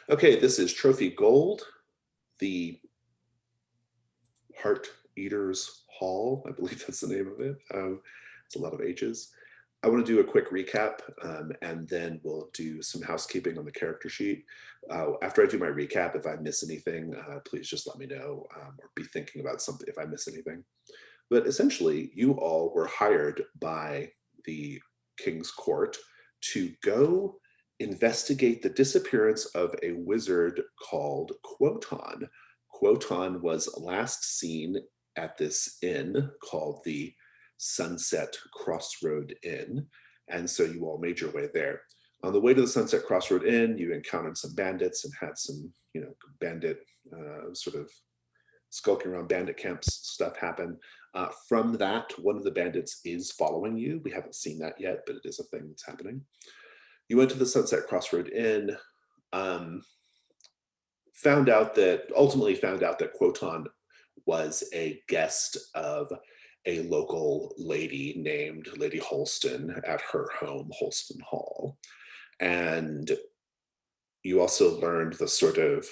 Okay, this is Trophy Gold, the Hearteater's Hall. I believe that's the name of it. It's a lot of H's. I want to do a quick recap, and then we'll do some housekeeping on the character sheet. After I do my recap, if I miss anything, please just let me know, or be thinking about something if I miss anything. But essentially, you all were hired by the King's Court to go investigate the disappearance of a wizard called Quoton. Quoton was last seen at this inn called the Sunset Crossroad Inn, and so you all made your way there. On the way to the Sunset Crossroad Inn, you encountered some bandits and had some, bandit sort of skulking around bandit camps stuff happen. From that, one of the bandits is following you. We haven't seen that yet, but it is a thing that's happening. You went to the Sunset Crossroad Inn, ultimately found out that Quoton was a guest of a local lady named Lady Holston at her home, Holston Hall. And you also learned the sort of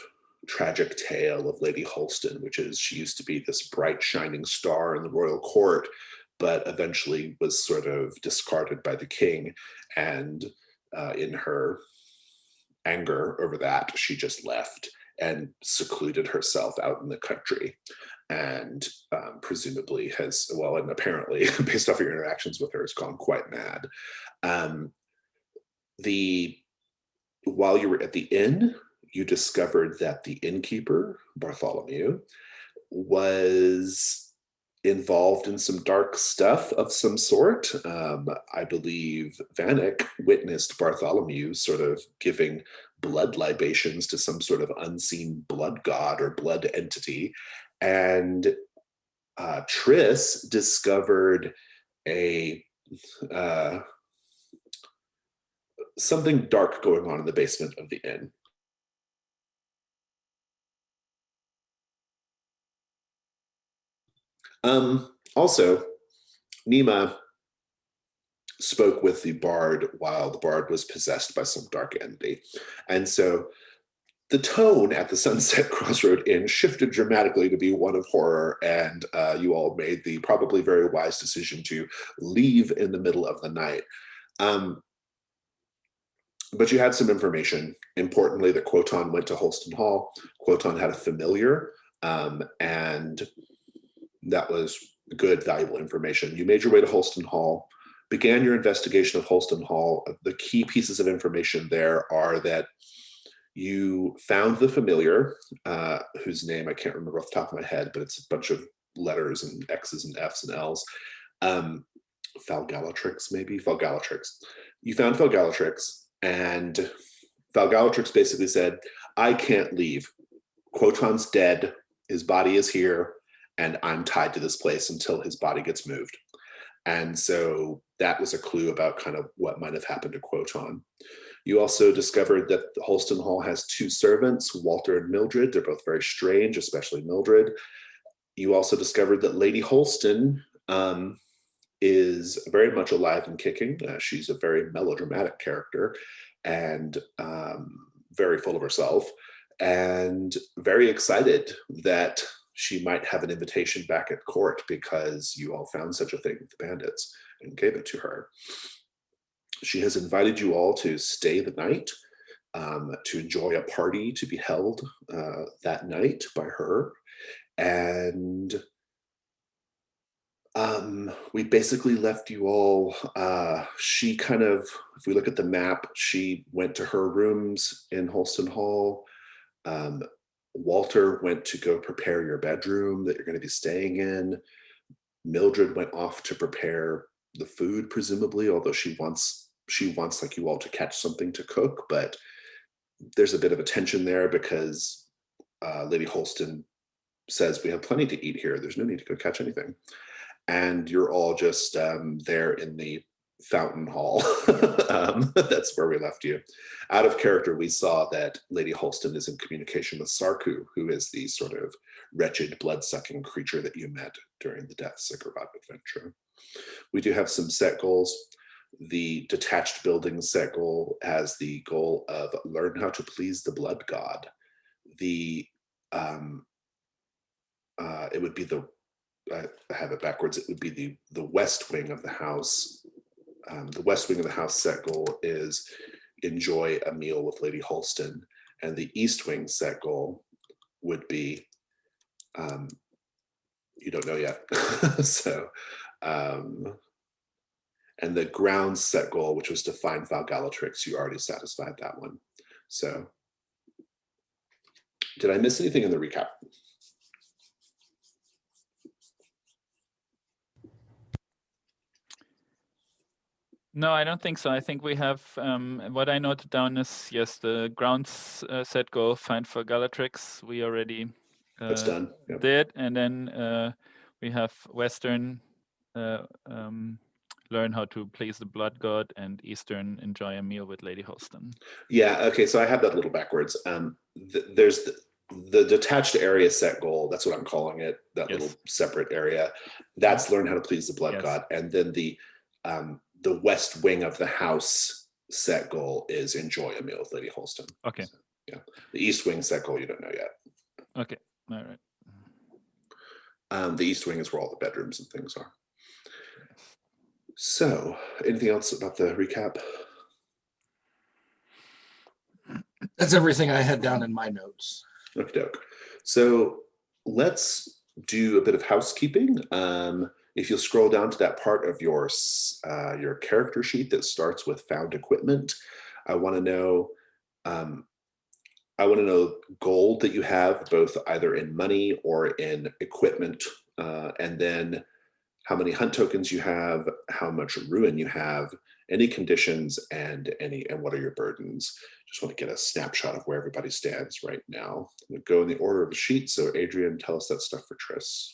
tragic tale of Lady Holston, which is she used to be this bright, shining star in the royal court, but eventually was sort of discarded by the king. And in her anger over that, she just left and secluded herself out in the country, and presumably and apparently, based off your interactions with her, has gone quite mad. While you were at the inn, you discovered that the innkeeper, Bartholomew, was involved in some dark stuff of some sort. I believe Vanek witnessed Bartholomew sort of giving blood libations to some sort of unseen blood god or blood entity. And Triss discovered something dark going on in the basement of the inn. Also, Nima spoke with the bard while the bard was possessed by some dark entity. And so the tone at the Sunset Crossroad Inn shifted dramatically to be one of horror, and you all made the probably very wise decision to leave in the middle of the night. But you had some information, importantly, that Quoton went to Holston Hall. Quoton had a familiar, and that was good, valuable information. You made your way to Holston Hall, began your investigation of Holston Hall. The key pieces of information there are that you found the familiar, whose name I can't remember off the top of my head, but it's a bunch of letters and X's and F's and L's. Falgalatrix, maybe? Falgalatrix. You found Falgalatrix, and Falgalatrix basically said, I can't leave. Quoton's dead. His body is here, and I'm tied to this place until his body gets moved. And so that was a clue about kind of what might have happened to Quoton. You also discovered that the Holston Hall has two servants, Walter and Mildred. They're both very strange, especially Mildred. You also discovered that Lady Holston is very much alive and kicking. She's a very melodramatic character and very full of herself, and very excited that she might have an invitation back at court because you all found such a thing with the bandits and gave it to her. She has invited you all to stay the night, to enjoy a party to be held that night by her. And we basically left you all. She kind of, if we look at the map, she went to her rooms in Holston Hall. Walter went to go prepare your bedroom that you're going to be staying in. Mildred went off to prepare the food, presumably, although she wants like you all to catch something to cook, but there's a bit of a tension there because Lady Holston says we have plenty to eat here. There's no need to go catch anything. And you're all just there in the fountain hall. That's where we left you. Out of character, we saw that Lady Holston is in communication with Sarku, who is the sort of wretched, blood-sucking creature that you met during the Death Ziggurat adventure. We do have some set goals. The detached buildings set goal has the goal of learn how to please the blood god. The it would be the I have it backwards. It would be the west wing of the house. The west wing of the house set goal is enjoy a meal with Lady Holston, and the east wing set goal would be you don't know yet. So, and the ground set goal, which was to find Valgalatrix, you already satisfied that one. So, did I miss anything in the recap? No, I don't think so. I think we have, what I noted down is, yes, the grounds set goal, find for Galatrix, we already That's done. Yep. did. And then we have Western, learn how to please the blood god, and Eastern, enjoy a meal with Lady Holston. Yeah, okay, so I have that a little backwards. There's the detached area set goal, that's what I'm calling it, that little separate area. That's learn how to please the blood god. And then the west wing of the house set goal is enjoy a meal with Lady Holston. Okay. So, yeah. The east wing set goal, you don't know yet. Okay, all right. The east wing is where all the bedrooms and things are. So, anything else about the recap? That's everything I had down in my notes. Okie doke. So let's do a bit of housekeeping. If you'll scroll down to that part of your character sheet that starts with found equipment, I want to know gold that you have, both either in money or in equipment, and then how many hunt tokens you have, how much ruin you have, any conditions, and what are your burdens. Just want to get a snapshot of where everybody stands right now. I'm going to go in the order of the sheet. So Adrian, tell us that stuff for Triss.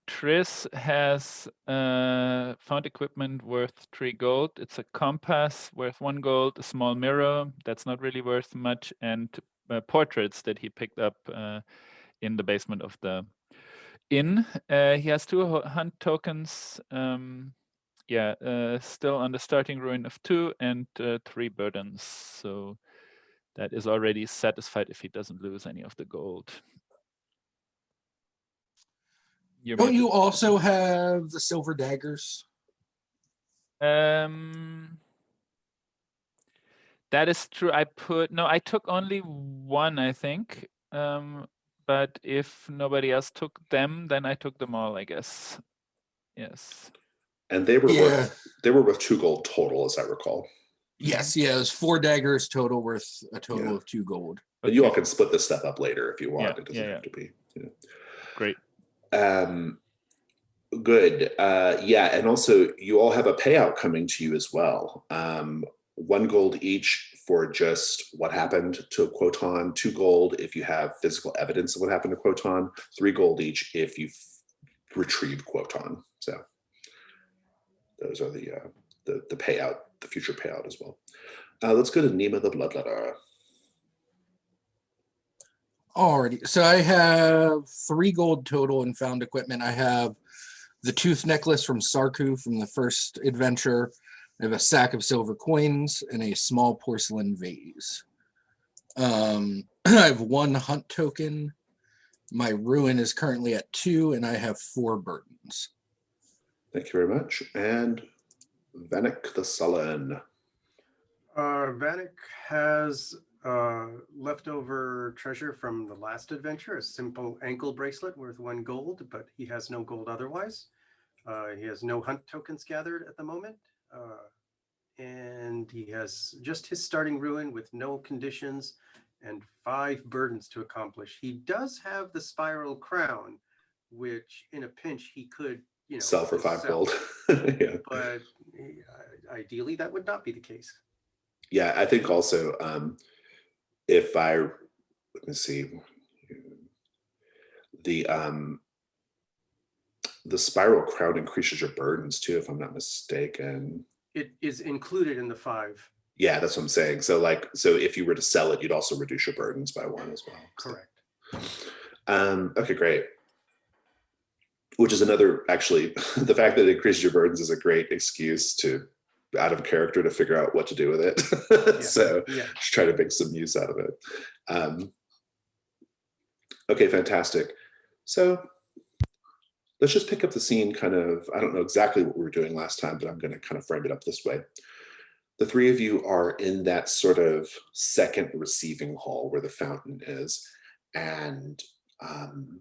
Triss has found equipment worth 3 gold. It's a compass worth 1 gold, a small mirror that's not really worth much, and portraits that he picked up in the basement of the inn. He has 2 hunt tokens. Still on the starting ruin of 2 and 3 burdens. So that is already satisfied if he doesn't lose any of the gold. Don't you also have the silver daggers? That is true. I took only 1, I think. But if nobody else took them, then I took them all, I guess. Yes. And they were worth 2 gold total, as I recall. Yes, it was 4 daggers total, worth a total of 2 gold. But you all can split this stuff up later if you want. It doesn't have to be. Great. Good. And also you all have a payout coming to you as well. 1 gold each for just what happened to Quoton, 2 gold if you have physical evidence of what happened to Quoton, 3 gold each if you've retrieved Quoton. So those are the payout, the future payout as well. Let's go to Nima the Bloodletter. Alrighty, so I have 3 gold total in found equipment. I have the tooth necklace from Sarku from the first adventure. I have a sack of silver coins and a small porcelain vase. I have 1 hunt token. My ruin is currently at 2, and I have 4 burdens. Thank you very much. And Vanek the Sullen. Vanek has leftover treasure from the last adventure, a simple ankle bracelet worth 1 gold, but he has no gold otherwise. He has no hunt tokens gathered at the moment. And he has just his starting ruin with no conditions and 5 burdens to accomplish. He does have the spiral crown, which in a pinch he could, sell for 5 gold. Yeah. But ideally that would not be the case. Yeah, I think also let me see, the spiral crown increases your burdens too, if I'm not mistaken. It is included in the 5. Yeah, that's what I'm saying. So if you were to sell it, you'd also reduce your burdens by 1 as well. Correct. Okay, great. which is another, actually, the fact that it increases your burdens is a great excuse to, out of character, to figure out what to do with it. So just try to make some use out of it. Okay, fantastic. So let's just pick up the scene kind of, I don't know exactly what we were doing last time, but I'm going to kind of frame it up this way. The three of you are in that sort of second receiving hall where the fountain is. And the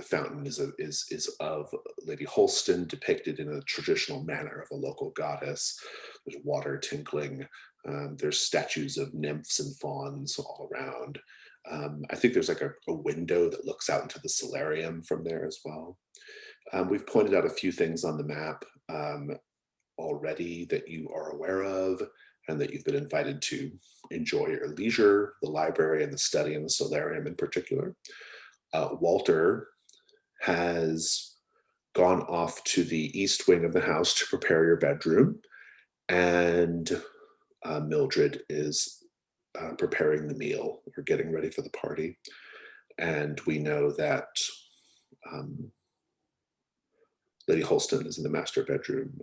fountain is of Lady Holston, depicted in a traditional manner of a local goddess. There's water tinkling. There's statues of nymphs and fauns all around. I think there's like a window that looks out into the solarium from there as well. We've pointed out a few things on the map already that you are aware of and that you've been invited to enjoy your leisure, the library and the study and the solarium in particular. Walter has gone off to the east wing of the house to prepare your bedroom, and Mildred is preparing the meal or getting ready for the party. And we know that Lady Holston is in the master bedroom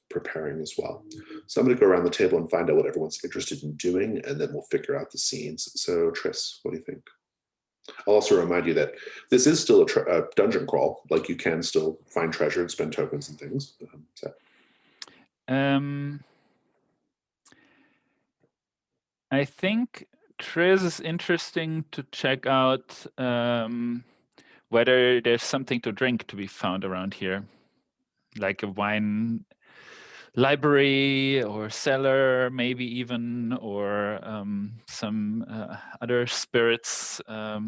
preparing as well. So I'm going to go around the table and find out what everyone's interested in doing, and then we'll figure out the scenes. So Tris, what do you think? I'll also remind you that this is still a dungeon crawl. Like, you can still find treasure and spend tokens and things. I think Tris is interesting to check out whether there's something to drink to be found around here, like a wine library or cellar, maybe even, or some other spirits. So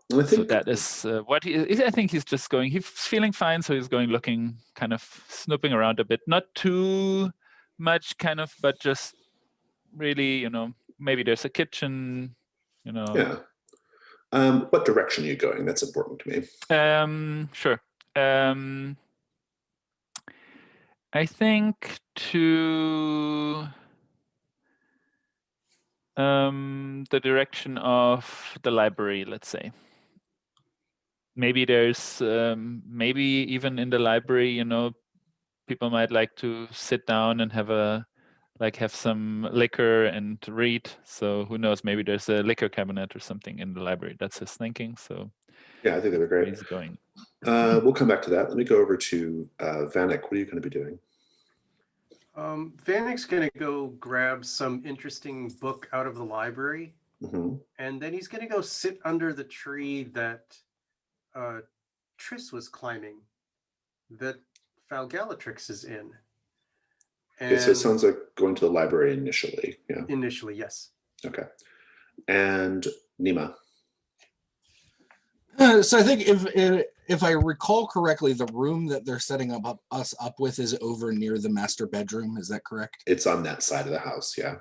that is what I think he's just going. He's feeling fine, so he's going looking, kind of snooping around a bit, not too much, kind of, but just really, maybe there's a kitchen, Yeah. What direction are you going? That's important to me. Sure. I think to the direction of the library, let's say. Maybe there's, maybe even in the library, people might like to sit down and have some liquor and read. So who knows, maybe there's a liquor cabinet or something in the library. That's his thinking. So yeah, I think that'd be great. He's going. We'll come back to that. Let me go over to Vanek. What are you going to be doing? Vanek's going to go grab some interesting book out of the library. Mm-hmm. And then he's going to go sit under the tree that Tris was climbing, that Falgalatrix is in. And okay, so it sounds like going to the library initially. Yeah. Initially, yes. Okay. And Nima. So I think if I recall correctly, the room that they're setting us up with is over near the master bedroom. Is that correct? It's on that side of the house, yeah.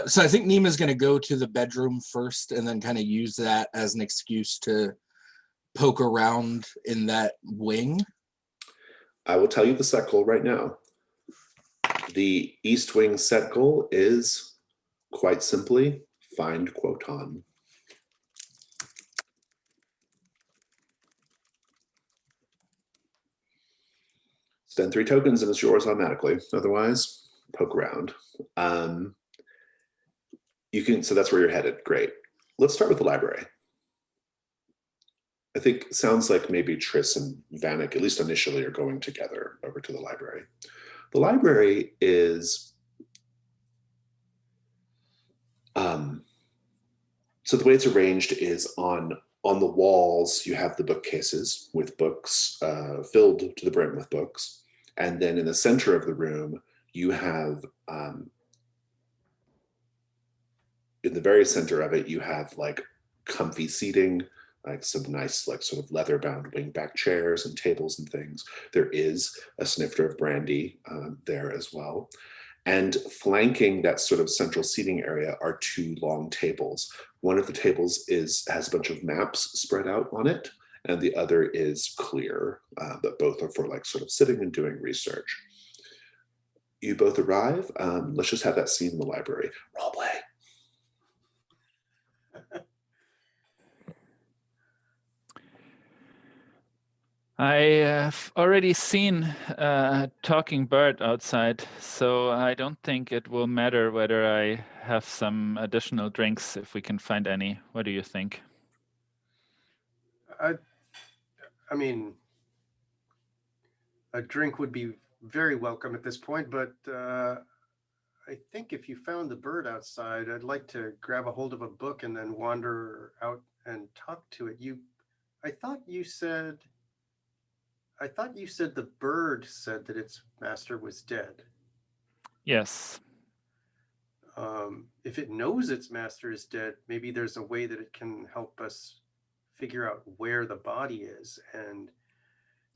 So I think Nima's going to go to the bedroom first and then kind of use that as an excuse to poke around in that wing. I will tell you the set goal right now. The East Wing set goal is, quite simply, find Quoton. Spend 3 tokens and it's yours automatically. Otherwise, poke around. So that's where you're headed. Great. Let's start with the library. I think it sounds like maybe Tris and Vanek, at least initially, are going together over to the library. The library is, so the way it's arranged is on the walls, you have the bookcases with books, filled to the brim with books. And then in the center of the room, you have, in the very center of it, you have like comfy seating, like some nice, like sort of leather-bound wingback chairs and tables and things. There is a snifter of brandy there as well. And flanking that sort of central seating area are 2 long tables. One of the tables has a bunch of maps spread out on it, and the other is clear, but both are for like sort of sitting and doing research. You both arrive. Let's just have that scene in the library. Role play. I have already seen a talking bird outside, so I don't think it will matter whether I have some additional drinks if we can find any. What do you think? I mean, a drink would be very welcome at this point, but I think if you found the bird outside, I'd like to grab a hold of a book and then wander out and talk to it. I thought you said, the bird said that its master was dead. Yes. If it knows its master is dead, maybe there's a way that it can help us figure out where the body is, and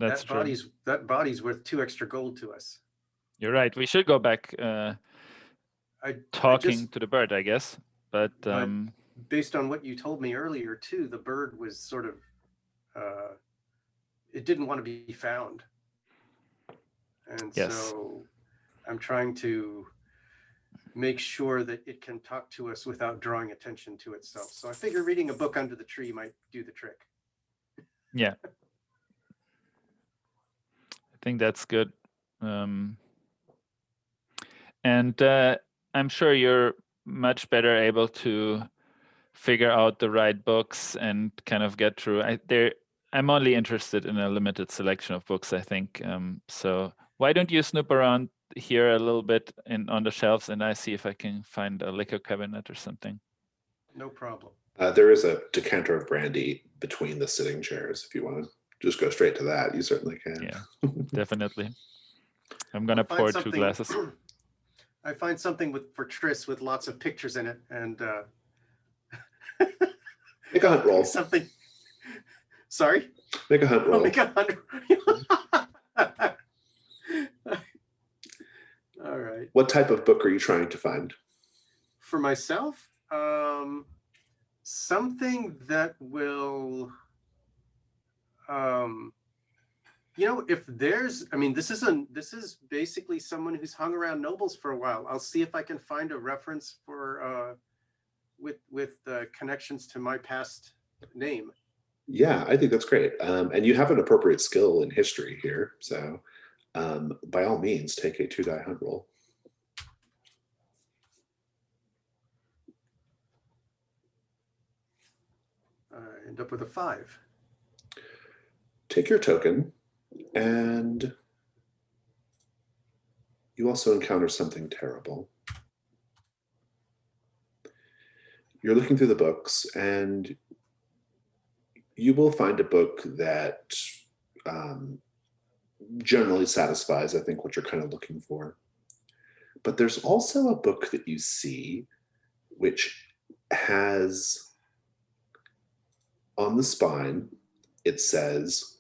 That's true. that body's worth 2 extra gold to us. You're right. We should go back talking to the bird, I guess. But based on what you told me earlier too, the bird was sort of it didn't want to be found, and yes. so I'm trying to make sure that it can talk to us without drawing attention to itself. So I figure reading a book under the tree might do the trick. Yeah. I think that's good. And I'm sure you're much better able to figure out the right books and kind of get through. I'm only interested in a limited selection of books, I think. So why don't you snoop around here a little bit on the shelves, and I see if I can find a liquor cabinet or something. No problem. There is a decanter of brandy between the sitting chairs. If you want to just go straight to that, you certainly can. Yeah, definitely. I'm gonna pour 2 glasses. I find something for Triss with lots of pictures in it, and make a hunt roll. Something. Sorry. Make a hunt roll. Make a hunt. All right. What type of book are you trying to find? For myself, something that will, if there's, this is basically someone who's hung around nobles for a while. I'll see if I can find a reference for with connections to my past name. Yeah, I think that's great. And you have an appropriate skill in history here, so by all means, take a 2-die hunt roll. I end up with a 5. Take your token, and you also encounter something terrible. You're looking through the books, and you will find a book that generally satisfies, I think, what you're kind of looking for. But there's also a book that you see which has on the spine, it says,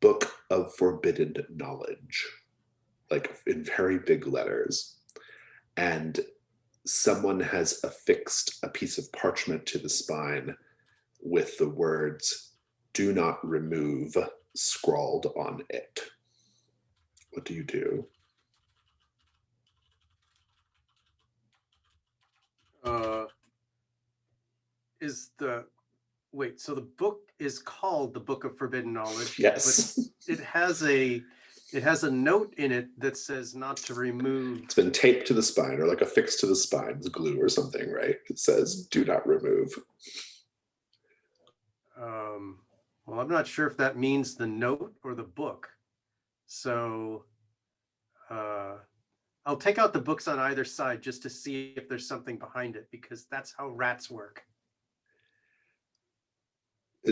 Book of Forbidden Knowledge, like in very big letters. And someone has affixed a piece of parchment to the spine with the words, "Do not remove," scrawled on it. What do you do? So the book is called the Book of Forbidden Knowledge. Yes. But it has a note in it that says not to remove. It's been taped to the spine, or like affixed to the spine with glue or something, right? It says, "Do not remove." Well, I'm not sure if that means the note or the book. So I'll take out the books on either side just to see if there's something behind it, because that's how rats work.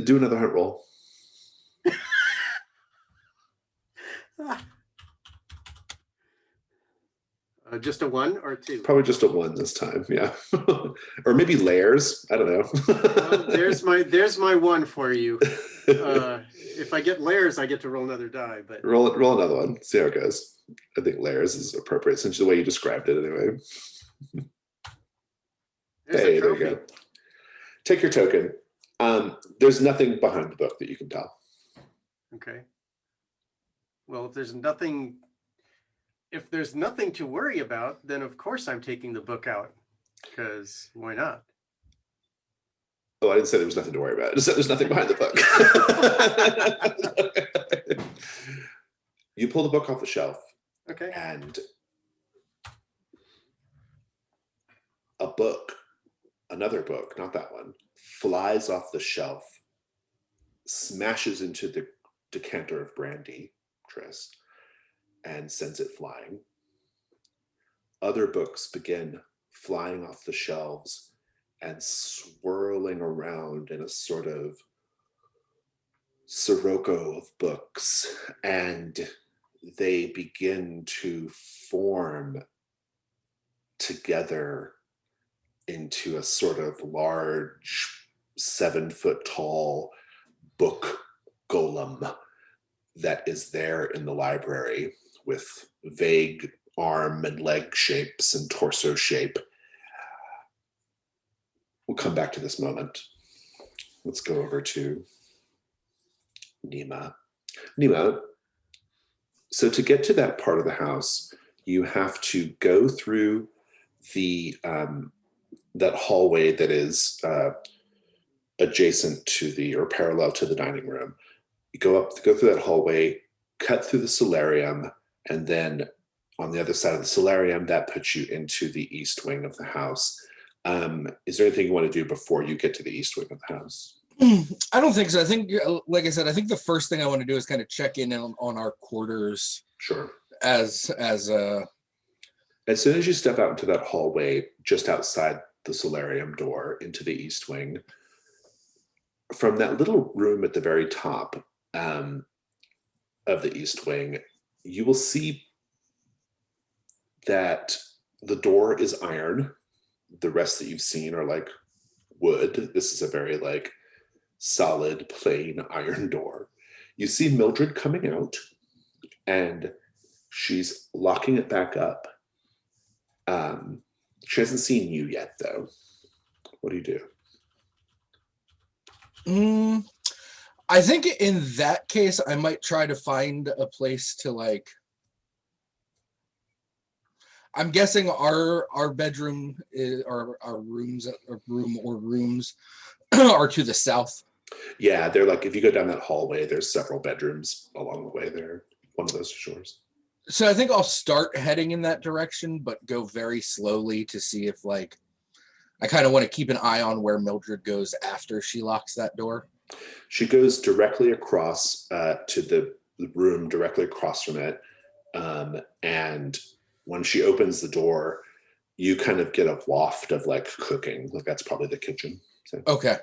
Do another hunt roll. Just a 1 or 2? Probably just a 1 this time, yeah. Or maybe layers, I don't know. Well, there's my 1 for you. If I get layers, I get to roll another die. But roll another one, see how it goes. I think layers is appropriate, since the way you described it anyway. Hey, there you go. Take your token. There's nothing behind the book that you can tell. Okay. Well, if there's nothing to worry about, then of course I'm taking the book out, because why not? Oh, I didn't say there was nothing to worry about. I just said there's nothing behind the book. You pull the book off the shelf, Okay. and a book, another book, not that one, flies off the shelf, smashes into the decanter of brandy, Tris, and sends it flying. Other books begin flying off the shelves and swirling around in a sort of sirocco of books, and they begin to form together into a sort of large 7-foot tall book golem that is there in the library with vague arm and leg shapes and torso shape. We'll come back to this moment. Let's go over to Nima. Nima, so to get to that part of the house, you have to go through the that hallway that is adjacent to or parallel to the dining room. You go through that hallway, cut through the solarium, and then on the other side of the solarium, that puts you into the east wing of the house. Is there anything you want to do before you get to the east wing of the house? I don't think so. I think, like I said, I think the first thing I want to do is kind of check in on our quarters. Sure. As soon as you step out into that hallway just outside the solarium door into the east wing, from that little room at the very top of the east wing, you will see that the door is iron. The rest that you've seen are like wood. This is a very like solid, plain iron door. You see Mildred coming out, and she's locking it back up. She hasn't seen you yet, though. What do you do? I think in that case, I might try to find a place to like. I'm guessing our bedroom is, or our rooms, or rooms are to the south. Yeah, they're like, if you go down that hallway, there's several bedrooms along the way there. One of those is yours. So I think I'll start heading in that direction, but go very slowly to see if like, I kind of want to keep an eye on where Mildred goes after she locks that door. She goes directly across to the room directly across from it. And when she opens the door, you kind of get a waft of like cooking. Like that's probably the kitchen. So. Okay.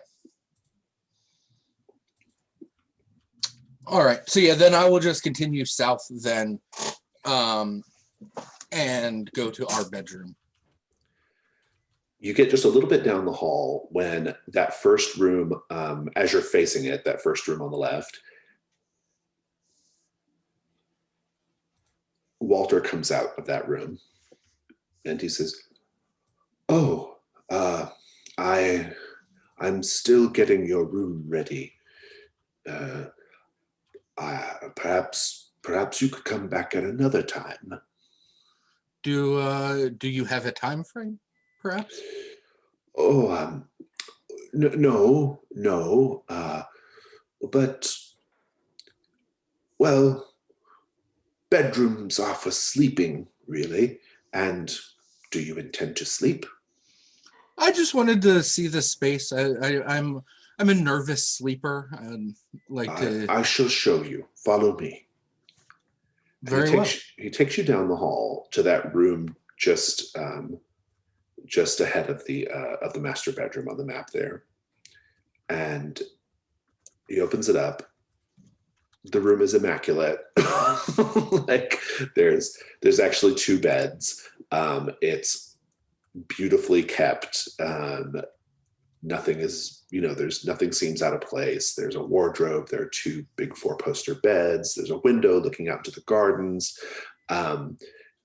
All right. So yeah, then I will just continue south then, and go to our bedroom. You get just a little bit down the hall when that first room, as you're facing it, that first room on the left, Walter comes out of that room and he says, "Oh, I'm still getting your room ready. Perhaps you could come back at another time." Do you have a time frame, perhaps? Oh, no. But well, bedrooms are for sleeping, really. And do you intend to sleep? I just wanted to see the space. I'm a nervous sleeper. I'd like to. I shall show you. Follow me. Very well. He takes you down the hall to that room just ahead of the master bedroom on the map there, and he opens it up. The room is immaculate. Like there's actually 2 beds. It's beautifully kept. Nothing is, nothing seems out of place. There's a wardrobe. There are 2 big 4-poster beds. There's a window looking out to the gardens.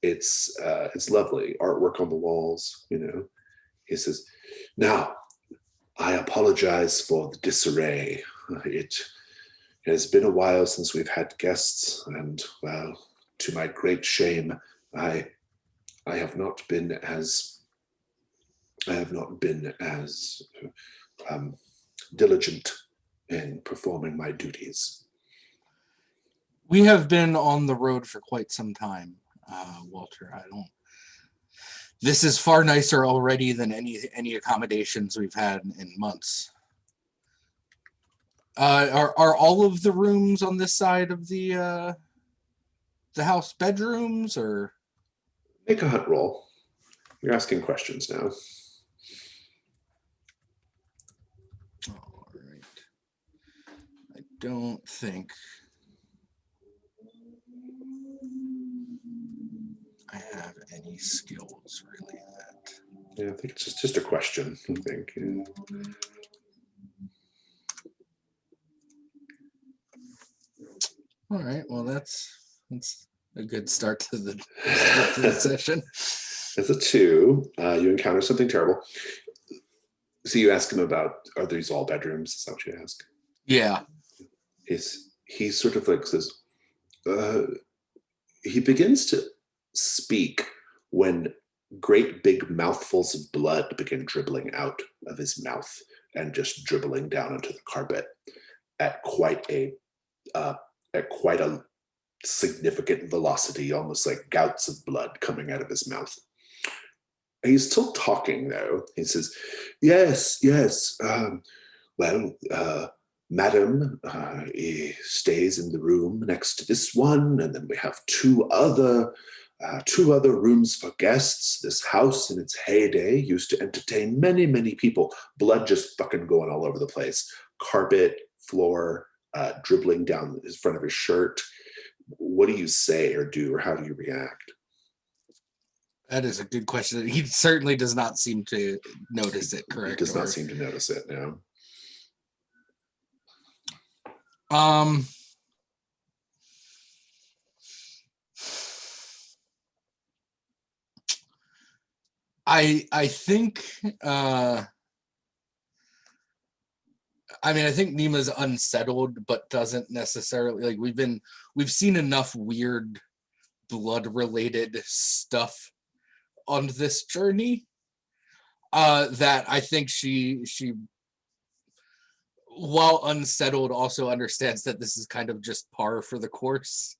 It's lovely. Artwork on the walls, He says, "Now, I apologize for the disarray. It has been a while since we've had guests, and well, to my great shame, I have not been as diligent in performing my duties. We have been on the road for quite some time, Walter. This is far nicer already than any accommodations we've had in months. Are all of the rooms on this side of the house bedrooms, or? Make a hunt roll. You're asking questions now. All right. I don't think I have any skills really that. Yeah, I think it's just a question, I think. Yeah. All right, well that's a good start to the session. As a 2, you encounter something terrible. So you ask him about, are these all bedrooms? Is that what you ask? Yeah. He sort of like says, he begins to speak when great big mouthfuls of blood begin dribbling out of his mouth and just dribbling down onto the carpet at quite a significant velocity, almost like gouts of blood coming out of his mouth. He's still talking though. He says, yes, well, Madam stays in the room next to this one, and then we have two other rooms for guests. This house in its heyday used to entertain many, many people. Blood just fucking going all over the place. Carpet, floor, dribbling down in front of his shirt. What do you say or do, or how do you react? That is a good question. He certainly does not seem to notice it, correct? He does not seem to notice it, no. I think I think Nima's unsettled, but doesn't necessarily, like, we've seen enough weird blood related stuff on this journey that I think she while unsettled also understands that this is kind of just par for the course.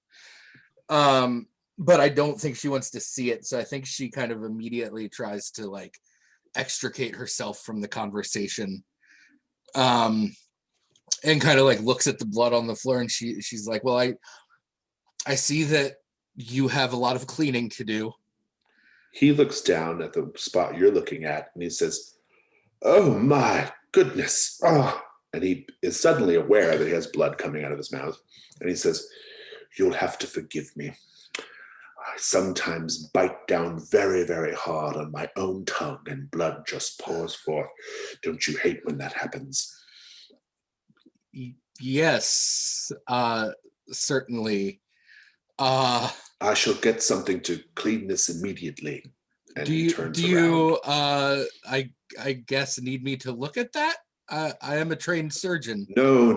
But I don't think she wants to see it, so I think she kind of immediately tries to like extricate herself from the conversation, and kind of like looks at the blood on the floor, and she's like, well, I see that you have a lot of cleaning to do. He looks down at the spot you're looking at and he says, oh my goodness. Oh. And he is suddenly aware that he has blood coming out of his mouth. And he says, you'll have to forgive me. I sometimes bite down very, very hard on my own tongue and blood just pours forth. Don't you hate when that happens? Yes, certainly. I shall get something to clean this immediately. And do you I guess need me to look at that? I am a trained surgeon. No.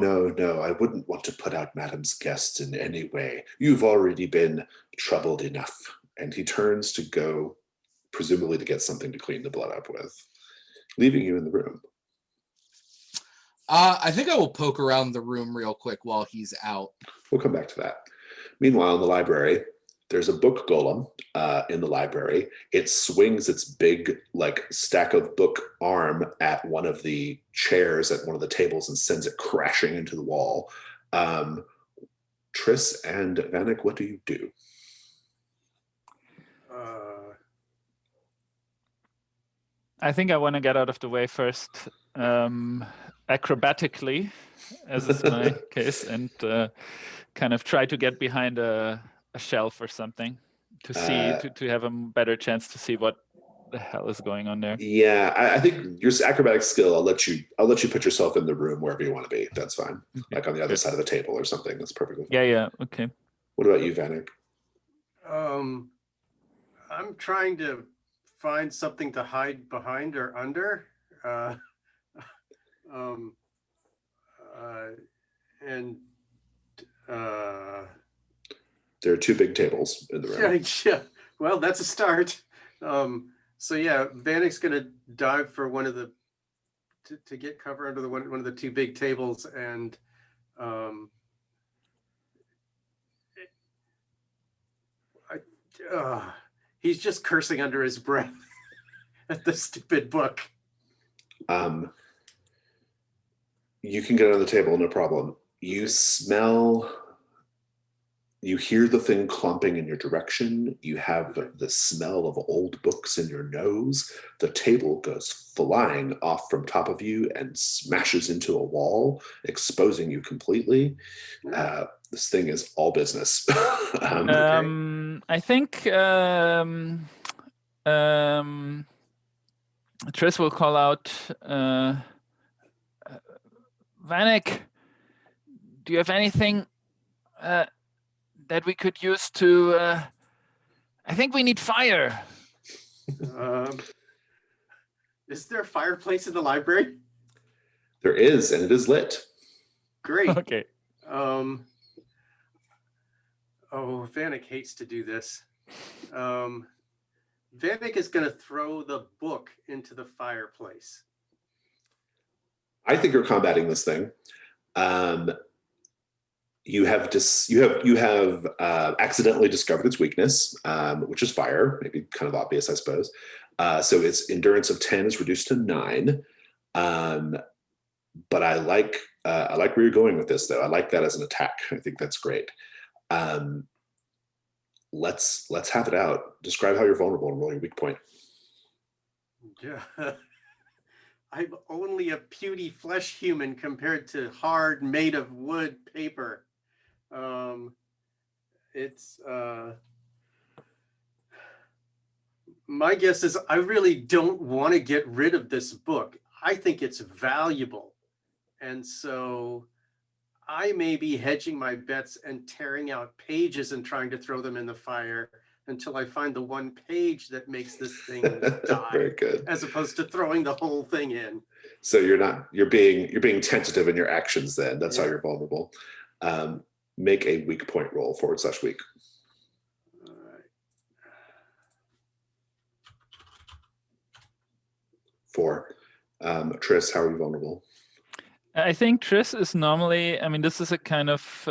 I wouldn't want to put out Madam's guests in any way. You've already been troubled enough. And he turns to go, presumably to get something to clean the blood up with, leaving you in the room. I think I will poke around the room real quick while he's out. We'll come back to that. Meanwhile, in the library, there's a book golem in the library. It swings its big, like, stack of book arm at one of the chairs at one of the tables and sends it crashing into the wall. Triss and Vanek, what do you do? I think I want to get out of the way first, acrobatically, as is my case, and kind of try to get behind a shelf or something to see, to have a better chance to see what the hell is going on there. Yeah, I think your acrobatic skill, I'll let you put yourself in the room wherever you want to be. That's fine. Okay. Like on the other side of the table or something. That's perfectly fine. Yeah, okay. What about you, Vanek? I'm trying to find something to hide behind or under. There are two big tables in the room. Yeah. Well, that's a start. So yeah, Vanek's gonna dive for one of the to get cover under the one of the two big tables, and he's just cursing under his breath at the stupid book. You can get under the table, no problem. You hear the thing clumping in your direction. You have the smell of old books in your nose. The table goes flying off from top of you and smashes into a wall, exposing you completely. This thing is all business. I think Triss will call out, Vanek, do you have anything that we could use to, I think we need fire. Is there a fireplace in the library? There is, and it is lit. Great. Okay. Vanek hates to do this. Vanek is going to throw the book into the fireplace. I think you're combating this thing. You have accidentally discovered its weakness, which is fire. Maybe kind of obvious, I suppose. So its endurance of 10 is reduced to 9. But I like where you're going with this, though. I like that as an attack. I think that's great. Let's have it out. Describe how you're vulnerable and roll your weak point. Yeah. I'm only a puny flesh human compared to hard, made of wood paper. My guess is I really don't want to get rid of this book. I think it's valuable. And so I may be hedging my bets and tearing out pages and trying to throw them in the fire until I find the one page that makes this thing die. Very good. As opposed to throwing the whole thing in. So you're being tentative in your actions then. That's how you're vulnerable. Make a weak point roll, /weak. All right. 4. Triss, how are you vulnerable? I think Triss is normally, this is a kind of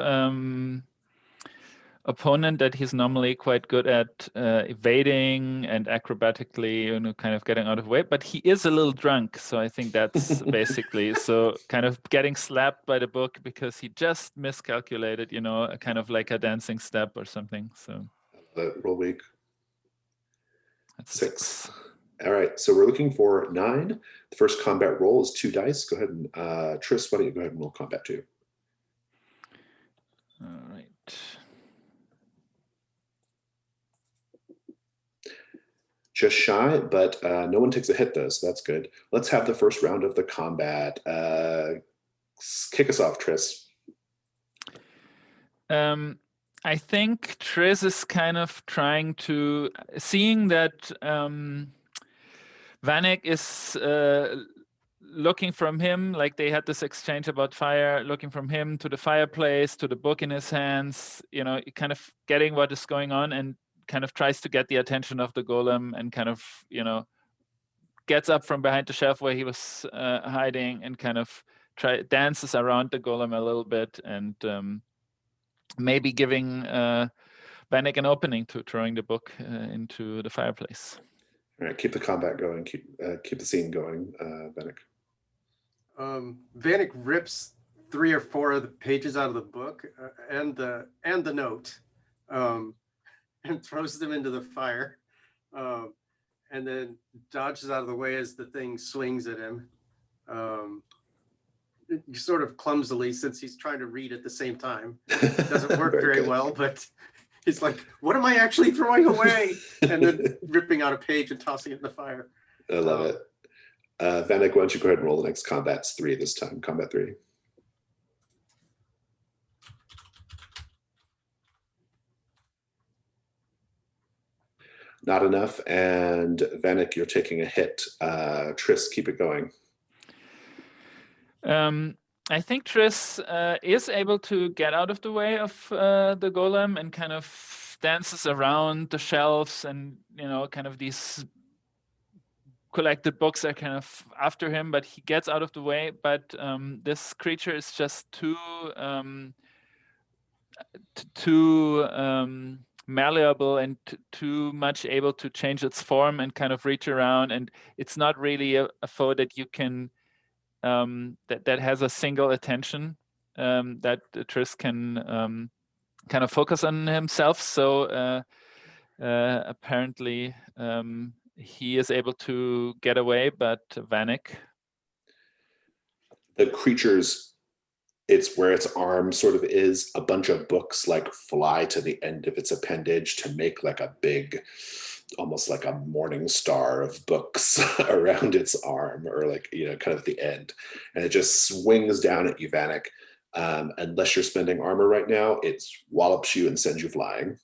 opponent that he's normally quite good at evading and acrobatically, kind of getting out of the way, but he is a little drunk. So I think that's basically, so kind of getting slapped by the book because he just miscalculated, kind of like a dancing step or something. So roll weak. That's 6. All right, so we're looking for 9. The first combat roll is 2 dice. Go ahead and Triss, why don't you go ahead and roll combat 2? All right. Just shy, but no one takes a hit though, so that's good. Let's have the first round of the combat. Kick us off, Triss. I think Triss is kind of trying to, seeing that Vanek is looking from him, like they had this exchange about fire, looking from him to the fireplace, to the book in his hands, kind of getting what is going on, and kind of tries to get the attention of the golem and kind of, gets up from behind the shelf where he was hiding and kind of dances around the golem a little bit and maybe giving Vanek an opening to throwing the book into the fireplace. All right, keep the combat going. Keep the scene going, Vanek. Vanek rips 3 or 4 of the pages out of the book and the note, and throws them into the fire, and then dodges out of the way as the thing swings at him. Sort of clumsily, since he's trying to read at the same time. It doesn't work very well, but he's like, what am I actually throwing away? And then ripping out a page and tossing it in the fire. I love it. Vanek, why don't you go ahead and roll the next combat? It's 3 this time, combat 3. Not enough, and Vanek, you're taking a hit. Triss, keep it going. I think Triss is able to get out of the way of the golem and kind of dances around the shelves and, kind of these collected books are kind of after him, but he gets out of the way. But this creature is just too malleable and too much able to change its form and kind of reach around. And it's not really a foe that you can that has a single attention that Triss can kind of focus on himself. So apparently he is able to get away, but Vanek. The creature's, it's where its arm sort of is, a bunch of books like fly to the end of its appendage to make like a big, almost like a morning star of books around its arm, or like, you know, kind of at the end. And it just swings down at you, Vanek. Unless you're spending armor right now, it wallops you and sends you flying.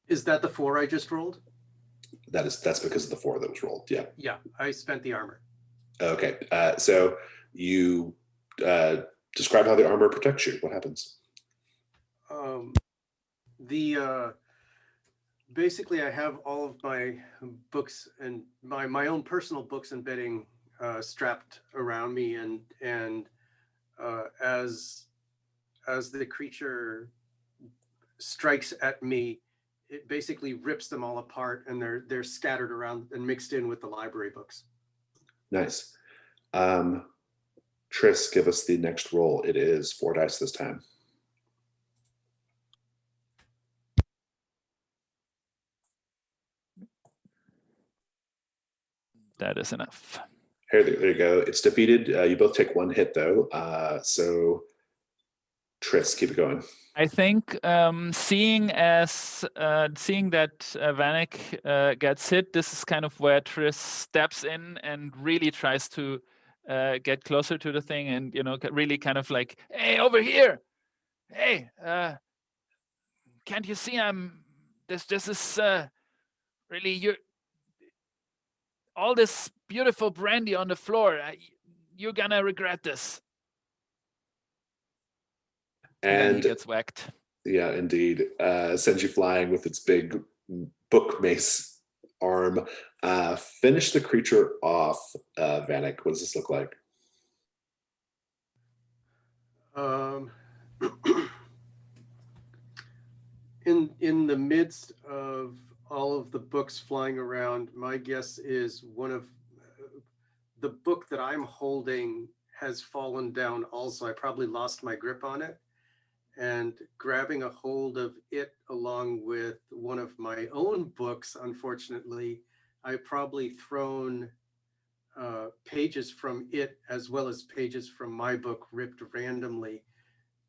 Is that the 4 I just rolled? That's because of the 4 that was rolled. Yeah. Yeah, I spent the armor. Okay. So you describe how the armor protects you. What happens? Basically, I have all of my books and my own personal books and bedding strapped around me, and as the creature strikes at me, it basically rips them all apart, and they're scattered around and mixed in with the library books. Nice. Triss, give us the next roll. It is 4 dice this time. That is enough. Here, there you go. It's defeated. You both take 1 hit though. So Triss, keep it going. I think seeing that Vanek gets hit, this is kind of where Triss steps in and really tries to get closer to the thing, and really kind of like, hey, over here, hey, can't you see this is really all this beautiful brandy on the floor. You're gonna regret this. And he gets whacked. Yeah, indeed. Sends you flying with its big book mace arm. Finish the creature off, Vanek. What does this look like? In the midst of all of the books flying around, my guess is one of the book that I'm holding has fallen down also. I probably lost my grip on it, and grabbing a hold of it along with one of my own books, unfortunately, I've probably thrown pages from it as well as pages from my book ripped randomly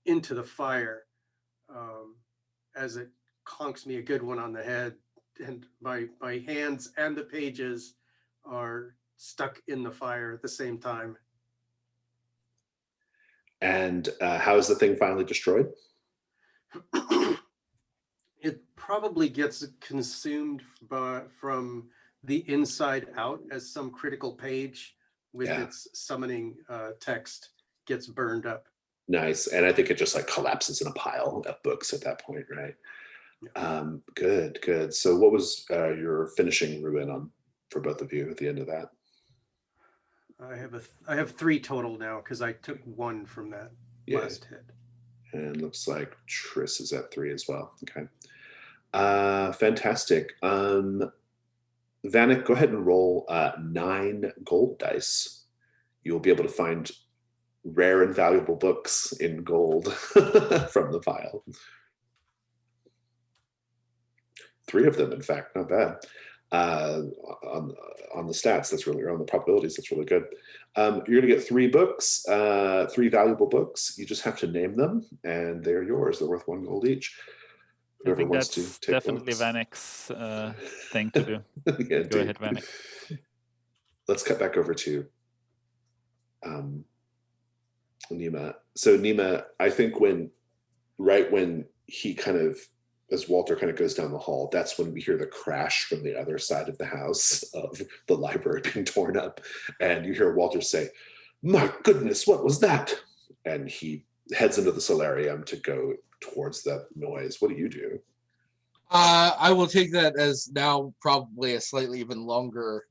into the fire as it conks me a good one on the head, and my hands and the pages are stuck in the fire at the same time. And how is the thing finally destroyed? It probably gets consumed from the inside out, as some critical page with its summoning text gets burned up. Nice. And I think it just like collapses in a pile of books at that point, right? Yeah. Good. So what was your finishing ruin on for both of you at the end of that? I have 3 total now because I took 1 from that last hit. And looks like Triss is at 3 as well. Okay. Fantastic. Vanek, go ahead and roll 9 gold dice. You'll be able to find rare and valuable books in gold from the pile. 3 of them, in fact, not bad. On the stats, that's really, or on the probabilities, that's really good. You're going to get 3 books, 3 valuable books. You just have to name them, and they're yours. They're worth 1 gold each. Whoever wants to take definitely books. Vanek's thing to do. Yeah, go ahead, Vanek. Let's cut back over to Nima. So Nima, I think right when he kind of, as Walter kind of goes down the hall, that's when we hear the crash from the other side of the house of the library being torn up. And you hear Walter say, "My goodness, what was that?" And he heads into the solarium to go towards that noise. What do you do? I will take that as now probably a slightly even longer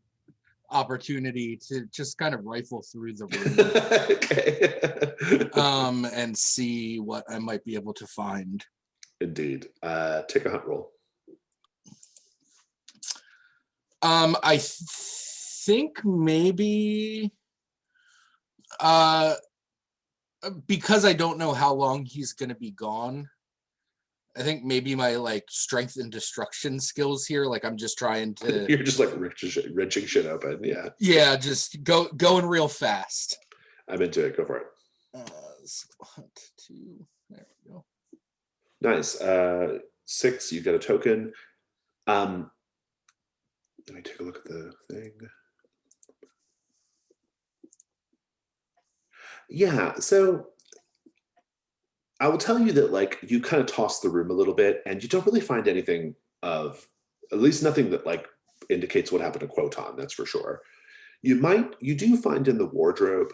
opportunity to just kind of rifle through the room. Okay. And see what I might be able to find. Indeed. Take a hunt roll. I think maybe because I don't know how long he's gonna be gone, I think maybe my like strength and destruction skills here, like I'm just trying to You're just like wrenching shit open. Yeah. just going real fast. I'm into it. Go for it. 2, there we go. Nice. 6, you get a token. Let me take a look at the thing. Yeah, so I will tell you that like you kind of toss the room a little bit and you don't really find anything of, at least nothing that like indicates what happened to Quoton, that's for sure. You do find in the wardrobe,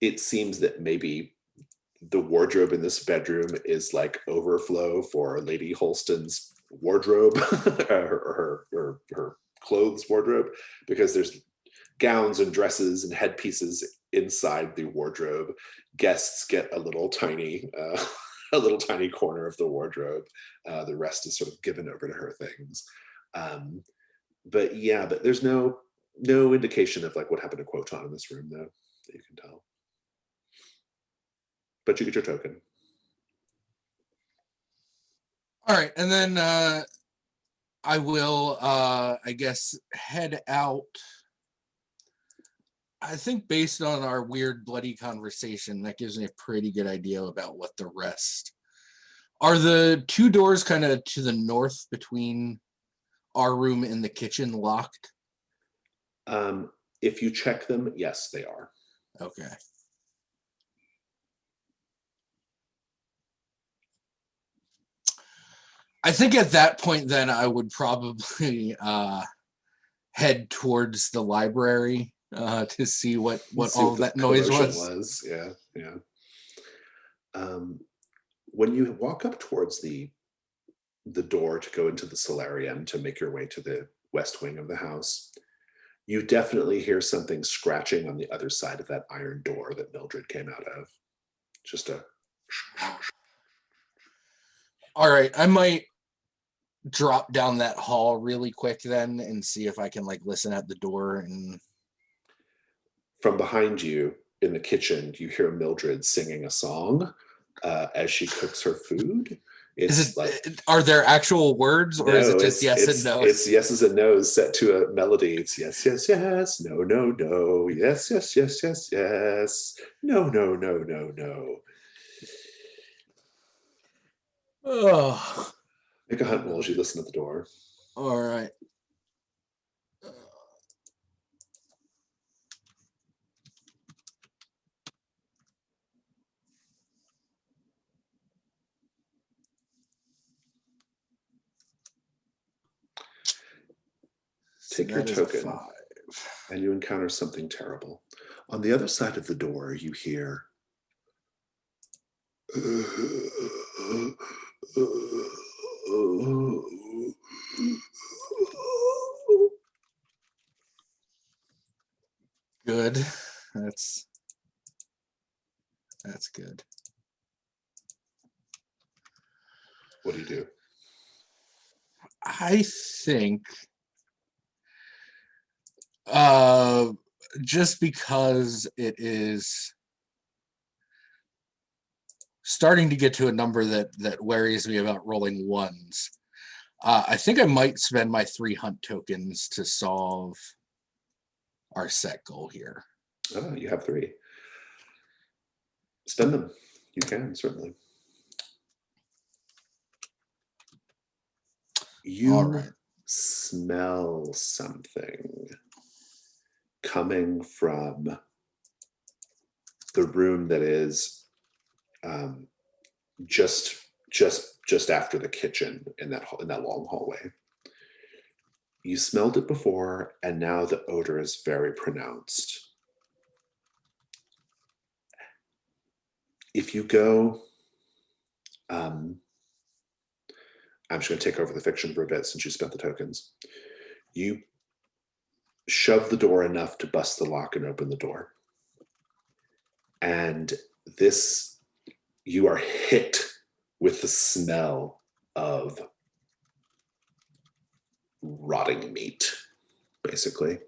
it seems that maybe the wardrobe in this bedroom is like overflow for Lady Holston's wardrobe, her clothes wardrobe, because there's gowns and dresses and headpieces inside the wardrobe. Guests get a little tiny corner of the wardrobe. The rest is sort of given over to her things. But there's no indication of like what happened to Quoton in this room though, that you can tell. But you get your token. All right, and then I will I guess head out. I think based on our weird bloody conversation, that gives me a pretty good idea about what the rest. Are the 2 doors kind of to the north between our room and the kitchen locked? If you check them, yes, they are. Okay. I think at that point, then I would probably head towards the library to see what all that noise was. Yeah. When you walk up towards the door to go into the solarium to make your way to the west wing of the house, you definitely hear something scratching on the other side of that iron door that Mildred came out of. Just a. All right, I might drop down that hall really quick then and see if I can like listen at the door. And from behind you in the kitchen, you hear Mildred singing a song as she cooks her food. Are there actual words, or is it just yes and no? It's yeses and nos set to a melody. It's yes, yes, yes, no, no, no, yes, yes, yes, yes, yes, no, no, no, no, no. Oh. Make a hunt roll as you listen at the door. All right. Take your token, and you encounter something terrible. On the other side of the door, you hear. Good. That's good. What do you do? I think just because it is starting to get to a number that worries me about rolling ones, I think I might spend my 3 hunt tokens to solve our set goal here. Oh, you have 3. Spend them. You can, certainly. You smell something coming from the room that is just after the kitchen in that long hallway. You smelled it before, and now the odor is very pronounced. If you go, I'm just going to take over the fiction for a bit since you spent the tokens. You shove the door enough to bust the lock and open the door. And you are hit with the smell of rotting meat, basically.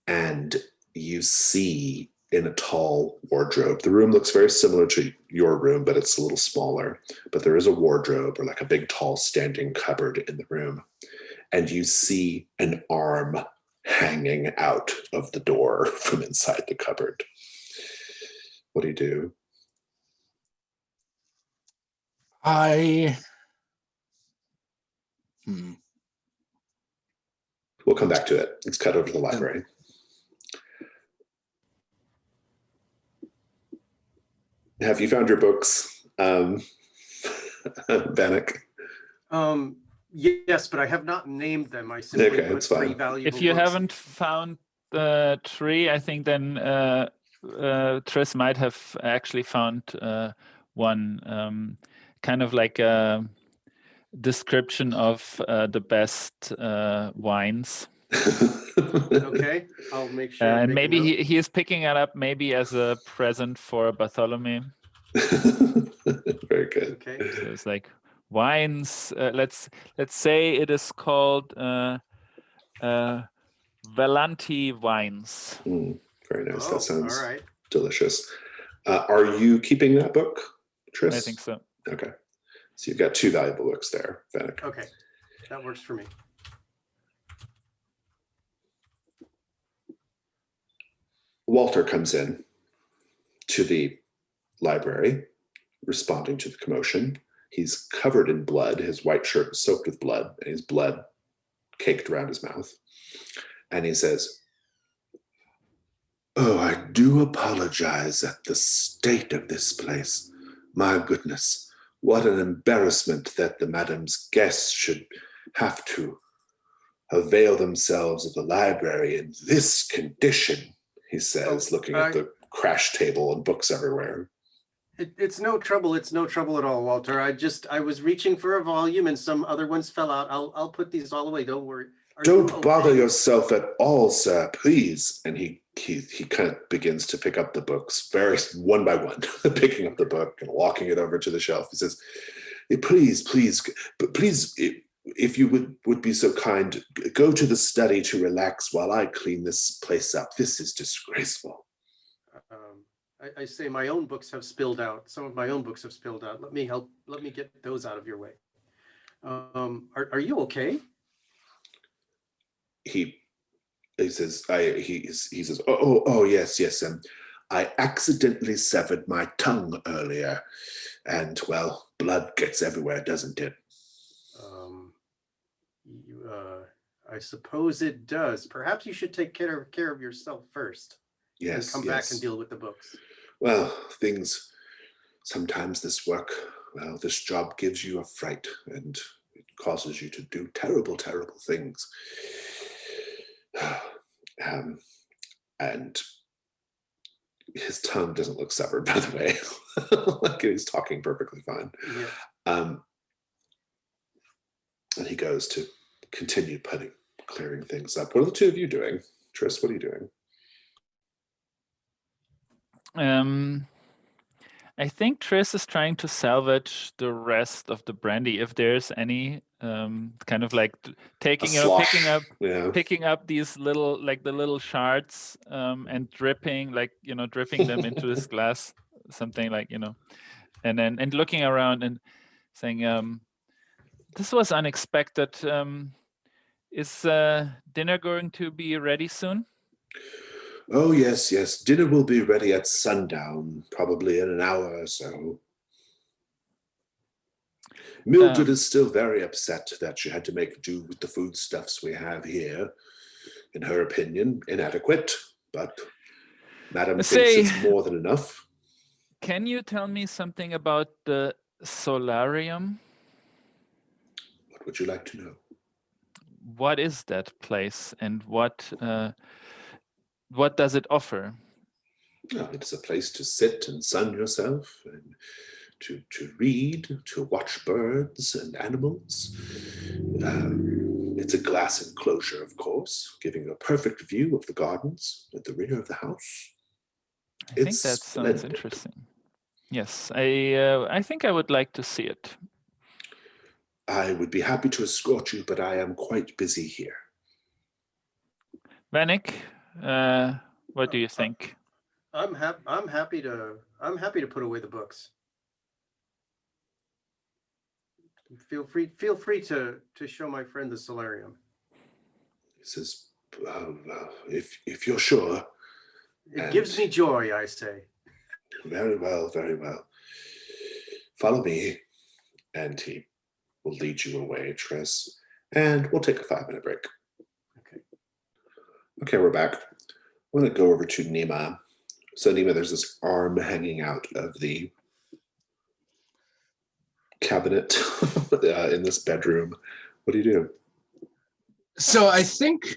And you see in a tall wardrobe, the room looks very similar to your room, but it's a little smaller. But there is a wardrobe, or like a big, tall, standing cupboard in the room. And you see an arm hanging out of the door from inside the cupboard. What do you do? We'll come back to it. Let's cut over to the library. Have you found your books, Vanek? Yes, but I have not named them. I simply put three valuable If you books. haven't found the tree, I think then Triss might have actually found one, kind of like a description of the best wines. Okay, I'll make sure. And maybe he is picking it up maybe as a present for Bartholomew. Very good. Okay. So it's like wines. Let's say it is called Valanti wines. Very nice. That sounds all right. delicious. Are you keeping that book, Triss? I think so. Okay. So you've got two valuable books there, Vanek. Okay, that works for me. Walter comes in to the library, responding to the commotion. He's covered in blood. His white shirt is soaked with blood, and his blood caked around his mouth. And he says, "Oh, I do apologize at the state of this place. My goodness, what an embarrassment that the madam's guests should have to avail themselves of the library in this condition," he says, looking at the crash table and books everywhere. It's no trouble. It's no trouble at all, Walter. I was reaching for a volume and some other ones fell out. I'll put these all away. Don't worry. Don't bother yourself at all, sir, please. And he kind of begins to pick up the books, very one by one, picking up the book and walking it over to the shelf. He says, please, if you would be so kind, go to the study to relax while I clean this place up. This is disgraceful. I say my own books have spilled out. Some of my own books have spilled out. Let me get those out of your way. Are you okay? He says, he says, oh, yes. I accidentally severed my tongue earlier, and well, blood gets everywhere, doesn't it? I suppose it does. Perhaps you should take care of yourself first. Yes. And come back and deal with the books. Well, sometimes this job gives you a fright, and it causes you to do terrible, terrible things. And his tongue doesn't look severed, by the way. Like he's talking perfectly fine. Yeah. And he goes to continue clearing things up. What are the two of you doing? Triss, what are you doing? I think Triss is trying to salvage the rest of the brandy, if there's any, kind of like picking up these little shards, and dripping them into this glass, something like, and looking around and saying, this was unexpected. Is dinner going to be ready soon? Oh, yes. Dinner will be ready at sundown, probably in an hour or so. Mildred is still very upset that she had to make do with the foodstuffs we have here. In her opinion, inadequate, but Madam thinks it's more than enough. Can you tell me something about the solarium? What would you like to know? What is that place, and what does it offer? Well, it's a place to sit and sun yourself, and to read, to watch birds and animals. It's a glass enclosure, of course, giving a perfect view of the gardens at the rear of the house. I think It's that sounds splendid. interesting. Yes, I think I would like to see it. I would be happy to escort you, but I am quite busy here. Vanek, what do you think? I'm happy to put away the books. Feel free to show my friend the solarium. He says, if you're sure. It gives me joy, I say. Very well, very well. Follow me, and he will lead you away, Triss, and we'll take a 5-minute break. Okay, we're back. I'm going to go over to Nima. So Nima, there's this arm hanging out of the cabinet in this bedroom. What do you do? So I think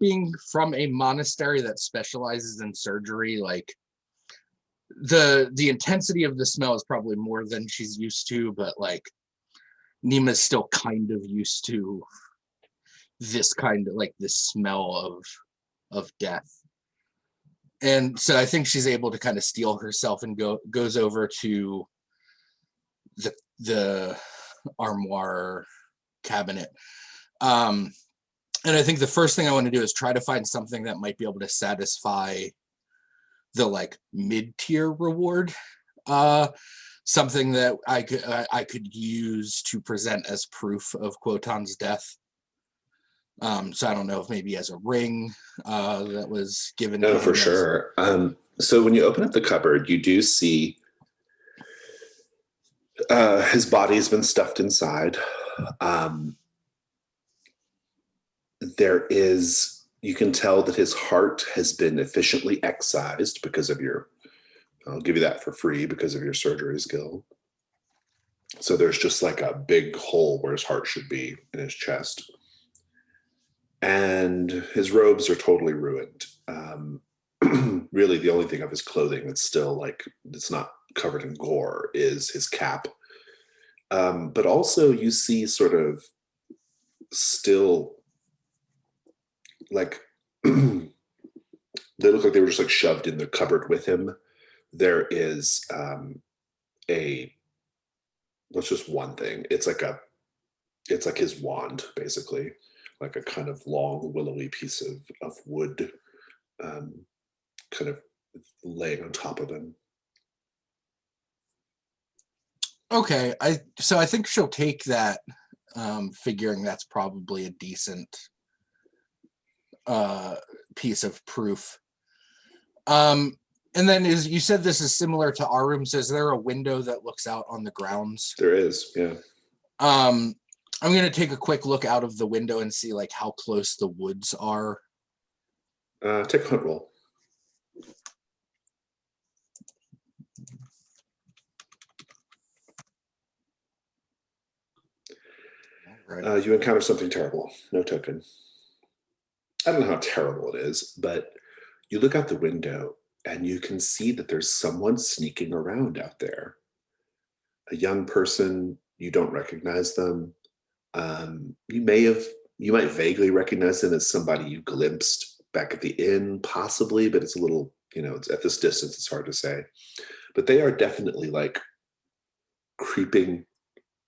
being from a monastery that specializes in surgery, like the intensity of the smell is probably more than she's used to, but like Nima's still kind of used to this kind of like this smell of death. And so I think she's able to kind of steel herself and goes over to the armoire cabinet. And I think the first thing I want to do is try to find something that might be able to satisfy the like mid-tier reward. Something that I could use to present as proof of Quotan's death. So I don't know if maybe as a ring that was given. No, for sure. So when you open up the cupboard, you do see his body's been stuffed inside. You can tell that his heart has been efficiently excised because of I'll give you that for free because of your surgery skill. So there's just like a big hole where his heart should be in his chest. And his robes are totally ruined. Really, the only thing of his clothing that's still like, it's not covered in gore is his cap. But also you see sort of still like, they look like they were just like shoved in the cupboard with him. There is that's just one thing. It's like his wand, basically, like a kind of long, willowy piece of wood, kind of laying on top of him. Okay, I think she'll take that, figuring that's probably a decent piece of proof. And then you said this is similar to our room. So is there a window that looks out on the grounds? There is, yeah. I'm gonna take a quick look out of the window and see like how close the woods are. Take a hunt roll. Right. You encounter something terrible. No token. I don't know how terrible it is, but you look out the window and you can see that there's someone sneaking around out there. A young person, you don't recognize them. You might vaguely recognize them as somebody you glimpsed back at the inn, possibly, but it's a little, it's at this distance, it's hard to say. But they are definitely like creeping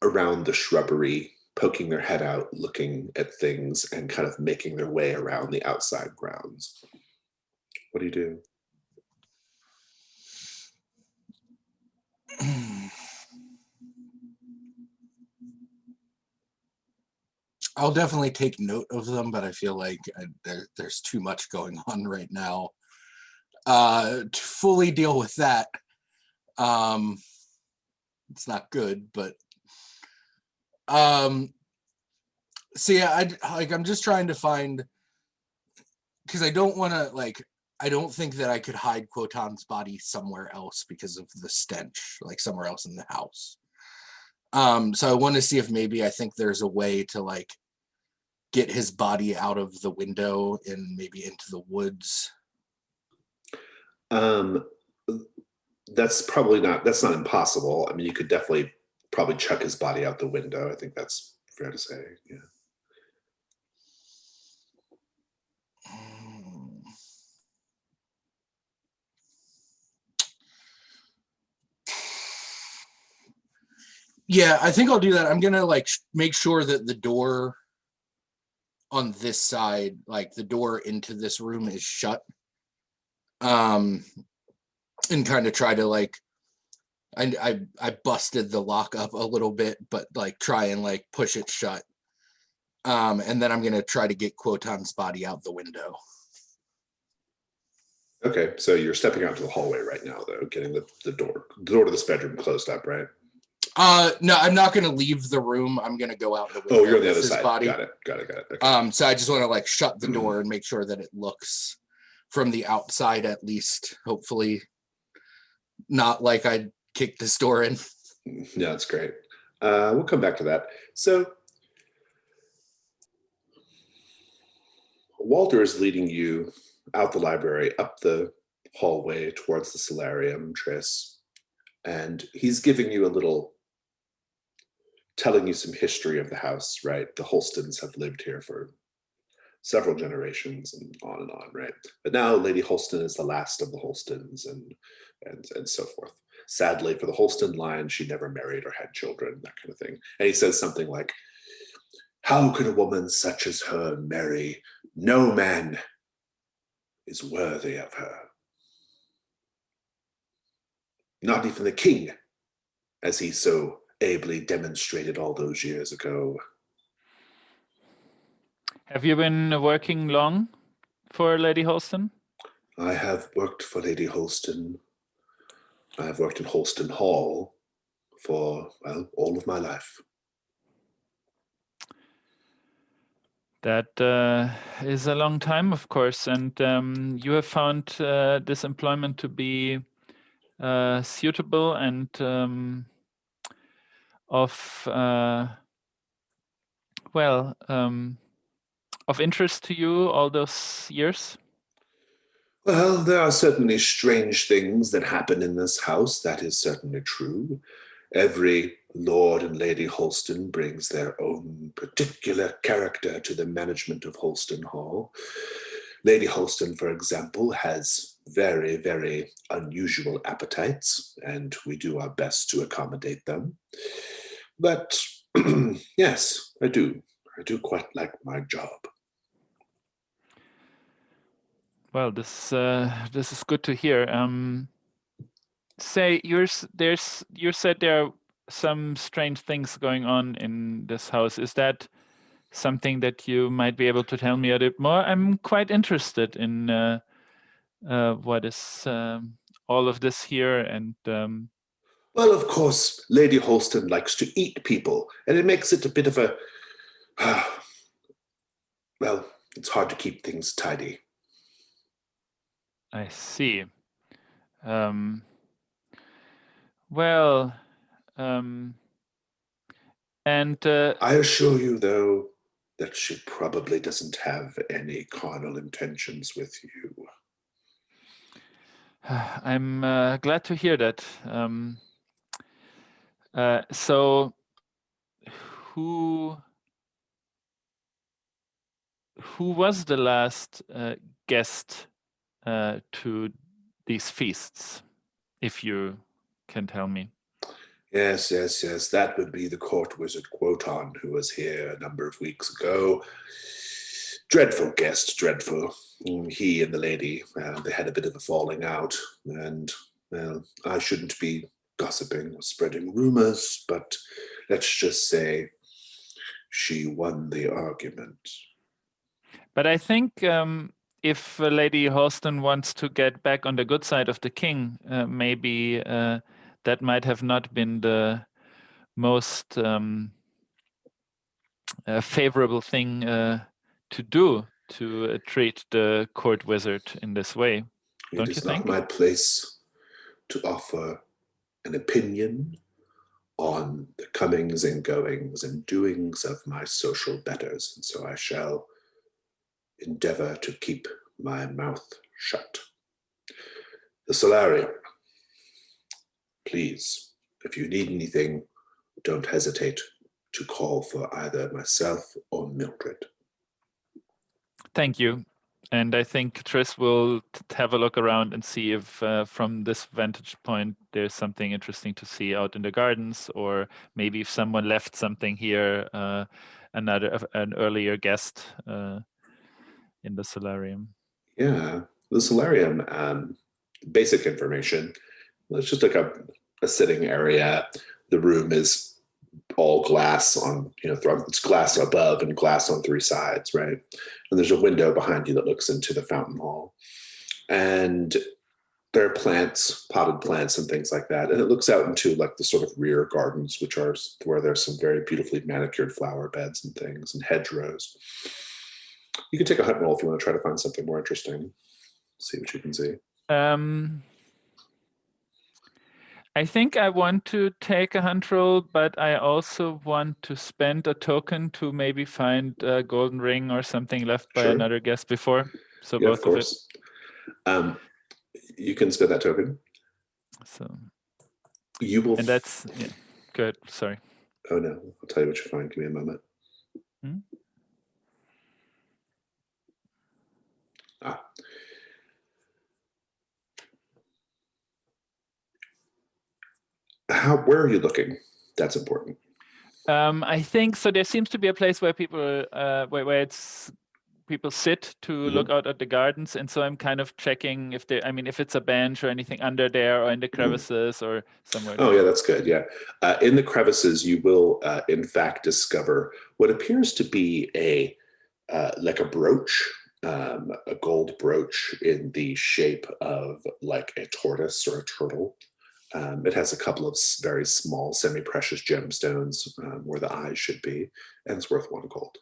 around the shrubbery, poking their head out, looking at things, and kind of making their way around the outside grounds. What do you do? I'll definitely take note of them, but I feel like there's too much going on right now to fully deal with that. It's not good, but so yeah, I'm just trying to find, because I don't want to I don't think that I could hide Quotan's body somewhere else because of the stench, like somewhere else in the house. So I want to see if maybe I think there's a way to like get his body out of the window and maybe into the woods. That's not impossible. I mean, you could definitely probably chuck his body out the window. I think that's fair to say. Yeah. Yeah, I think I'll do that. I'm gonna like make sure that the door on this side, like the door into this room, is shut. And kind of try to like, I busted the lock up a little bit, but like try and like push it shut. And then I'm gonna try to get Quotan's body out the window. Okay, so you're stepping out to the hallway right now, though, getting the door to this bedroom closed up, right? No, I'm not gonna leave the room. I'm gonna go out the window. Oh, you're on the other his side. body. Got it. Okay. So I just want to like shut the door and make sure that it looks from the outside, at least, hopefully not like I kicked this door in. Yeah, that's great. We'll come back to that. So Walter is leading you out the library, up the hallway towards the solarium, Triss, and he's giving you telling you some history of the house, right? The Holstons have lived here for several generations and on, right? But now Lady Holston is the last of the Holstons and so forth. Sadly, for the Holston line, she never married or had children, that kind of thing. And he says something like, "How could a woman such as her marry? No man is worthy of her. Not even the king, as he so ably demonstrated all those years ago." Have you been working long for Lady Holston? I have worked for Lady Holston. I have worked in Holston Hall for, well, all of my life. That is a long time, of course, and you have found this employment to be suitable and of interest to you all those years? Well, there are certainly strange things that happen in this house. That is certainly true. Every Lord and Lady Holston brings their own particular character to the management of Holston Hall. Lady Holston, for example, has very, very unusual appetites, and we do our best to accommodate them. But yes, I do. I do quite like my job. Well, this is good to hear. Say you said there are some strange things going on in this house. Is that something that you might be able to tell me a bit more? I'm quite interested in what is all of this here, and well, of course, Lady Holston likes to eat people, and it makes it a bit of a well, it's hard to keep things tidy. I see. And I assure you, though, that she probably doesn't have any carnal intentions with you. I'm glad to hear that. So, who was the last guest to these feasts, if you can tell me? Yes. That would be the court wizard Quotan, who was here a number of weeks ago. Dreadful guest, dreadful. He and the lady, they had a bit of a falling out, and well, I shouldn't be gossiping or spreading rumors, but let's just say she won the argument. But I think if Lady Holston wants to get back on the good side of the king, maybe that might have not been the most favorable thing to do, to treat the court wizard in this way. Don't you think? It is not my place to offer an opinion on the comings and goings and doings of my social betters, and so I shall endeavor to keep my mouth shut. The solarium. Please, if you need anything, don't hesitate to call for either myself or Mildred. Thank you. And I think Triss will have a look around and see if from this vantage point there's something interesting to see out in the gardens, or maybe if someone left something here, an earlier guest in the solarium. Yeah, the solarium, basic information. It's just like a sitting area. The room is all glass on, it's glass above and glass on three sides, right? And there's a window behind you that looks into the fountain hall. And there are plants, potted plants and things like that. And it looks out into like the sort of rear gardens, which are where there's some very beautifully manicured flower beds and things and hedgerows. You can take a hunt roll if you want to try to find something more interesting. See what you can see. I think I want to take a hunt roll, but I also want to spend a token to maybe find a golden ring or something left by another guest before. So yeah, both of course. You can spend that token. So you will. And that's good. Sorry. Oh no! I'll tell you what you find. Give me a moment. Where are you looking? That's important. I think so. There seems to be a place where people where people sit to look out at the gardens, and so I'm kind of checking if if it's a bench or anything under there, or in the crevices or somewhere. Oh yeah, that's good. Yeah, in the crevices, you will in fact discover what appears to be like a brooch, a gold brooch in the shape of like a tortoise or a turtle. It has a couple of very small semi-precious gemstones where the eyes should be, and it's worth 1 gold.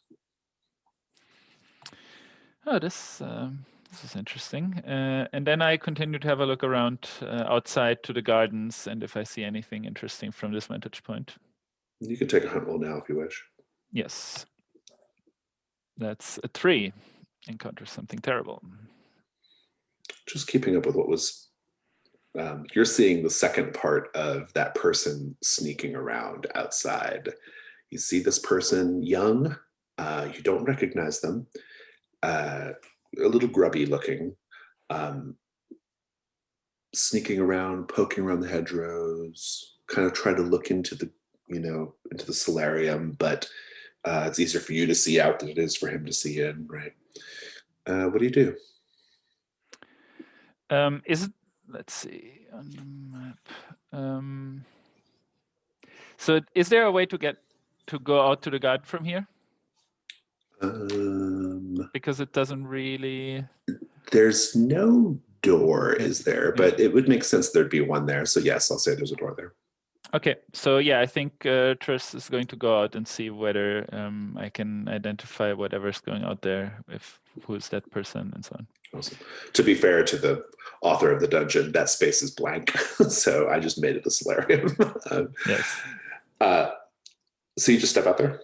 Oh, this is interesting. And then I continue to have a look around outside to the gardens, and if I see anything interesting from this vantage point. You can take a hunt roll now if you wish. Yes. That's a 3. Encounter something terrible. Just keeping up with what was... you're seeing the second part of that person sneaking around outside. You see this person, young, you don't recognize them, a little grubby looking, sneaking around, poking around the hedgerows, kind of trying to look into the, into the solarium, but it's easier for you to see out than it is for him to see in, right? What do you do? Is it? Let's see on the map. So is there a way to go out to the garden from here? Because it doesn't really... There's no door, is there? But it would make sense there'd be one there. So yes, I'll say there's a door there. Okay, so yeah, I think Triss is going to go out and see whether I can identify whatever's going out there, who's that person and so on. Awesome. To be fair to the author of the dungeon, that space is blank. So I just made it a solarium. Yes. So you just step out there?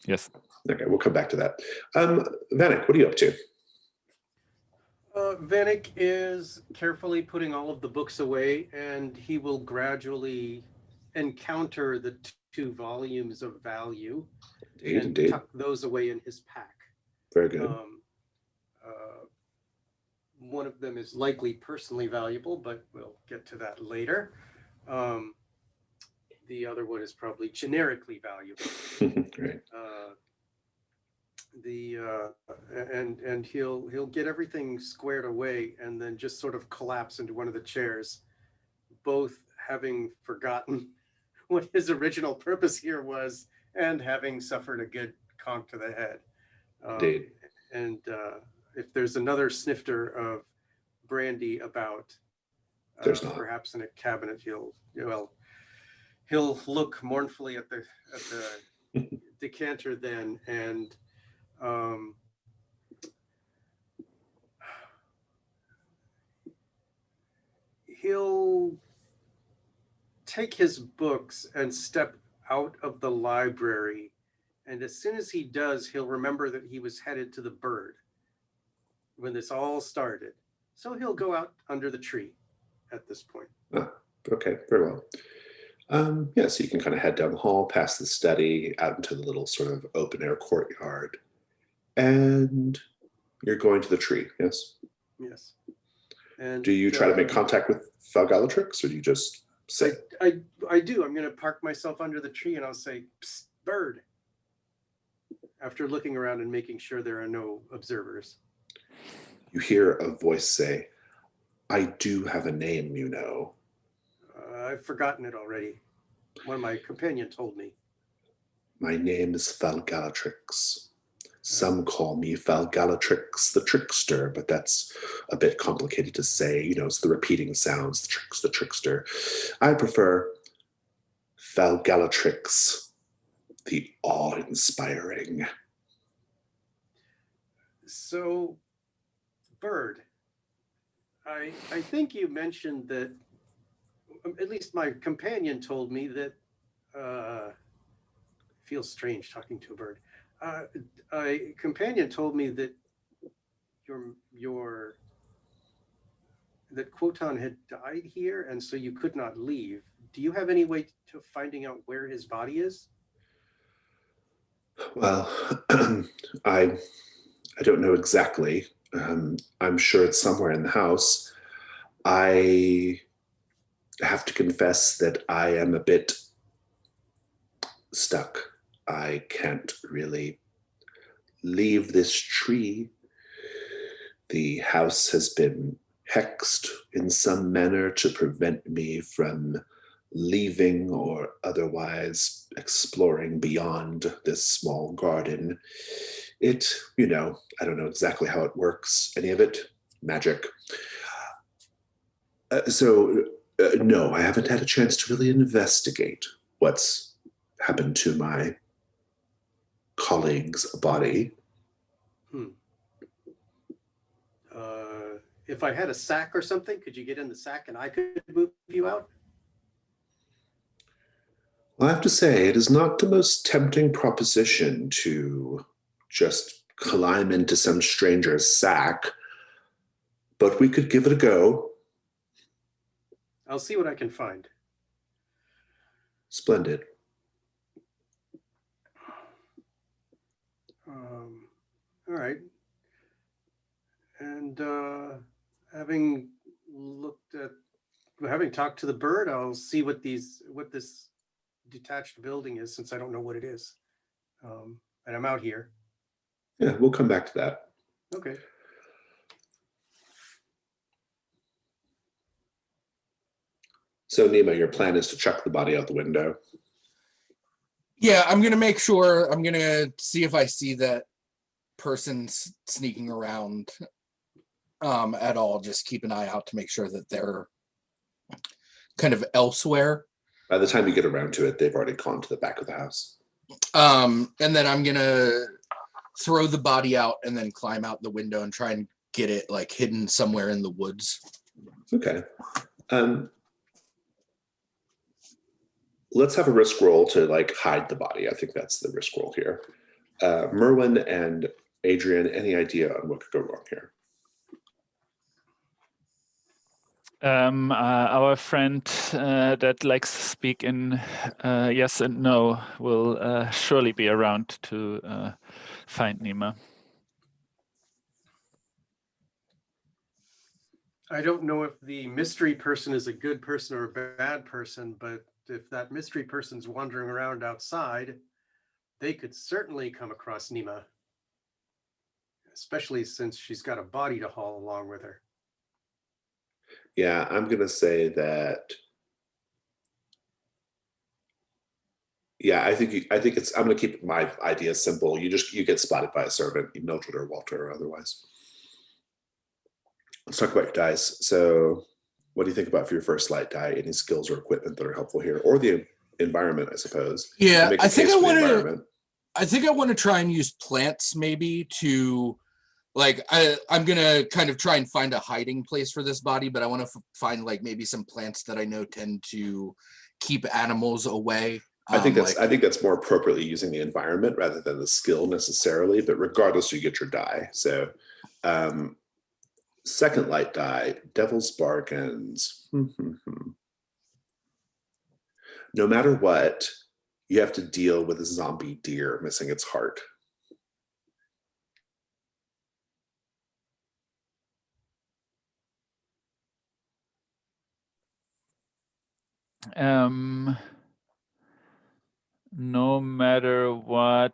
Yes. Okay, we'll come back to that. Vanek, what are you up to? Vanek is carefully putting all of the books away, and he will gradually encounter the 2 volumes of value and tuck those away in his pack. Very good. One of them is likely personally valuable, but we'll get to that later. The other one is probably generically valuable. Right. And he'll get everything squared away and then just sort of collapse into one of the chairs, both having forgotten what his original purpose here was and having suffered a good conk to the head. Indeed. And if there's another snifter of brandy about, there's not. Perhaps in a cabinet, he'll look mournfully at the decanter then, and he'll take his books and step out of the library, and as soon as he does, he'll remember that he was headed to the bird when this all started. So he'll go out under the tree at this point. Okay, very well. Yeah, so you can kind of head down the hall, past the study, out into the little sort of open air courtyard. And you're going to the tree, yes? Yes. And Do you try to make contact with Falgalatrix, or do you just sit? I do. I'm going to park myself under the tree and I'll say, "Psst, bird," after looking around and making sure there are no observers. You hear a voice say, "I do have a name, you know." I've forgotten it already. One of my companion told me. My name is Falgalatrix. Some call me Falgalatrix the Trickster, but that's a bit complicated to say. You know, it's the repeating sounds, the tricks, the trickster. I prefer Falgalatrix the awe-inspiring. So, bird, I think you mentioned that, at least my companion told me that, feels strange talking to a bird. A companion told me that that Quoton had died here, and so you could not leave. Do you have any way to finding out where his body is? Well, I don't know exactly. I'm sure it's somewhere in the house. I have to confess that I am a bit stuck. I can't really leave this tree. The house has been hexed in some manner to prevent me from leaving or otherwise exploring beyond this small garden. It, you know, I don't know exactly how it works, any of it, magic. No, I haven't had a chance to really investigate what's happened to my colleague's body. If I had a sack or something, could you get in the sack and I could move you out? Well, I have to say, it is not the most tempting proposition to just climb into some stranger's sack, but we could give it a go. I'll see what I can find. Splendid. All right. And having talked to the bird, I'll see what this detached building is, since I don't know what it is. And I'm out here. Yeah, we'll come back to that. Okay. So, Nima, your plan is to chuck the body out the window? Yeah, I'm gonna make sure. I'm gonna see if I see that person sneaking around at all. Just keep an eye out to make sure that they're kind of elsewhere. By the time you get around to it, they've already gone to the back of the house. And then I'm gonna throw the body out and then climb out the window and try and get it like hidden somewhere in the woods. Okay. Let's have a risk roll to like hide the body. I think that's the risk roll here. Merwin and Adrian, any idea on what could go wrong here? Our friend that likes to speak in yes and no will surely be around to find Nima. I don't know if the mystery person is a good person or a bad person, but if that mystery person's wandering around outside, they could certainly come across Nima, especially since she's got a body to haul along with her. Yeah, I'm gonna say that. Yeah, I think it's. I'm gonna keep my idea simple. You get spotted by a servant, Mildred or Walter or otherwise. Let's talk about your dice. So, what do you think about for your first light die? Any skills or equipment that are helpful here, or the environment, I suppose? Yeah, I think I want to. I think I want to try and use plants maybe to, like, I'm gonna kind of try and find a hiding place for this body, but I want to find like maybe some plants that I know tend to keep animals away. I think that's more appropriately using the environment rather than the skill necessarily. But regardless, you get your die. So. Second light die, Devil's Bargains. No matter what, you have to deal with a zombie deer missing its heart. No matter what,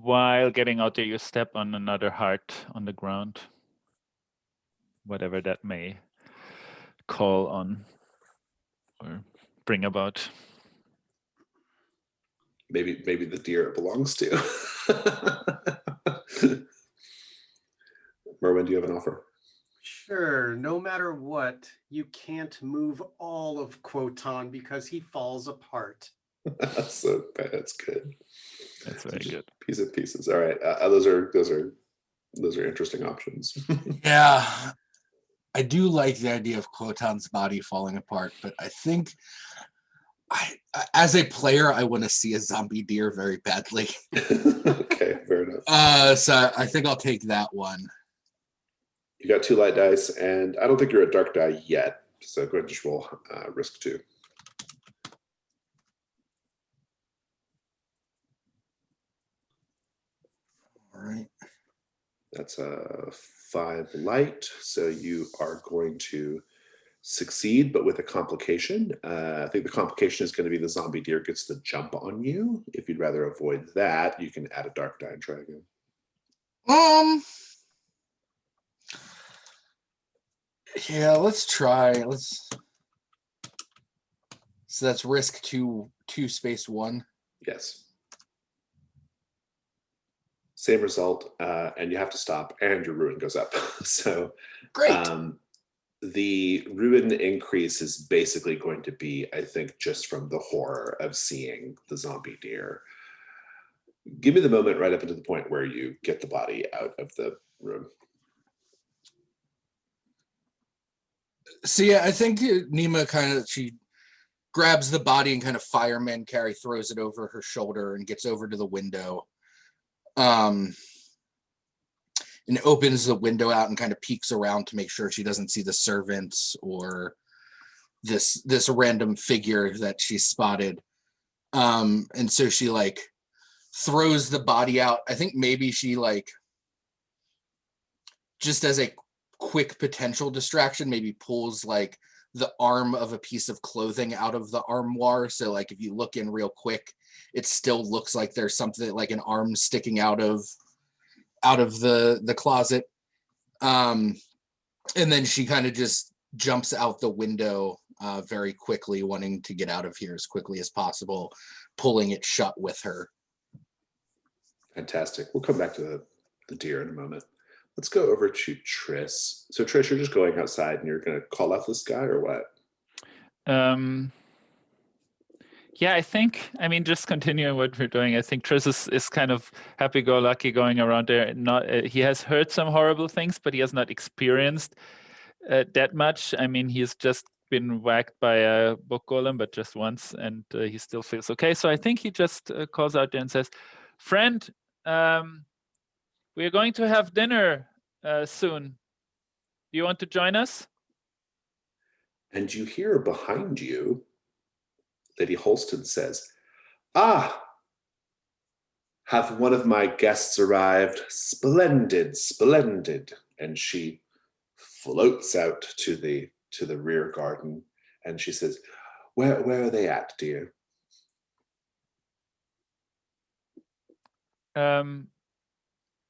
while getting out there, you step on another heart on the ground, whatever that may call on or bring about. Maybe the deer it belongs to. Merwin, do you have an offer? Sure. No matter what, you can't move all of Quoton because he falls apart. That's good. That's very good. Piece of pieces. All right. Those are interesting options. Yeah, I do like the idea of Quotan's body falling apart, but I think as a player, I want to see a zombie deer very badly. Okay, fair enough. So I think I'll take that one. You got 2 light dice, and I don't think you're at dark die yet. So go ahead and just roll risk 2. All right. That's a 5 light. So you are going to succeed, but with a complication. I think the complication is going to be the zombie deer gets the jump on you. If you'd rather avoid that, you can add a dark die and try again. Yeah, let's try. So that's risk 2 space 1. Yes. Same result, and you have to stop, and your ruin goes up. So Great. The ruin increase is basically going to be, I think, just from the horror of seeing the zombie deer. Give me the moment right up into the point where you get the body out of the room. So yeah, I think Nima she grabs the body and kind of fireman carry throws it over her shoulder and gets over to the window. And opens the window out and kind of peeks around to make sure she doesn't see the servants or this random figure that she spotted. And so she like throws the body out. I think maybe she like just as a quick potential distraction, maybe pulls like the arm of a piece of clothing out of the armoire. So like if you look in real quick, it still looks like there's something like an arm sticking out of the closet. And then she kind of just jumps out the window very quickly, wanting to get out of here as quickly as possible, pulling it shut with her. Fantastic. We'll come back to the deer in a moment. Let's go over to Triss. So Triss, you're just going outside and you're going to call out this guy or what? Yeah, I mean, just continuing what we're doing, I think Triss is kind of happy-go-lucky going around there. He has heard some horrible things, but he has not experienced that much. I mean, he's just been whacked by a book golem, but just once, and he still feels okay. So I think he just calls out there and says, "Friend, we're going to have dinner soon. Do you want to join us?" And you hear behind you, Lady Holston says, "Ah, have one of my guests arrived? Splendid, splendid." And she floats out to the rear garden and she says, Where are they at, dear? I'm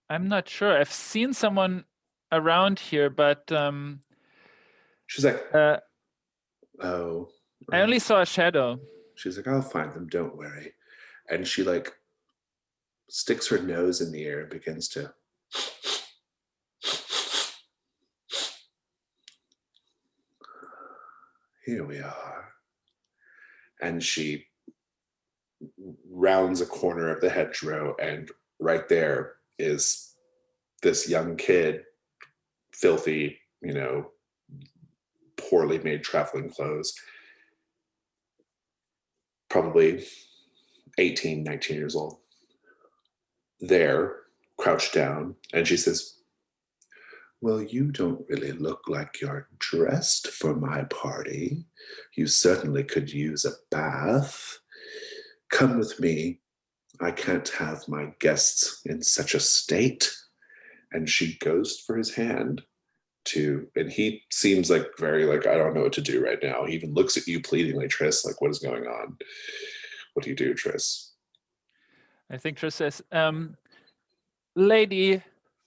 not sure. I've seen someone around here, but She's like, oh. I only saw a shadow. She's like, I'll find them, don't worry. And she like sticks her nose in the air and begins to here we are. And she rounds a corner of the hedgerow, and right there is this young kid, filthy, poorly made traveling clothes, probably 18, 19 years old, there, crouched down, and she says, Well, you don't really look like you're dressed for my party. You certainly could use a bath. Come with me. I can't have my guests in such a state. And she goes for his hand and he seems like very like, I don't know what to do right now. He even looks at you pleadingly, Triss, like, what is going on? What do you do, Triss? I think Triss says, lady,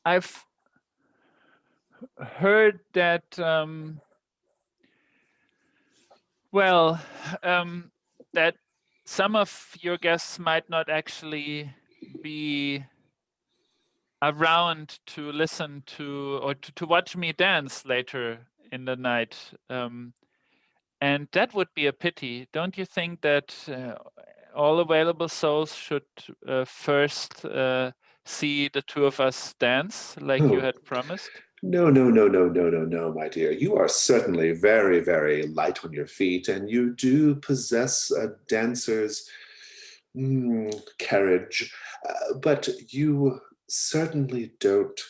I've heard that, that some of your guests might not actually be around to listen to or to watch me dance later in the night. And that would be a pity. Don't you think that all available souls should first see the two of us dance like you had promised? No, my dear. You are certainly very, very light on your feet, and you do possess a dancer's carriage, but you certainly don't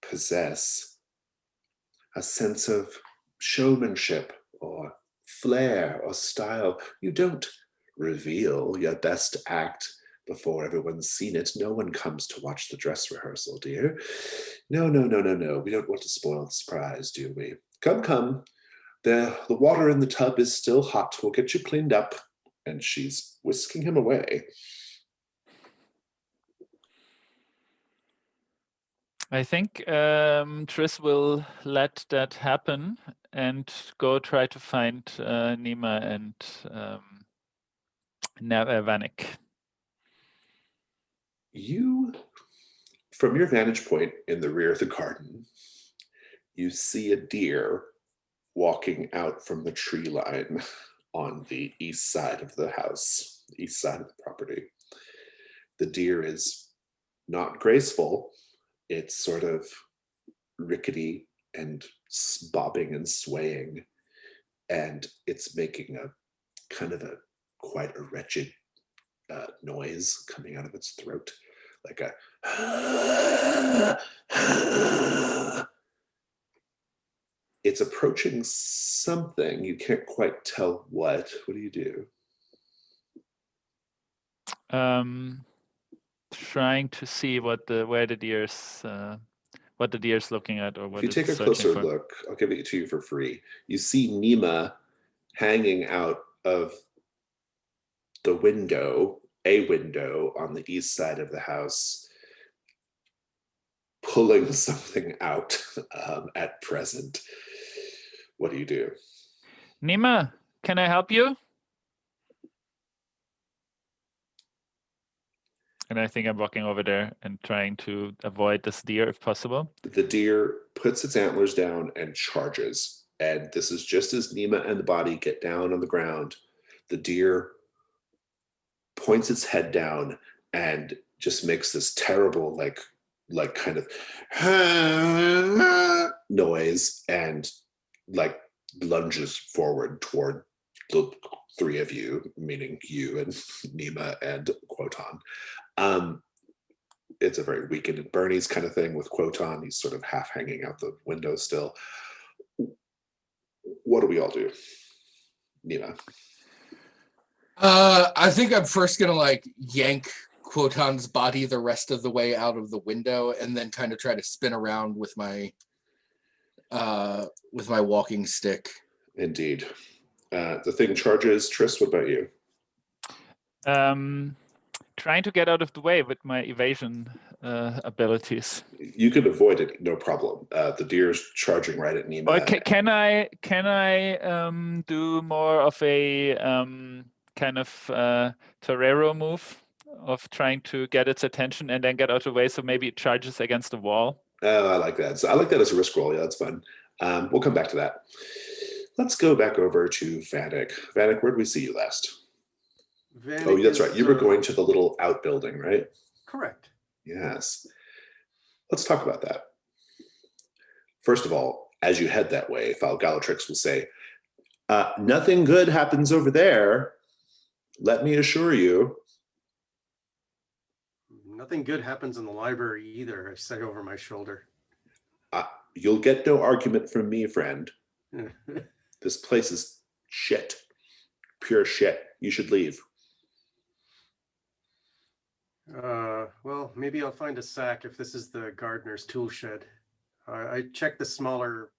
possess a sense of showmanship or flair or style. You don't reveal your best act before everyone's seen it. No one comes to watch the dress rehearsal, dear. No. We don't want to spoil the surprise, do we? Come. The water in the tub is still hot. We'll get you cleaned up. And she's whisking him away. I think Triss will let that happen and go try to find Nima and Vanek. You, from your vantage point in the rear of the garden, you see a deer walking out from the tree line on the east side of the house, east side of the property. The deer is not graceful. It's sort of rickety and bobbing and swaying. And it's making a kind of quite a wretched noise coming out of its throat, like a it's approaching something. You can't quite tell what. What do you do? Trying to see what the deer's looking at, or what if you take a closer look, I'll give it to you for free. You see Nima hanging out of the window, a window on the east side of the house, pulling something out at present. What do you do? Nima, can I help you? And I think I'm walking over there and trying to avoid this deer if possible. The deer puts its antlers down and charges. And this is just as Nima and the body get down on the ground. The deer points its head down and just makes this terrible, like kind of noise, and like lunges forward toward the three of you, meaning you and Nima and Quoton. It's a very Weekend at Bernie's kind of thing with Quoton. He's sort of half hanging out the window still. What do we all do? Nima. I think I'm first gonna like yank Quoton's body the rest of the way out of the window, and then kind of try to spin around with my walking stick. Indeed. The thing charges. Triss, what about you? Trying to get out of the way with my evasion abilities. You can avoid it, no problem. The deer's charging right at Nima. Or can I do more of a kind of torero move of trying to get its attention and then get out of the way, so maybe it charges against the wall? Oh, I like that. So I like that as a risk roll. Yeah, that's fun. We'll come back to that. Let's go back over to Vanek. Vanek, where did we see you last? Vanek that's right. You were going to the little outbuilding, right? Correct. Yes. Let's talk about that. First of all, as you head that way, Falgalatrix will say, nothing good happens over there. Let me assure you. Nothing good happens in the library either, I say over my shoulder. You'll get no argument from me, friend. This place is shit. Pure shit. You should leave. Well, maybe I'll find a sack if this is the gardener's tool shed. I checked the smaller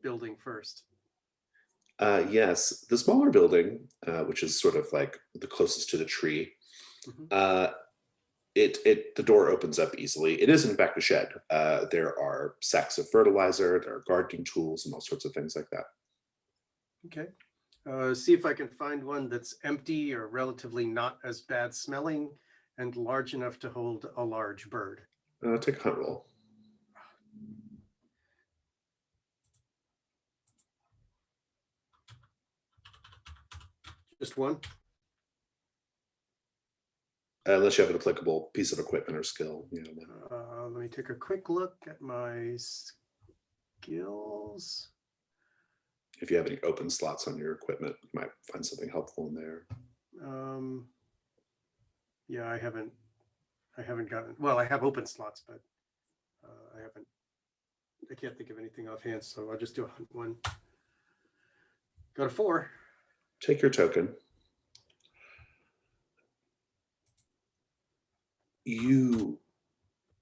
building first. Yes, the smaller building, which is sort of like the closest to the tree, the door opens up easily. It is in fact a shed. There are sacks of fertilizer, there are gardening tools, and all sorts of things like that. Okay. See if I can find one that's empty or relatively not as bad smelling and large enough to hold a large bird. Take a hunt roll. Just one? Unless you have an applicable piece of equipment or skill. Let me take a quick look at my skills. If you have any open slots on your equipment, you might find something helpful in there. Yeah, I haven't gotten, well, I have open slots, but I can't think of anything offhand, so I'll just do a hunt one. Got a 4. Take your token. You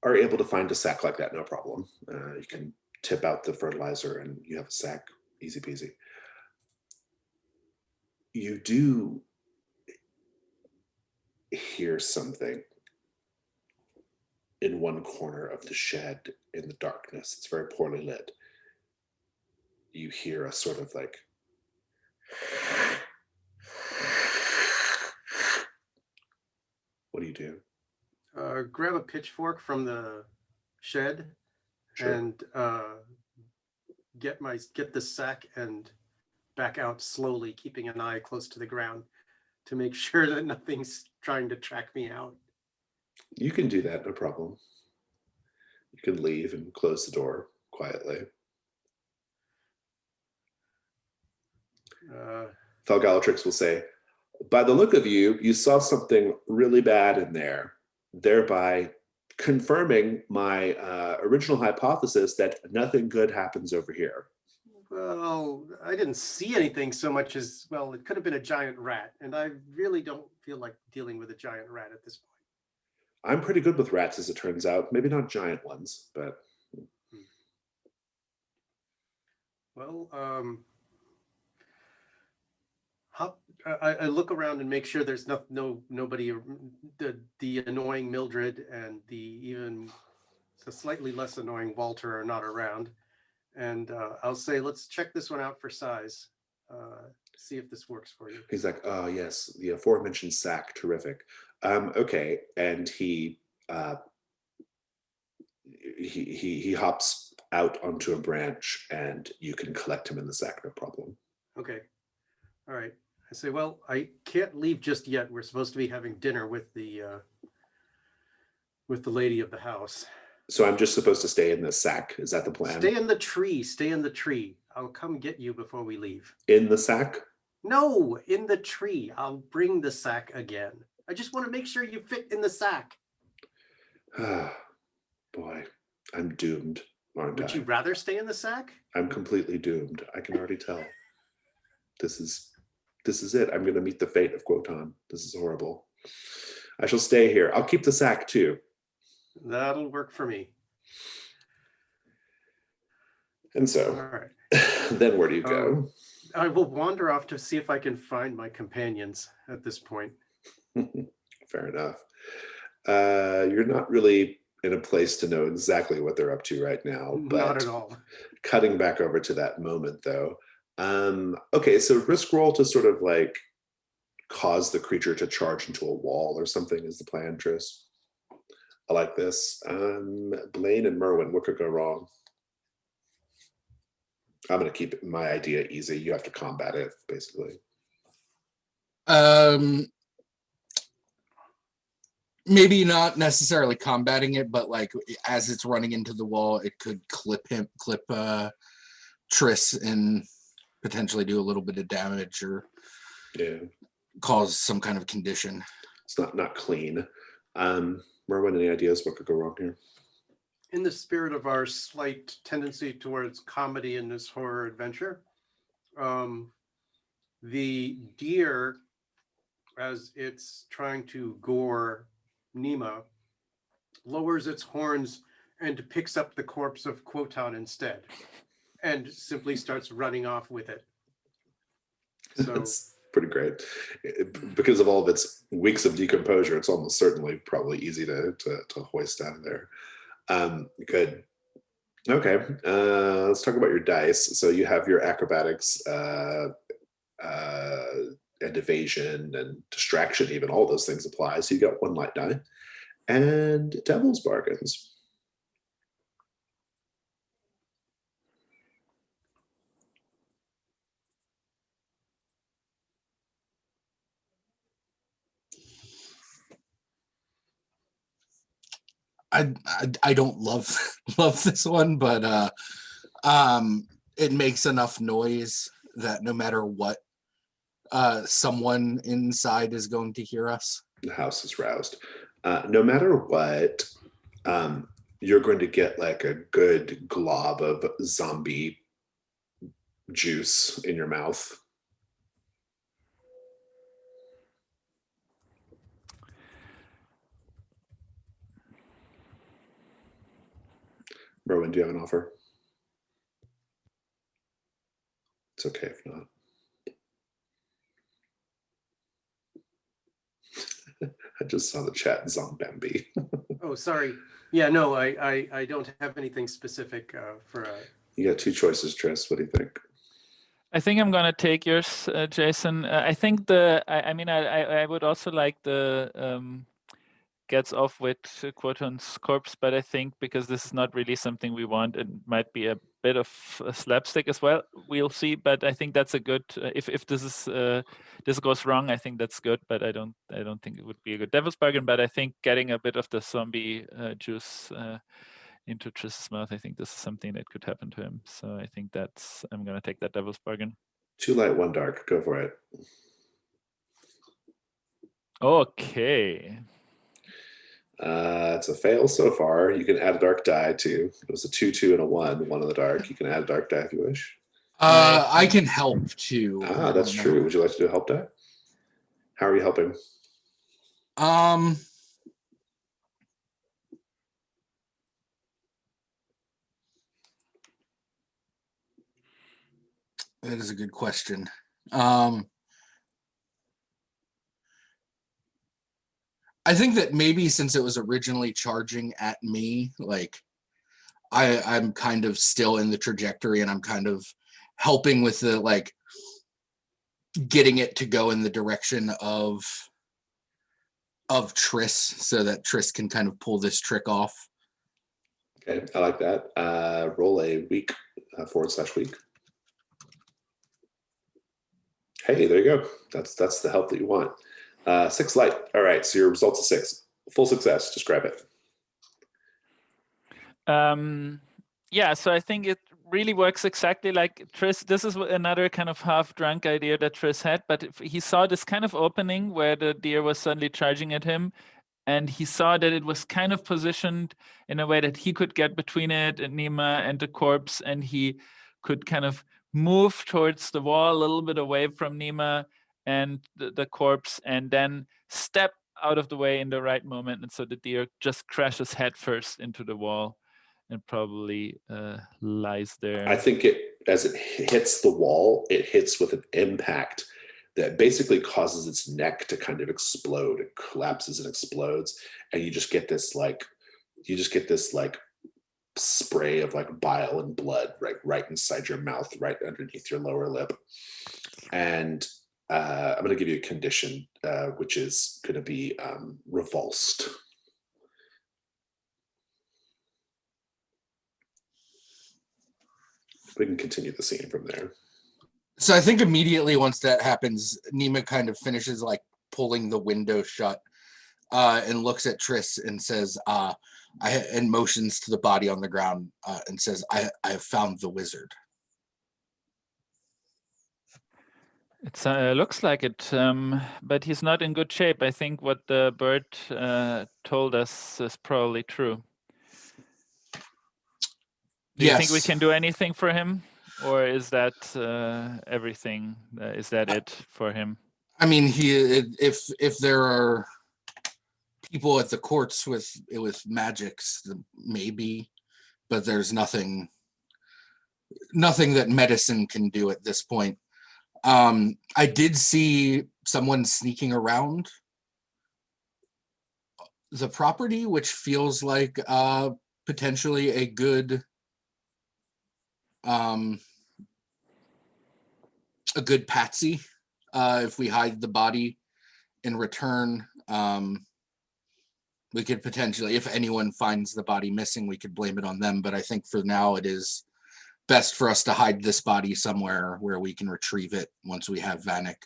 are able to find a sack like that, no problem. You can tip out the fertilizer and you have a sack, easy peasy. You do hear something in one corner of the shed in the darkness. It's very poorly lit. You hear a sort of like what do? Grab a pitchfork from the shed. Sure. And get the sack and back out slowly, keeping an eye close to the ground to make sure that nothing's trying to track me out. You can do that, no problem. You can leave and close the door quietly. Felgalatrix will say, by the look of you, you saw something really bad in there, thereby confirming my original hypothesis that nothing good happens over here. Well, I didn't see anything so much as, well, it could have been a giant rat, and I really don't feel like dealing with a giant rat at this point. I'm pretty good with rats, as it turns out. Maybe not giant ones, but... Well, I look around and make sure there's nobody, the annoying Mildred and the slightly less annoying Walter are not around. And I'll say, let's check this one out for size. See if this works for you. He's like, oh yes, the aforementioned sack, terrific. Okay, and he hops out onto a branch, and you can collect him in the sack, no problem. Okay, all right. I say, well, I can't leave just yet. We're supposed to be having dinner with the lady of the house. So I'm just supposed to stay in the sack? Is that the plan? Stay in the tree. Stay in the tree. I'll come get you before we leave. In the sack? No, in the tree. I'll bring the sack again. I just want to make sure you fit in the sack. Boy, I'm doomed, aren't I? Would you rather stay in the sack? I'm completely doomed. I can already tell. This is it. I'm going to meet the fate of Quotan. This is horrible. I shall stay here. I'll keep the sack too. That'll work for me. And so, all right. Then where do you go? I will wander off to see if I can find my companions at this point. Fair enough. You're not really in a place to know exactly what they're up to right now. But not at all. Cutting back over to that moment though. Okay, so risk roll to sort of like cause the creature to charge into a wall or something is the plan, Tris. I like this. Blaine and Merwin, what could go wrong? I'm going to keep my idea easy. You have to combat it, basically. Maybe not necessarily combating it, but like as it's running into the wall, it could clip Tris and potentially do a little bit of damage or cause some kind of condition. It's not clean. Merwin, any ideas what could go wrong here? in the spirit of our slight tendency towards comedy in this horror adventure, the deer, as it's trying to gore Nima, lowers its horns and picks up the corpse of Quotan instead, and simply starts running off with it. So That's pretty great. Because of all of its weeks of decomposure, it's almost certainly probably easy to hoist out of there. Good. Okay, let's talk about your dice. So you have your acrobatics and evasion and distraction, even all those things apply. So you got 1 light die and devil's bargains. I don't love this one, but it makes enough noise that no matter what, someone inside is going to hear us. The house is roused. No matter what, you're going to get like a good glob of zombie juice in your mouth. Rowan, do you have an offer? It's okay if not. I just saw the chat, Zombambi. oh, sorry. Yeah, no, I don't have anything specific for You got 2 choices, Tris. What do you think? I think I'm gonna take yours, Jason. I think I would also like the gets off with Quotan's corpse, but I think because this is not really something we want, it might be a bit of a slapstick as well. We'll see, but I think that's a good. If this is this goes wrong, I think that's good. But I don't think it would be a good devil's bargain. But I think getting a bit of the zombie juice into Tris's mouth, I think this is something that could happen to him. So I think I'm gonna take that devil's bargain. 2 light, 1 dark. Go for it. Okay. It's a fail so far. You can add a dark die too. It was a 2, 2, and a 1. 1 on the dark. You can add a dark die if you wish. I can help too. That's true. Would you like to do a help die? How are you helping? That is a good question. I think that maybe since it was originally charging at me, like I'm kind of still in the trajectory and I'm kind of helping with the like getting it to go in the direction of Tris so that Tris can kind of pull this trick off. Okay, I like that. Roll a weak /weak. Hey, there you go. That's the help that you want. 6 light. All right, so your result's a 6. Full success. Describe it. Yeah, so I think it really works exactly like Tris. This is another kind of half-drunk idea that Tris had, but he saw this kind of opening where the deer was suddenly charging at him, and he saw that it was kind of positioned in a way that he could get between it and Nima and the corpse, and he could kind of move towards the wall a little bit away from Nima and the corpse, and then step out of the way in the right moment. And so the deer just crashes headfirst into the wall and probably lies there. I think as it hits the wall, it hits with an impact that basically causes its neck to kind of explode. It collapses and explodes, and you just get this like spray of like bile and blood right inside your mouth, right underneath your lower lip. And I'm going to give you a condition, which is going to be revulsed. We can continue the scene from there. So I think immediately once that happens, Nima kind of finishes like pulling the window shut and looks at Tris and says, and motions to the body on the ground and says, I have found the wizard. It looks like it, but he's not in good shape. I think what the bird told us is probably true. Do you think we Yes. can do anything for him, or is that everything? Is that it for him? I mean, if there are people at the courts with magics, maybe, but there's nothing that medicine can do at this point. I did see someone sneaking around the property, which feels like potentially a good patsy. If we hide the body in return, we could potentially, if anyone finds the body missing, we could blame it on them. But I think for now it is best for us to hide this body somewhere where we can retrieve it once we have Vanek.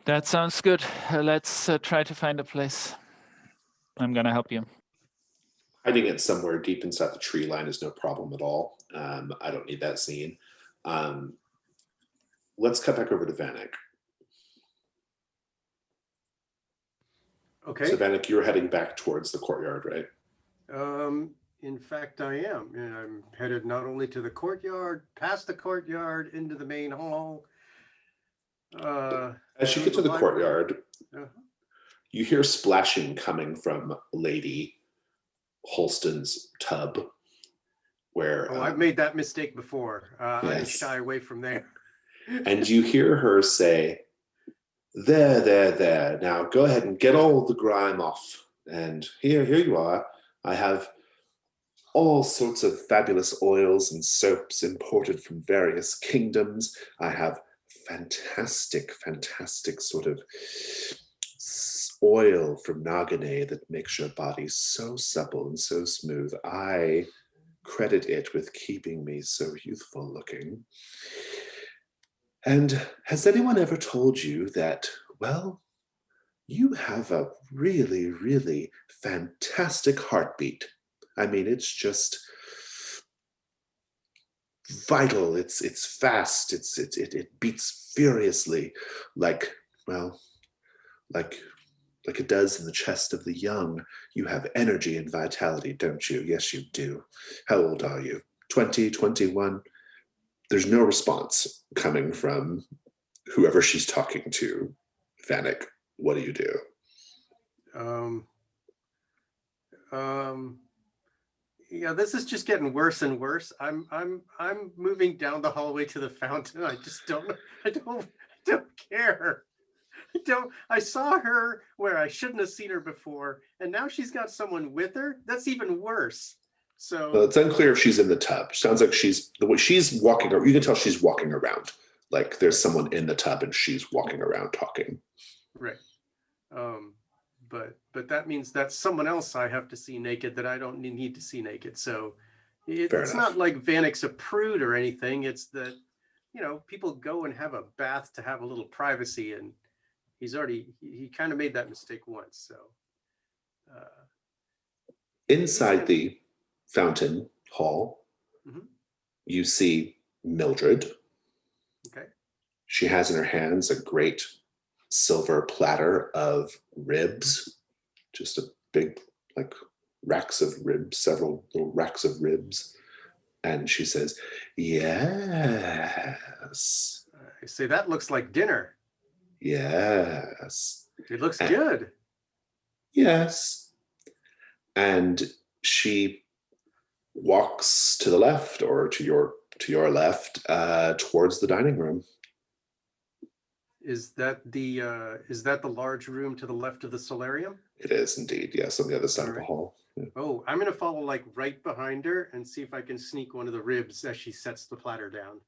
That sounds good. Let's try to find a place. I'm gonna help you. Hiding it somewhere deep inside the tree line is no problem at all. I don't need that scene. Let's cut back over to Vanek. Okay. So Vanek, you're heading back towards the courtyard, right? In fact, I am. And I'm headed not only to the courtyard, past the courtyard, into the main hall. As you get to the courtyard, you hear splashing coming from Lady Holston's tub. Where I've made that mistake before. Yes. I shy away from there. And you hear her say, there. Now go ahead and get all the grime off. And here you are. I have all sorts of fabulous oils and soaps imported from various kingdoms. I have fantastic sort of oil from Nagane that makes your body so supple and so smooth. I credit it with keeping me so youthful looking. And has anyone ever told you that, well, you have a really, really fantastic heartbeat? I mean, it's just vital. It's fast. It beats furiously, like it does in the chest of the young. You have energy and vitality, don't you? Yes, you do. How old are you? 20, 21? There's no response coming from whoever she's talking to. Vanek, what do you do? Yeah, this is just getting worse and worse. I'm moving down the hallway to the fountain. I don't care. I saw her where I shouldn't have seen her before, and now she's got someone with her. That's even worse. So well, it's unclear if she's in the tub. Sounds like she's walking. You can tell she's walking around. Like there's someone in the tub and she's walking around talking. Right. But that means that's someone else I have to see naked that I don't need to see naked. So it's not like Vanek's a prude or anything. It's that, people go and have a bath to have a little privacy, and he kind of made that mistake once. So inside the fountain hall, you see Mildred. Okay. She has in her hands a great silver platter of ribs, just a big, racks of ribs, several little racks of ribs. And she says, yes. I say, that looks like dinner. Yes. It looks good. Yes. And she walks to the left, or to your left, towards the dining room. Is that the large room to the left of the solarium? It is indeed, yes, on the other side of the hall. Yeah. Oh, I'm gonna follow right behind her and see if I can sneak one of the ribs as she sets the platter down.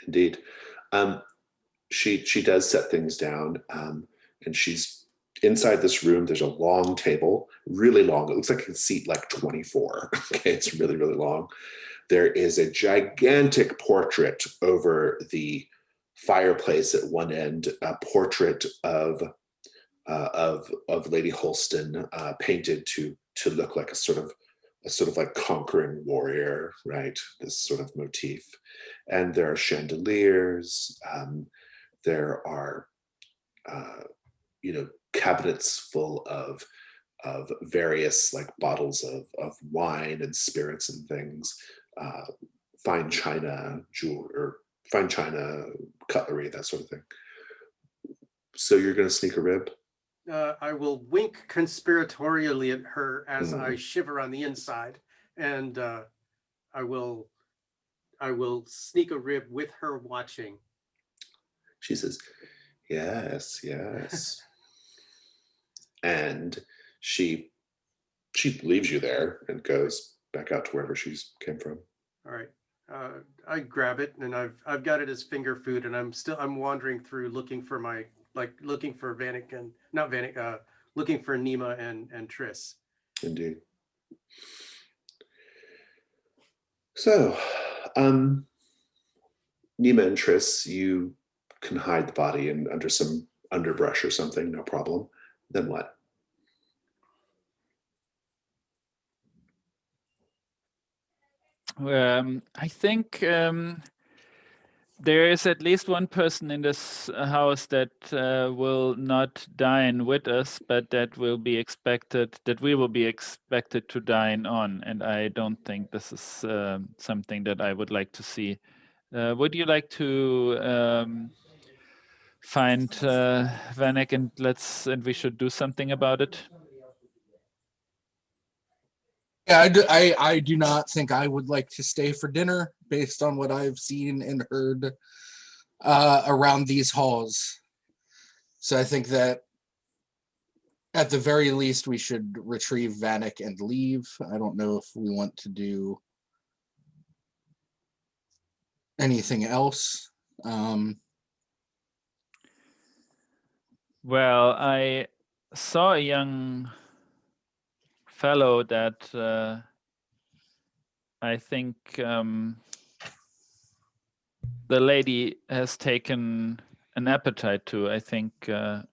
Indeed. She does set things down, and she's inside this room. There's a long table, really long. It looks like it can seat 24. Okay, it's really, really long. There is a gigantic portrait over the fireplace at one end, a portrait of Lady Holston, painted to look like a sort of conquering warrior, right? This sort of motif. And there are chandeliers. There are cabinets full of various like bottles of wine and spirits and things, fine china, fine china, cutlery, that sort of thing. So you're going to sneak a rib? I will wink conspiratorially at her as I shiver on the inside, and I will sneak a rib with her watching. She says, yes, yes. And she leaves you there and goes back out to wherever she's came from. All right. I grab it, and I've got it as finger food, and I'm wandering through looking for looking for Vanek and not Vanek, looking for Nima and Triss. Indeed. So, Nima and Triss, you can hide the body under some underbrush or something, no problem. Then what? I think there is at least one person in this house that will not dine with us, but that we will be expected to dine on, and I don't think this is something that I would like to see. Would you like to find Vanek and we should do something about it? Yeah, I do not think I would like to stay for dinner based on what I've seen and heard around these halls. So I think that at the very least we should retrieve Vanek and leave. I don't know if we want to do anything else. Well, I saw a young fellow that I think the lady has taken an appetite to. I think I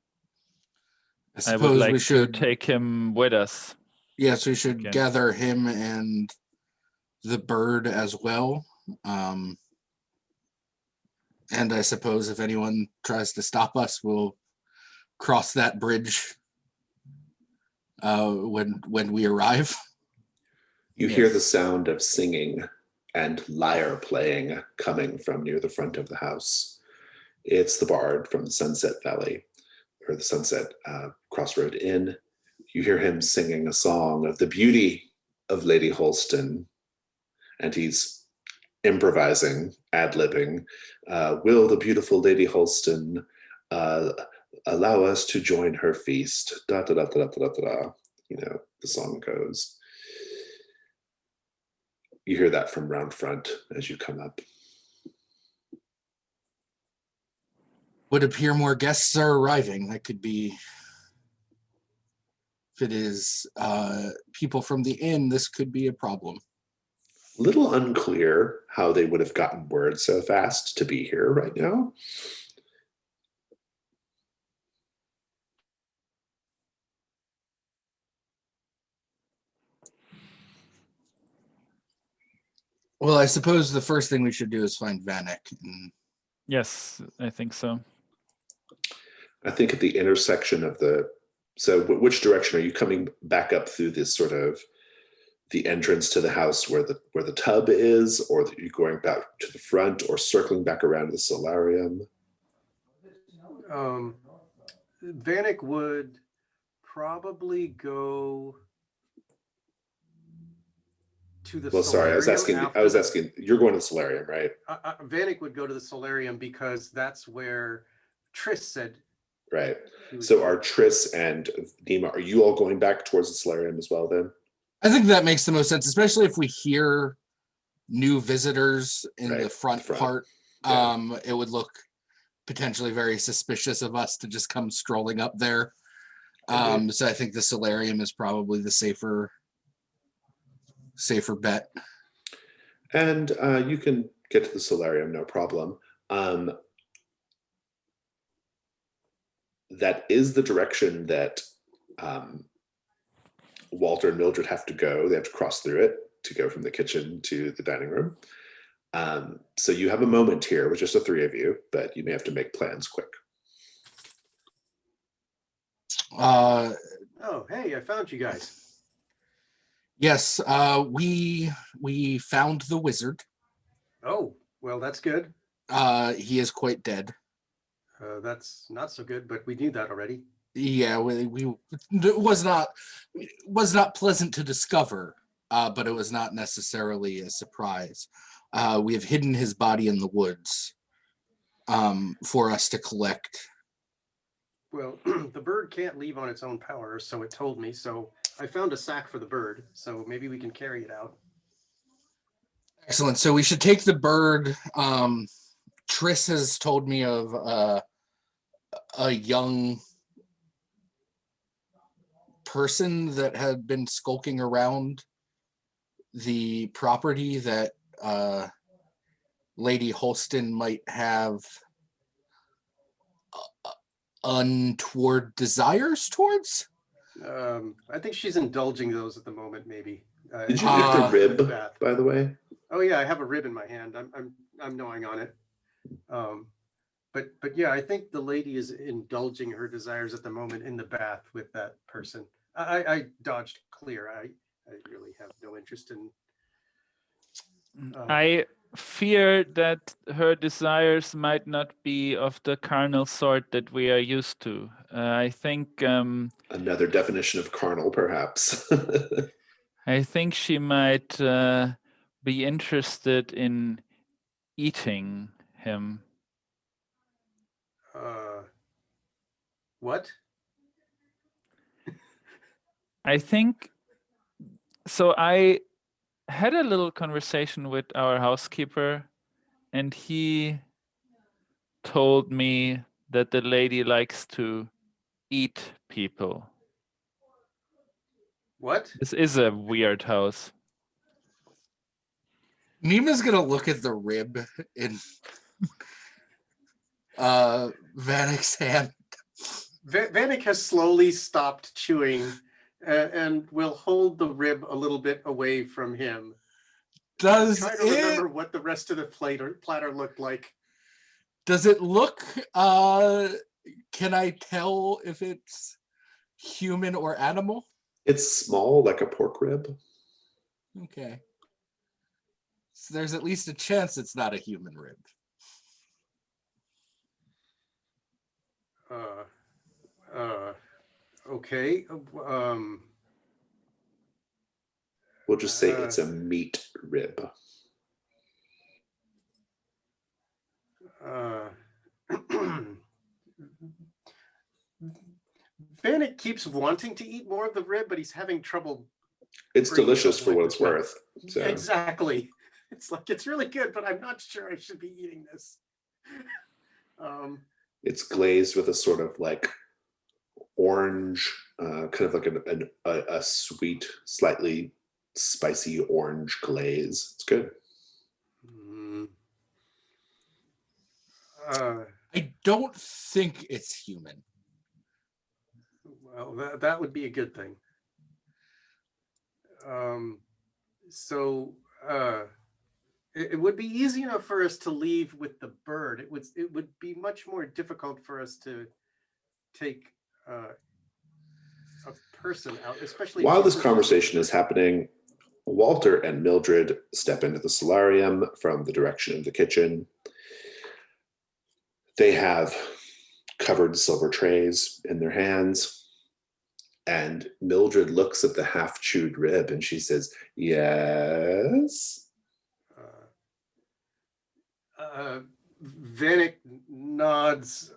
would like we should to take him with us. Yes, we should gather him and the bird as well. And I suppose if anyone tries to stop us, we'll cross that bridge when we arrive. You hear the sound of singing and lyre playing coming from near the front of the house. It's the bard from the Sunset Valley, or the Sunset Crossroad Inn. You hear him singing a song of the beauty of Lady Holston, and he's improvising, ad-libbing. Will the beautiful Lady Holston allow us to join her feast? Da da da da da da da. You know, the song goes. You hear that from round front as you come up. Would appear more guests are arriving. That could be, if it is people from the inn, this could be a problem. Little unclear how they would have gotten word so fast to be here right now. Well, I suppose the first thing we should do is find Vanek. Yes, I think so. I think at the intersection of so which direction are you coming back up through this sort of the entrance to the house where the tub is, or are you going back to the front or circling back around to the solarium? Vanek would probably go to the solarium. I was asking, you're going to the solarium, right? Vanek would go to the solarium because that's where Triss said. Right. So are Triss and Nima, are you all going back towards the solarium as well then? I think that makes the most sense, especially if we hear new visitors in the front part. Yeah. It would look potentially very suspicious of us to just come strolling up there. So I think the solarium is probably the safer bet. And you can get to the solarium, no problem. That is the direction that Walter and Mildred have to go. They have to cross through it to go from the kitchen to the dining room. So you have a moment here with just the three of you, but you may have to make plans quick. Oh, hey, I found you guys. Yes, we found the wizard. Oh, well, that's good. He is quite dead. That's not so good, but we knew that already. Yeah, we it was not pleasant to discover, but it was not necessarily a surprise. We have hidden his body in the woods for us to collect. Well, the bird can't leave on its own power, so it told me. So I found a sack for the bird, so maybe we can carry it out. Excellent. So we should take the bird. Triss has told me of a young person that had been skulking around the property that Lady Holston might have untoward desires towards. I think she's indulging those at the moment, maybe. Did you pick the in rib, bath. by the way? Oh yeah, I have a rib in my hand. I'm gnawing on it. But yeah, I think the lady is indulging her desires at the moment in the bath with that person. I dodged clear. I really have no interest in. I fear that her desires might not be of the carnal sort that we are used to. I think Another definition of carnal, perhaps. I think she might be interested in eating him. What? I think so. I had a little conversation with our housekeeper, and he told me that the lady likes to eat people. What? This is a weird house. Nima's gonna look at the rib in Vanek's hand. Vanek has slowly stopped chewing and will hold the rib a little bit away from him. Does Try to remember what the rest of the platter looked like. Does it look can I tell if it's human or animal? It's small, like a pork rib. Okay. So there's at least a chance it's not a human rib. Okay. We'll just say it's a meat rib. Vanek keeps wanting to eat more of the rib, but he's having trouble. It's delicious for what it's worth. So. Exactly. It's like, it's really good, but I'm not sure I should be eating this. It's glazed with a sort of like orange, kind of like a sweet, slightly spicy orange glaze. It's good. I don't think it's human. Well, that would be a good thing. It would be easy enough for us to leave with the bird. It would be much more difficult for us to take a person out, especially while this conversation is happening. Walter and Mildred step into the solarium from the direction of the kitchen. They have covered silver trays in their hands, and Mildred looks at the half-chewed rib and she says, "Yes." Vanek nods.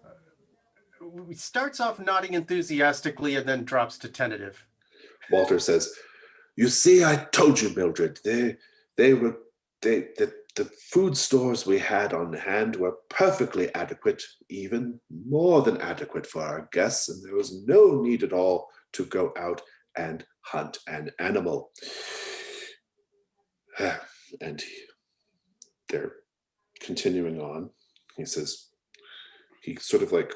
Starts off nodding enthusiastically and then drops to tentative. Walter says, "You see, I told you, Mildred. The food stores we had on hand were perfectly adequate, even more than adequate for our guests, and there was no need at all to go out and hunt an animal." And they're continuing on. He says, he sort of like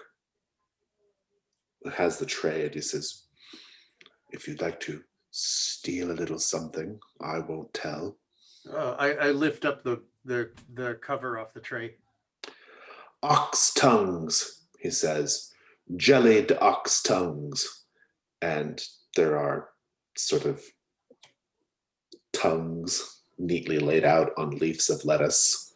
has the tray and he says, "If you'd like to steal a little something, I won't tell." I lift up the cover off the tray. "Ox tongues," he says, "jellied ox tongues. and there are sort of tongues neatly laid out on leaves of lettuce.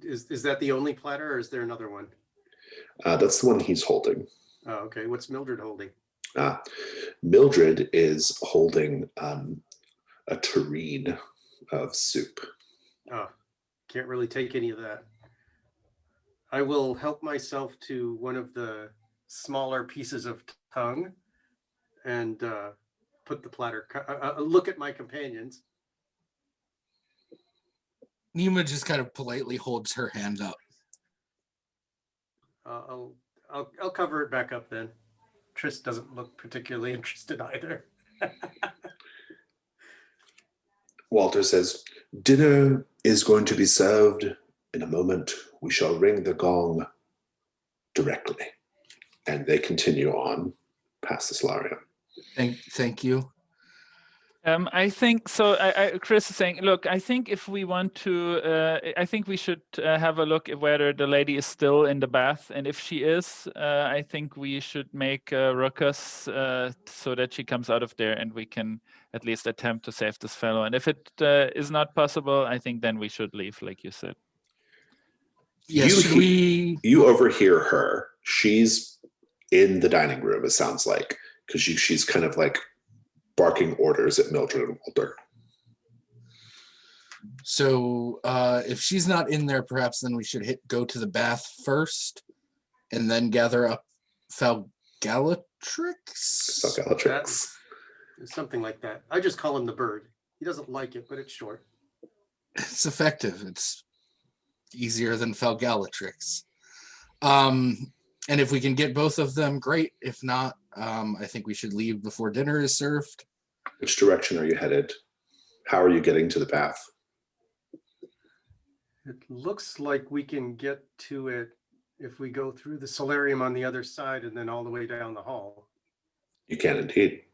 Is that the only platter, or is there another one? That's the one he's holding. Oh, okay. What's Mildred holding? Mildred is holding a tureen of soup. Oh, can't really take any of that. I will help myself to one of the smaller pieces of tongue and put the platter, look at my companions. Nima just kind of politely holds her hand up. I'll cover it back up then. Triss doesn't look particularly interested either. Walter says, "Dinner is going to be served in a moment. We shall ring the gong directly." And they continue on past the solarium. Thank you. I think so. Chris is saying, look, I think if we want to, I think we should have a look at whether the lady is still in the bath. And if she is, I think we should make a ruckus so that she comes out of there and we can at least attempt to save this fellow. And if it is not possible, I think then we should leave, like you said. Yes, you overhear her. She's in the dining room, it sounds like, because she's kind of like barking orders at Mildred and Walter. So if she's not in there, perhaps then we should go to the bath first and then gather up Falgalatrix? Falgalatrix. Something like that. I just call him the bird. He doesn't like it, but it's short. It's effective. It's easier than Falgalatrix. And if we can get both of them, great. If not, I think we should leave before dinner is served. Which direction are you headed? How are you getting to the bath? It looks like we can get to it if we go through the solarium on the other side and then all the way down the hall. You can indeed.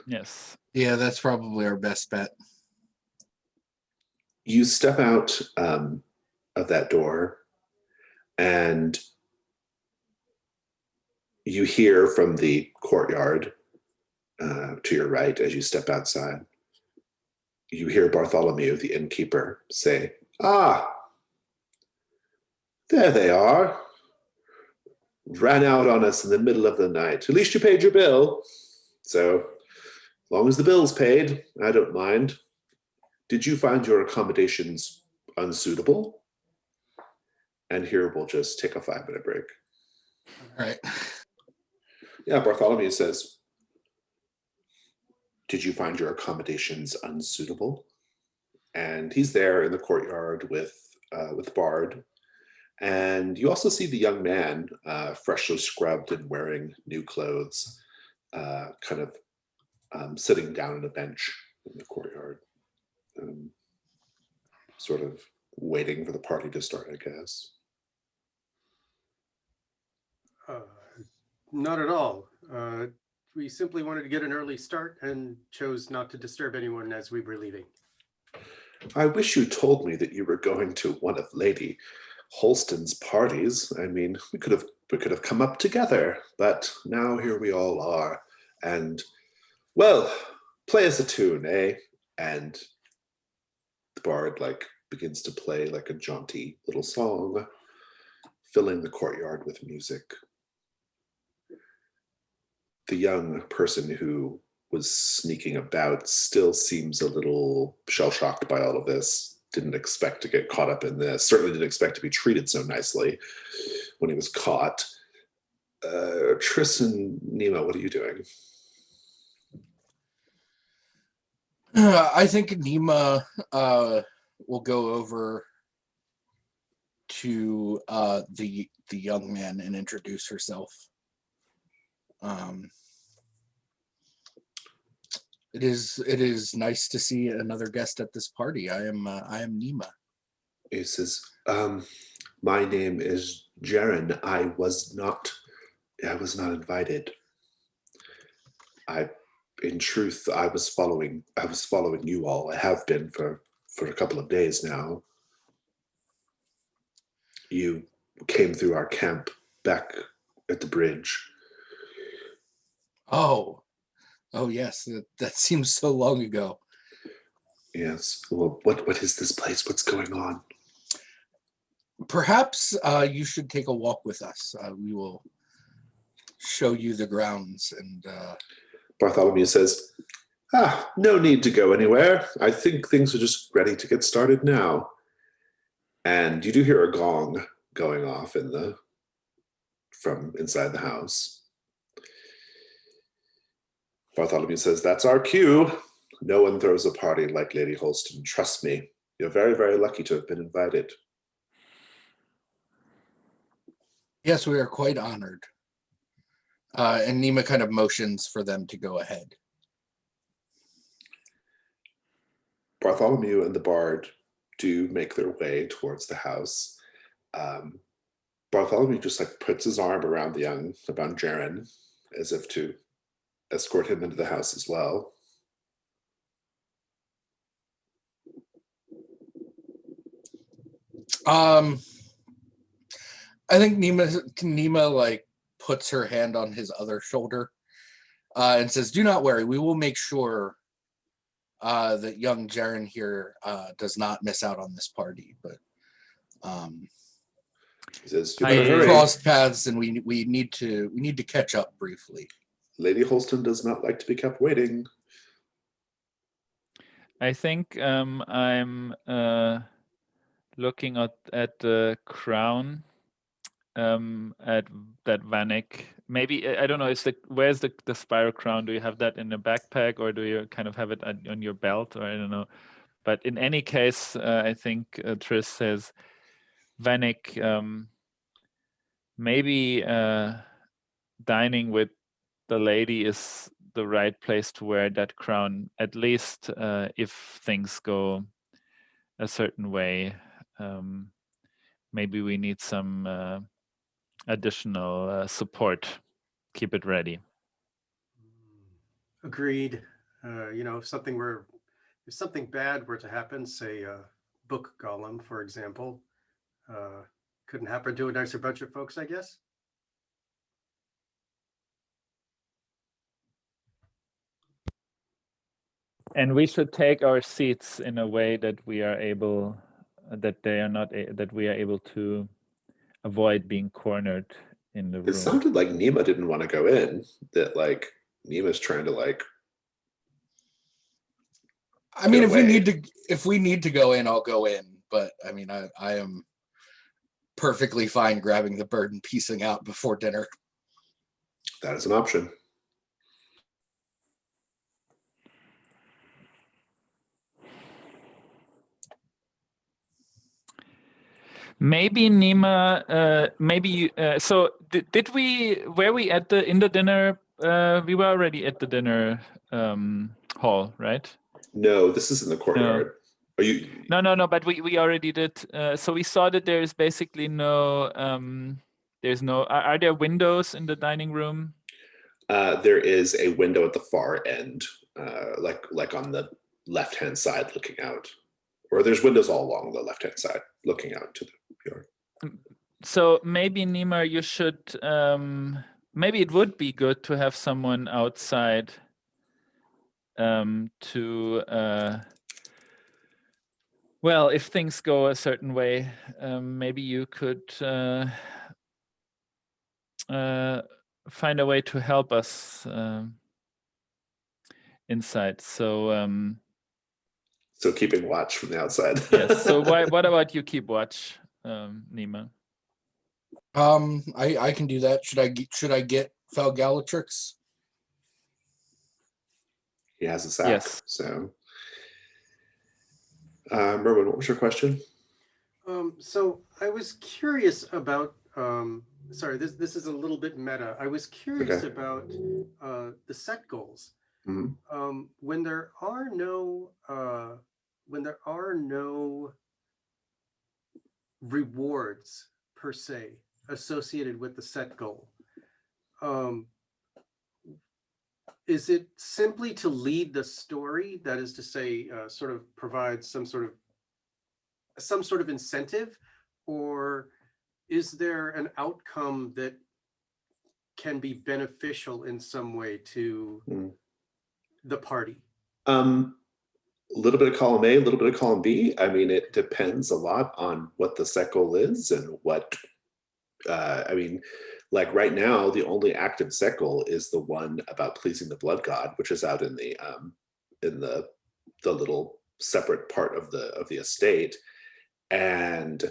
Yes. Yeah, that's probably our best bet. You step out of that door and you hear from the courtyard to your right as you step outside. You hear Bartholomew, the innkeeper, say, "Ah, there they are. Ran out on us in the middle of the night. At least you paid your bill. So, as long as the bill's paid, I don't mind. Did you find your accommodations unsuitable?" And here we'll just take a 5-minute break. All right. Yeah, Bartholomew says, "Did you find your accommodations unsuitable?" And he's there in the courtyard with Bard. And you also see the young man, freshly scrubbed and wearing new clothes, kind of sitting down on a bench in the courtyard, sort of waiting for the party to start, I guess. Not at all. We simply wanted to get an early start and chose not to disturb anyone as we were leaving. I wish you told me that you were going to one of Lady Holston's parties. I mean, we could have come up together, but now here we all are. And, well, play us a tune, eh? And the bard begins to play like a jaunty little song, filling the courtyard with music. The young person who was sneaking about still seems a little shell-shocked by all of this. Didn't expect to get caught up in this. Certainly didn't expect to be treated so nicely when he was caught. Triss and Nima, what are you doing? I think Nima will go over to the young man and introduce herself. It is nice to see another guest at this party. I am Nima. He says, "My name is Jaren. I was not invited. In truth, I was following you all. I have been for a couple of days now. You came through our camp back at the bridge. Oh, yes, that seems so long ago. Yes. Well, what is this place? What's going on? Perhaps you should take a walk with us. We will show you the grounds. And Bartholomew says, no need to go anywhere. I think things are just ready to get started now. And you do hear a gong going off from inside the house. Bartholomew says, that's our cue. No one throws a party like Lady Holston. Trust me. You're very, very lucky to have been invited. yes, we are quite honored. And Nima kind of motions for them to go ahead. Bartholomew and the bard do make their way towards the house. Bartholomew just like puts his arm around Jaren as if to escort him into the house as well. I think Nima like puts her hand on his other shoulder and says, do not worry, we will make sure that young Jaren here does not miss out on this party. But he says, we crossed paths and we need to catch up briefly. Lady Holston does not like to be kept waiting. I think I'm looking at the crown at that Vanek. Maybe I don't know. Where's the spiral crown? Do you have that in a backpack, or do you kind of have it on your belt, or I don't know? But in any case, I think Triss says, Vanek, maybe dining with the lady is the right place to wear that crown, at least if things go a certain way. Maybe we need some additional support. Keep it ready. Agreed. If something bad were to happen, say book golem, for example, couldn't happen to a nicer bunch of folks, I guess. And we should take our seats in a way that we are able, that we are able to avoid being cornered in the room. It sounded like Nima didn't want to go in. That like Nima's trying to like. I mean, if we need to go in, I'll go in. But I mean, I am perfectly fine grabbing the bird and piecing out before dinner. That is an option. Maybe Nima, so did we, were we in the dinner, we were already at the dinner hall, right? No, this is in the courtyard. No. Are you? No, but we already did. So we saw that there is basically no, are there windows in the dining room? There is a window at the far end, like on the left-hand side looking out. Or there's windows all along the left-hand side looking out to the yard. So maybe Nima, you should, maybe it would be good to have someone outside well, if things go a certain way, maybe you could find a way to help us inside. So keeping watch from the outside. Yes. So what about you keep watch, Nima? I can do that. Should I get Falgalatrix? He has a sack. Yes. So Merwin, what was your question? So I was curious about sorry, this is a little bit meta. I was curious about the set goals. Mm-hmm. When there are no rewards per se associated with the set goal, is it simply to lead the story? That is to say, sort of provide some sort of incentive, or is there an outcome that can be beneficial in some way to the party? A little bit of column A, a little bit of column B. I mean, it depends a lot on what the set goal is and what, I mean, like right now, the only active set goal is the one about pleasing the blood god, which is out in the little separate part of the estate. And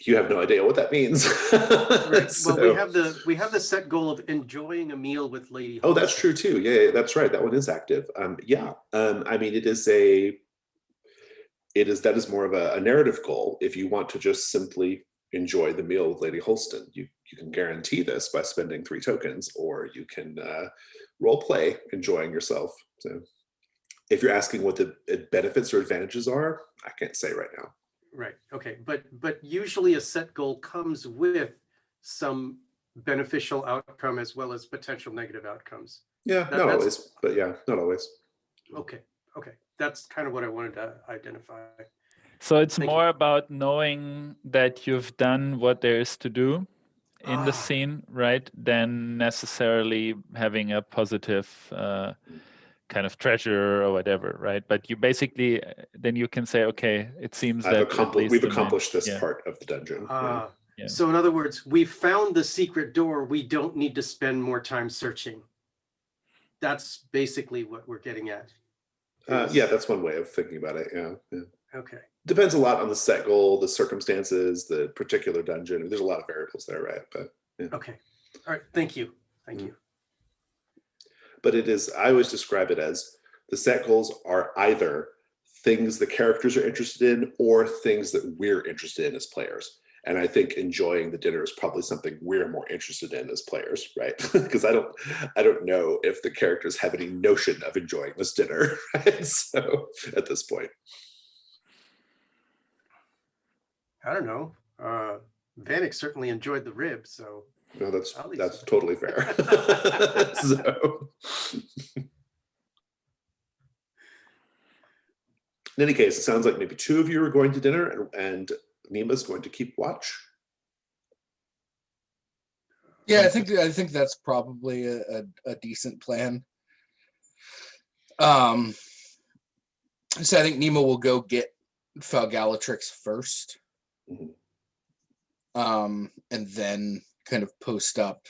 you have no idea what that means. Right. So, well, we have the set goal of enjoying a meal with Lady oh, that's Holston. true too. Yeah, that's right. That one is active. Yeah. I mean, that is more of a narrative goal. If you want to just simply enjoy the meal with Lady Holston, you can guarantee this by spending 3 tokens, or you can role play enjoying yourself. So if you're asking what the benefits or advantages are, I can't say right now. Right. Okay. But usually a set goal comes with some beneficial outcome as well as potential negative outcomes. Yeah, not always, but yeah, not always. Okay. Okay. That's kind of what I wanted to identify. So it's Thank more you. about knowing that you've done what there is to do in the scene, right? Than necessarily having a positive kind of treasure or whatever, right? But you basically, then you can say, okay, it seems that we've accomplished this part of the dungeon. Yeah. So in other words, we found the secret door. We don't need to spend more time searching. That's basically what we're getting at. Yeah, that's one way of thinking about it. Yeah. Okay. Depends a lot on the set goal, the circumstances, the particular dungeon. There's a lot of variables there, right? But yeah. Okay. All right. Thank you. Thank you. But I always describe it as the set goals are either things the characters are interested in or things that we're interested in as players. And I think enjoying the dinner is probably something we're more interested in as players, right? Because I don't know if the characters have any notion of enjoying this dinner, right? So at this point. I don't know. Vanek certainly enjoyed the rib, so. No, that's totally fair. So, in any case, it sounds like maybe 2 of you are going to dinner, and Nima's going to keep watch. Yeah, I think that's probably a decent plan. So I think Nima will go get Falgalatrix first, and then kind of post up.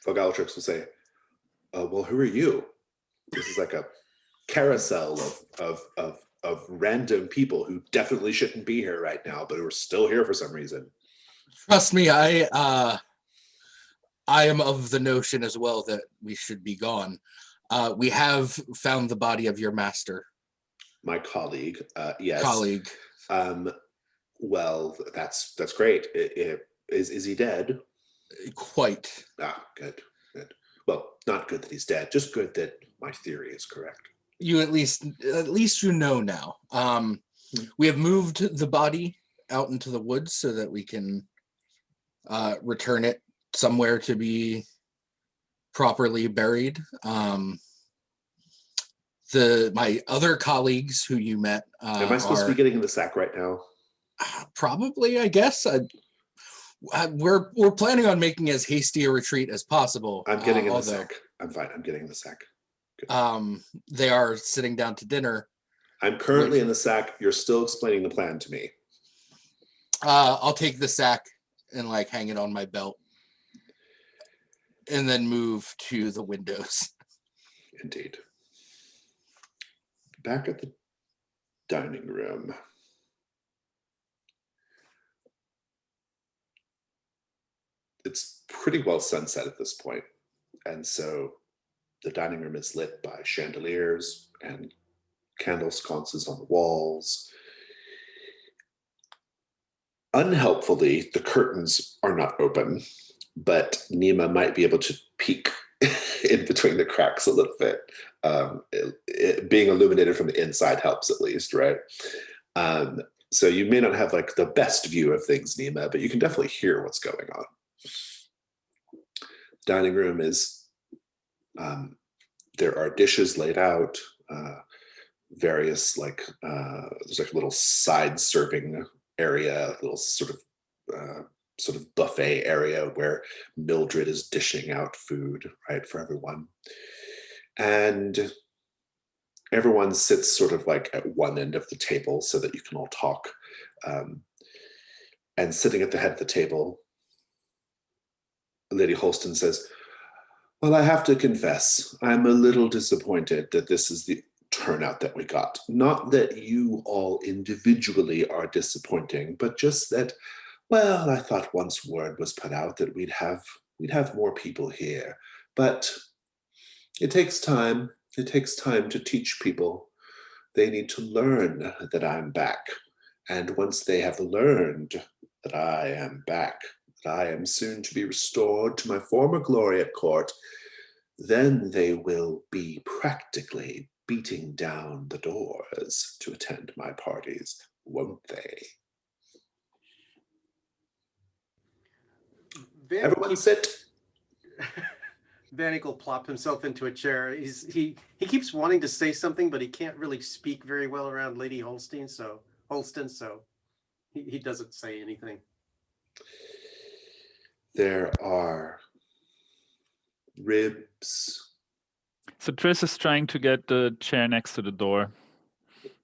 Falgalatrix will say, well, who are you? This is like a carousel of random people who definitely shouldn't be here right now, but who are still here for some reason. Trust me, I am of the notion as well that we should be gone. We have found the body of your master. My colleague, yes. Colleague. Well, that's great. Is he dead? Quite. Good. Well, not good that he's dead, just good that my theory is correct. You at least you know now. We have moved the body out into the woods so that we can return it somewhere to be properly buried. My other colleagues who you met am I supposed to be getting in the sack right now? Probably, I guess. We're planning on making as hasty a retreat as possible. I'm getting in the sack. I'm fine. I'm getting in the sack. Good. They are sitting down to dinner. I'm currently in the sack. You're still explaining the plan to me. I'll take the sack and like hang it on my belt, and then move to the windows. Indeed. Back at the dining room. It's pretty well sunset at this point, and so the dining room is lit by chandeliers and candle sconces on the walls. Unhelpfully, the curtains are not open, but Nima might be able to peek in between the cracks a little bit. Being illuminated from the inside helps at least, right? So you may not have like the best view of things, Nima, but you can definitely hear what's going on. Dining room is, there are dishes laid out, various there's like a little side serving area, little sort of sort of buffet area where Mildred is dishing out food, right, for everyone. And everyone sits sort of like at one end of the table so that you can all talk. And sitting at the head of the table, Lady Holston says, well, I have to confess, I'm a little disappointed that this is the turnout that we got. Not that you all individually are disappointing, but just that, well, I thought once word was put out that we'd have more people here. But it takes time. It takes time to teach people. They need to learn that I'm back. And once they have learned that I am back, that I am soon to be restored to my former glory at court, then they will be practically beating down the doors to attend my parties, won't they? Everyone sit. Vanek will plop himself into a chair. He keeps wanting to say something, but he can't really speak very well around Lady Holston, so he doesn't say anything. There are ribs. So Triss is trying to get the chair next to the door.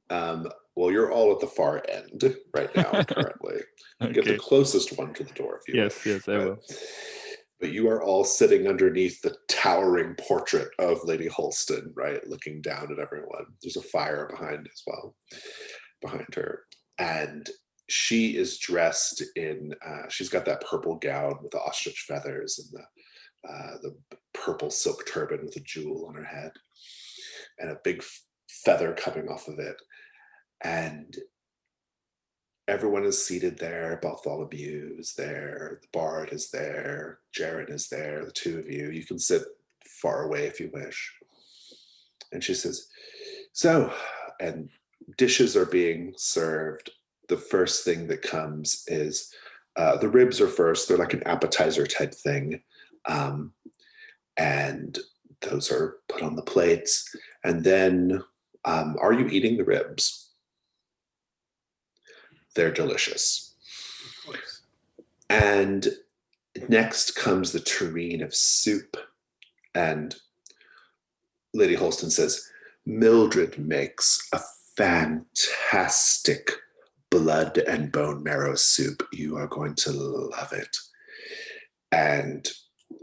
Well, you're all at the far end right now, currently. Okay. Get the closest one to the door if you wish. Yes, I will. But you are all sitting underneath the towering portrait of Lady Holston, right? Looking down at everyone. There's a fire behind as well, behind her. And she is dressed in, she's got that purple gown with the ostrich feathers and the purple silk turban with a jewel on her head and a big feather coming off of it. And everyone is seated there. Bartholomew is there. The Bard is there. Jaren is there. The two of you. You can sit far away if you wish. And she says, so, and dishes are being served. The first thing that comes is the ribs are first. They're like an appetizer type thing. And those are put on the plates. And then, are you eating the ribs? They're delicious. Of course. And next comes the tureen of soup. And Lady Holston says, Mildred makes a fantastic blood and bone marrow soup. You are going to love it. And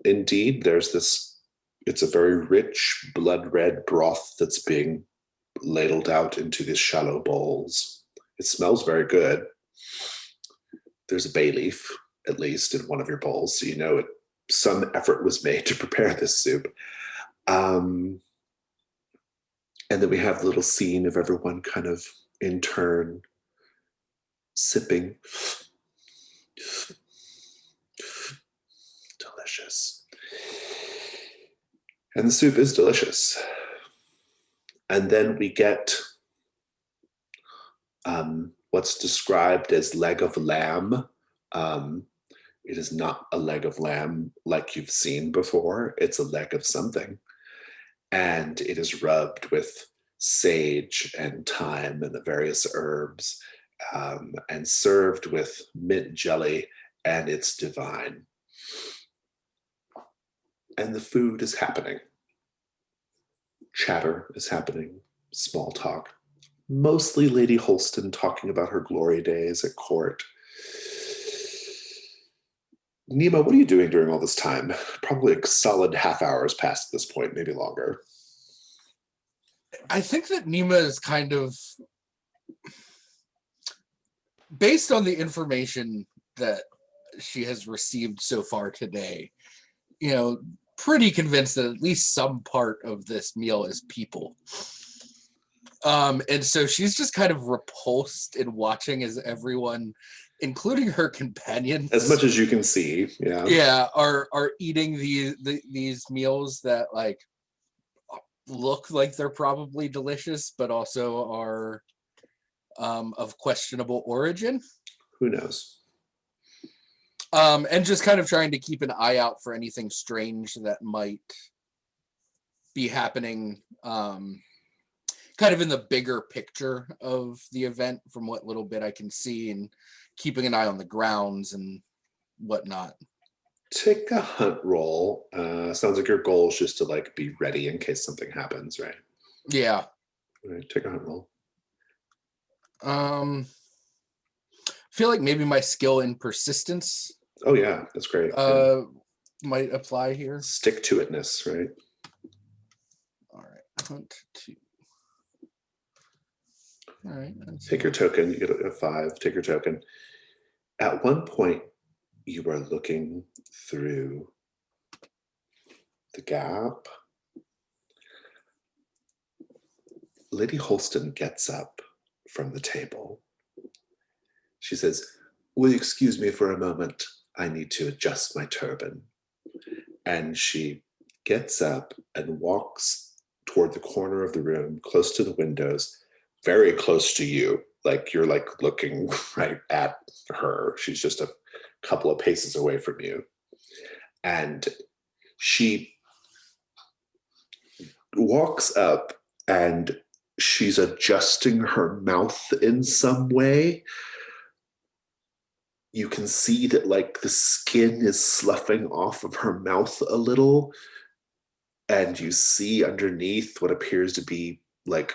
indeed, there's this, it's a very rich blood red broth that's being ladled out into these shallow bowls. It smells very good. There's a bay leaf, at least, in one of your bowls, so you know some effort was made to prepare this soup. And then we have the little scene of everyone kind of in turn sipping. Delicious. And the soup is delicious. And then we get what's described as leg of lamb. It is not a leg of lamb like you've seen before. It's a leg of something. And it is rubbed with sage and thyme and the various herbs and served with mint jelly, and it's divine. And the food is happening. Chatter is happening, small talk. Mostly Lady Holston talking about her glory days at court. Nima, what are you doing during all this time? Probably a solid half hour has passed at this point, maybe longer. I think that Nima is kind of, based on the information that she has received so far today, pretty convinced that at least some part of this meal is people. And so she's just kind of repulsed in watching as everyone, including her companions, as much as you can see, are eating these meals that like look like they're probably delicious, but also are of questionable origin. Who knows? And just kind of trying to keep an eye out for anything strange that might be happening, kind of in the bigger picture of the event from what little bit I can see, and keeping an eye on the grounds and whatnot. Take a hunt roll. Sounds like your goal is just to like be ready in case something happens, right? Yeah. All right, take a hunt roll. I feel like maybe my skill in persistence Oh yeah, that's great. Yeah. might apply here. Stick to itness, right? All right, hunt 2. All right. Take your token. You get a 5. Take your token. At one point, you are looking through the gap. Lady Holston gets up from the table. She says, "Will you excuse me for a moment? I need to adjust my turban." And she gets up and walks toward the corner of the room, close to the windows, very close to you. Like you're like looking right at her. She's just a couple of paces away from you. And she walks up and she's adjusting her mouth in some way. You can see that like the skin is sloughing off of her mouth a little. And you see underneath what appears to be like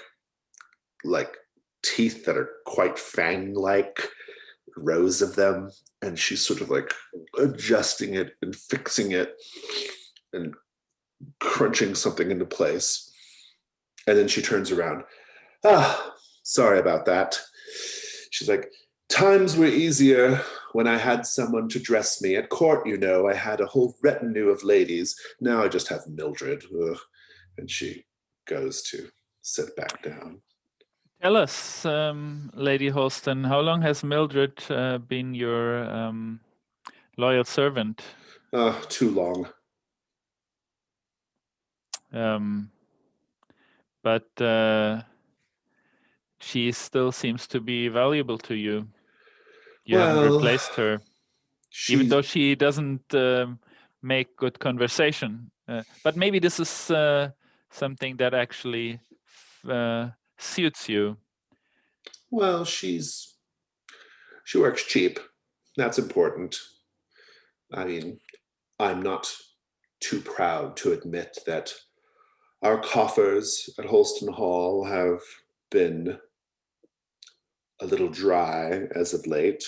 teeth that are quite fang-like, rows of them. And she's sort of like adjusting it and fixing it and crunching something into place. And then she turns around. Sorry about that. She's like, times were easier when I had someone to dress me. At court, you know, I had a whole retinue of ladies. Now I just have Mildred. Ugh. And she goes to sit back down. Tell us, Lady Holston, how long has Mildred been your loyal servant? Too long. But she still seems to be valuable to you. You haven't replaced her, even though she doesn't make good conversation. But maybe this is something that actually suits you. Well, she works cheap. That's important. I mean, I'm not too proud to admit that our coffers at Holston Hall have been a little dry as of late,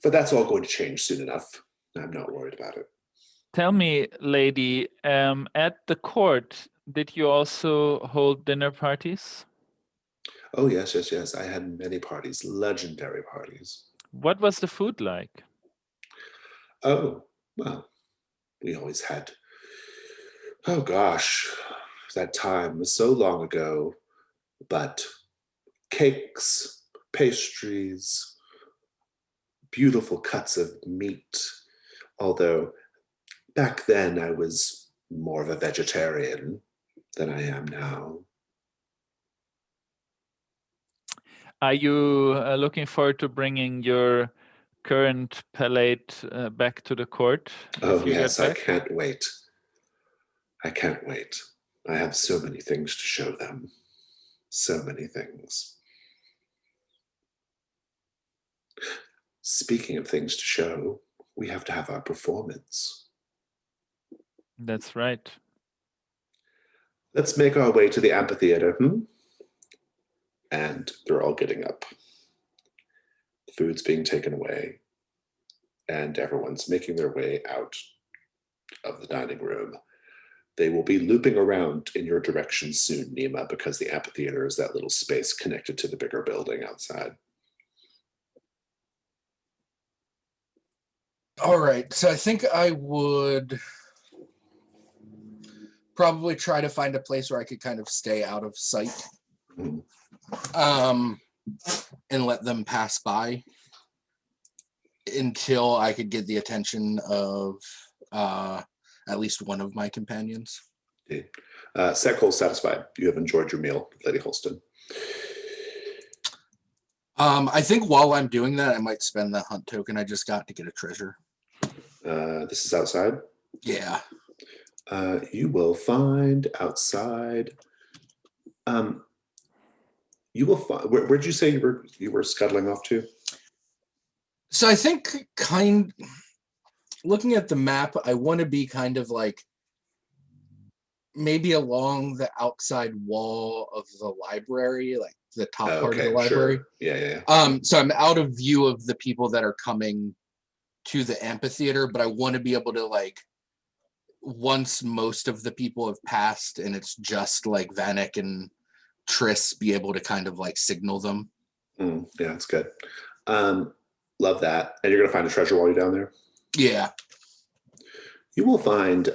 but that's all going to change soon enough. I'm not worried about it. Tell me, lady, at the court, did you also hold dinner parties? Oh, yes. I had many parties, legendary parties. What was the food like? Oh, well, we always had, oh gosh, that time was so long ago, but cakes, pastries, beautiful cuts of meat, although back then I was more of a vegetarian than I am now. Are you looking forward to bringing your current palate back to the court? Oh, yes, I can't wait. I can't wait. I have so many things to show them. So many things. Speaking of things to show, we have to have our performance. That's right. Let's make our way to the amphitheater, And they're all getting up. Food's being taken away, and everyone's making their way out of the dining room. They will be looping around in your direction soon, Nima, because the amphitheater is that little space connected to the bigger building outside. All right, so I think I would probably try to find a place where I could kind of stay out of sight, and let them pass by until I could get the attention of at least one of my companions. Set satisfied. You have enjoyed your meal, Lady Holston. I think while I'm doing that, I might spend the hunt token I just got to get a treasure. This is outside? Yeah. You will find outside. You will find. Where'd you say you were scuttling off to? So I think looking at the map, I want to be kind of like maybe along the outside wall of the library, like the top part of the Okay, library. sure. Yeah. So I'm out of view of the people that are coming to the amphitheater, but I want to be able to, like, once most of the people have passed and it's just like Vanek and Triss, be able to kind of like signal them. Yeah, that's good. Love that. And you're gonna find a treasure while you're down there? Yeah. You will find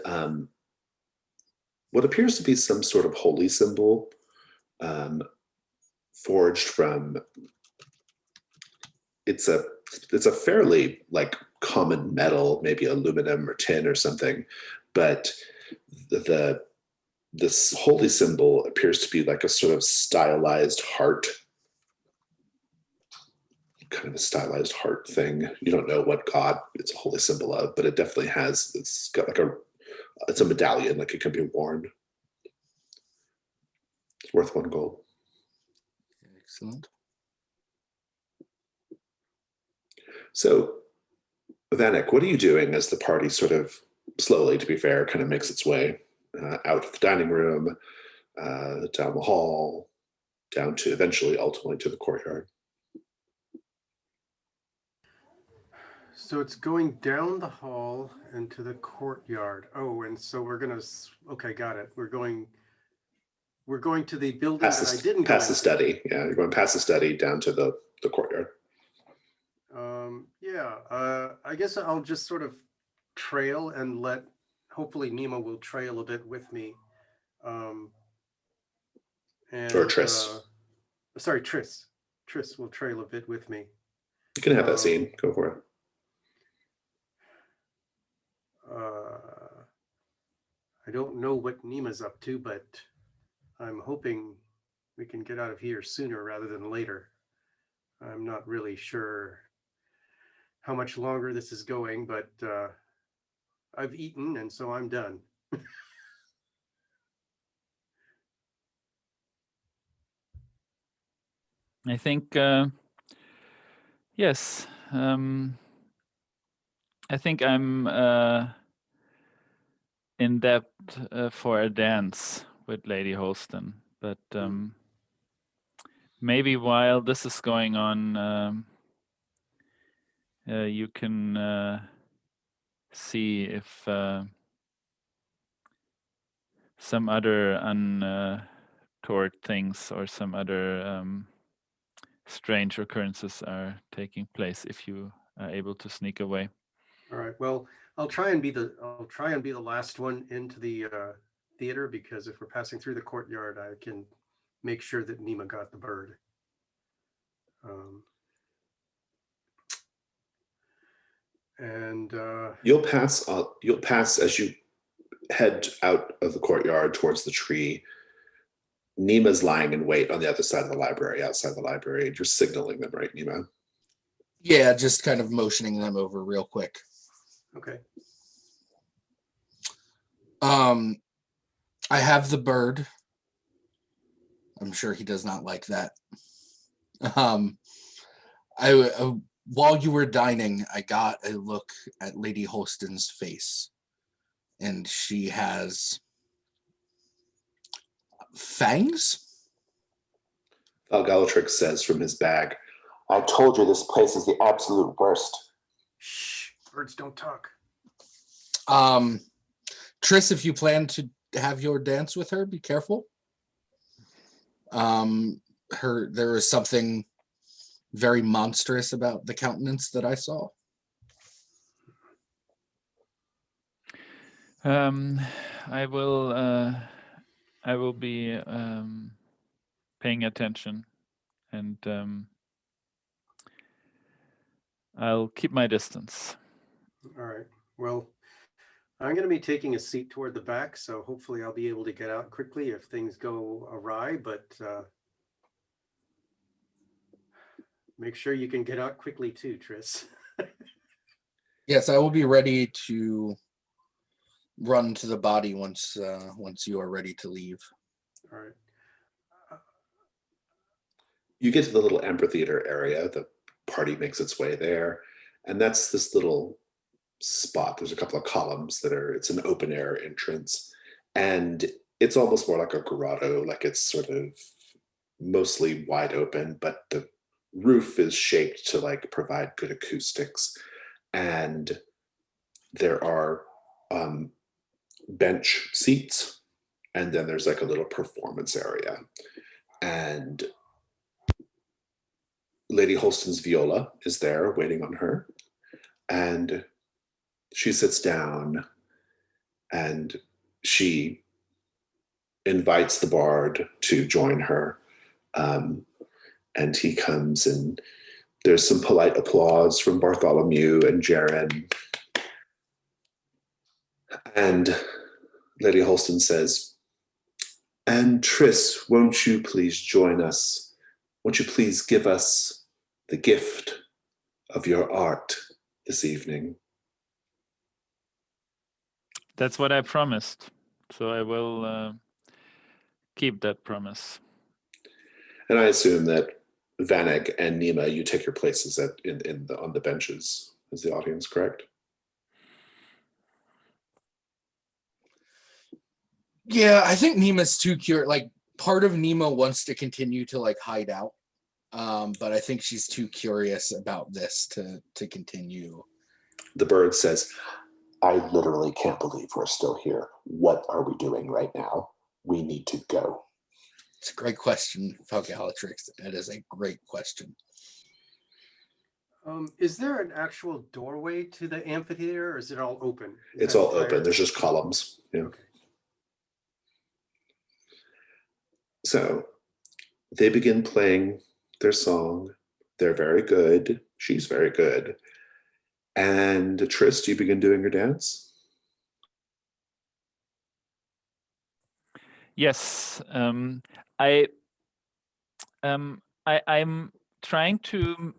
what appears to be some sort of holy symbol forged from, it's a fairly like common metal, maybe aluminum or tin or something, but this holy symbol appears to be like a sort of stylized heart, kind of a stylized heart thing. You don't know what god it's a holy symbol of, but it definitely has, it's got like it's a medallion, like it can be worn. It's worth 1 gold. Excellent. So, Vanek, what are you doing as the party sort of slowly, to be fair, kind of makes its way out of the dining room, down the hall, down to eventually, ultimately, to the courtyard? So it's going down the hall into the courtyard. Oh, and so we're gonna. Okay, got it. We're going to the building that I didn't go past the into. study. Yeah, you're going past the study down to the courtyard. Yeah. I guess I'll just sort of trail and hopefully Nima will trail a bit with me. And Or Triss. Sorry, Triss. Triss will trail a bit with me. You can have that scene. Go for it. I don't know what Nima's up to, but I'm hoping we can get out of here sooner rather than later. I'm not really sure how much longer this is going, but I've eaten and so I'm done. I think, yes. I think I'm in depth for a dance with Lady Holston, but maybe while this is going on, you can see if some other untoward things or some other strange occurrences are taking place, if you are able to sneak away. All right. Well, I'll try and be the last one into the theater, because if we're passing through the courtyard, I can make sure that Nima got the bird. And You'll pass as you head out of the courtyard towards the tree. Nima's lying in wait on the other side of the library, outside the library. You're signaling them, right, Nima? Yeah, just kind of motioning them over real quick. okay. I have the bird. I'm sure he does not like that. While you were dining, I got a look at Lady Holston's face, and she has fangs. Galatrix says from his bag, "I told you this place is the absolute worst." Shh, birds don't talk. Triss, if you plan to have your dance with her, be careful. There was something very monstrous about the countenance that I saw. I will be paying attention, and I'll keep my distance. All right. Well, I'm going to be taking a seat toward the back, so hopefully I'll be able to get out quickly if things go awry, but make sure you can get out quickly too, Triss. Yes, I will be ready to run to the body once you are ready to leave. All right. You get to the little amphitheater area. The party makes its way there, and that's this little spot. There's a couple of columns it's an open air entrance, and it's almost more like a grotto, like it's sort of mostly wide open, but the roof is shaped to like provide good acoustics. And there are bench seats, and then there's like a little performance area. And Lady Holston's viola is there waiting on her. And she sits down and she invites the bard to join her. And he comes, and there's some polite applause from Bartholomew and Jaren. And Lady Holston says, "And Triss, won't you please join us? Won't you please give us the gift of your art this evening?" That's what I promised. So I will keep that promise. And I assume that Vanek and Nima, you take your places on the benches as the audience, correct? Yeah, I think Nima's too curious. Like, part of Nima wants to continue to like hide out, but I think she's too curious about this to continue. The bird says, "I literally can't believe we're still here. What are we doing right now? We need to go." It's a great question, Falcalatrix. That is a great question. Is there an actual doorway to the amphitheater, or is it all open? It's all open. There's just columns. Yeah. Okay. So they begin playing their song. They're very good. She's very good. And Triss, do you begin doing your dance? Yes, I'm trying to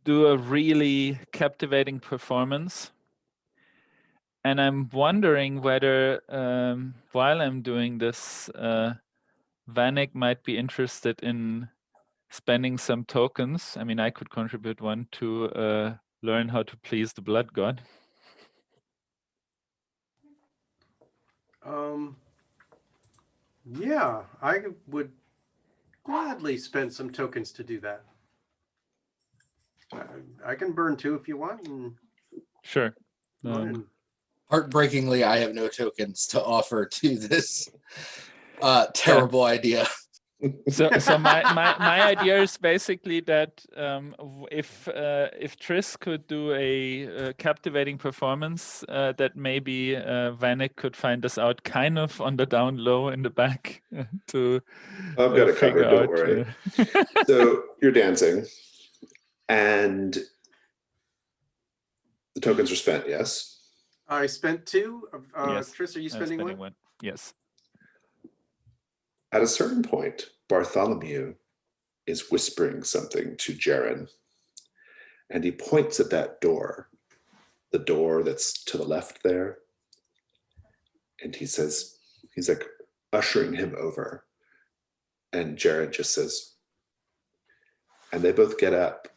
do a really captivating performance, and I'm wondering whether while I'm doing this, Vanek might be interested in spending some tokens. I mean, I could contribute one to learn how to please the blood god. Yeah, I would gladly spend some tokens to do that. I can burn 2 if you want. And Sure. Heartbreakingly, I have no tokens to offer to this terrible idea. So my idea is basically that if Triss could do a captivating performance, that maybe Vanek could find us out kind of on the down low in the back to I've got it covered, don't worry. So you're dancing, and the tokens are spent, yes? I spent 2. Yes, Triss, are you spending one? Yes. At a certain point, Bartholomew is whispering something to Jaren, and he points at that door, the door that's to the left there, and he says, he's like ushering him over, and Jaren just says, and they both get up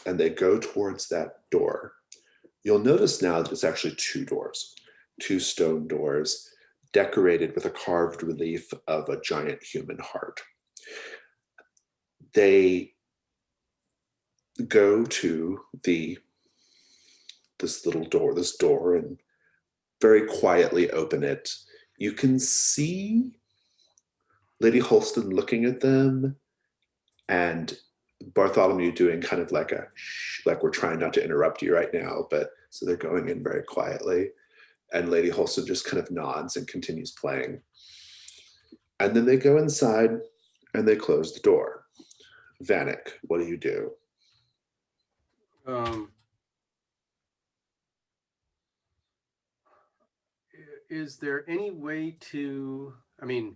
and they go towards that door. You'll notice now that it's actually 2 doors, 2 stone doors, decorated with a carved relief of a giant human heart. They go to this door, and very quietly open it. You can see Lady Holston looking at them, and Bartholomew doing kind of like a shh, like we're trying not to interrupt you right now, but so they're going in very quietly. And Lady Holston just kind of nods and continues playing. And then they go inside and they close the door. Vanek, what do you do? Is there any way to, I mean,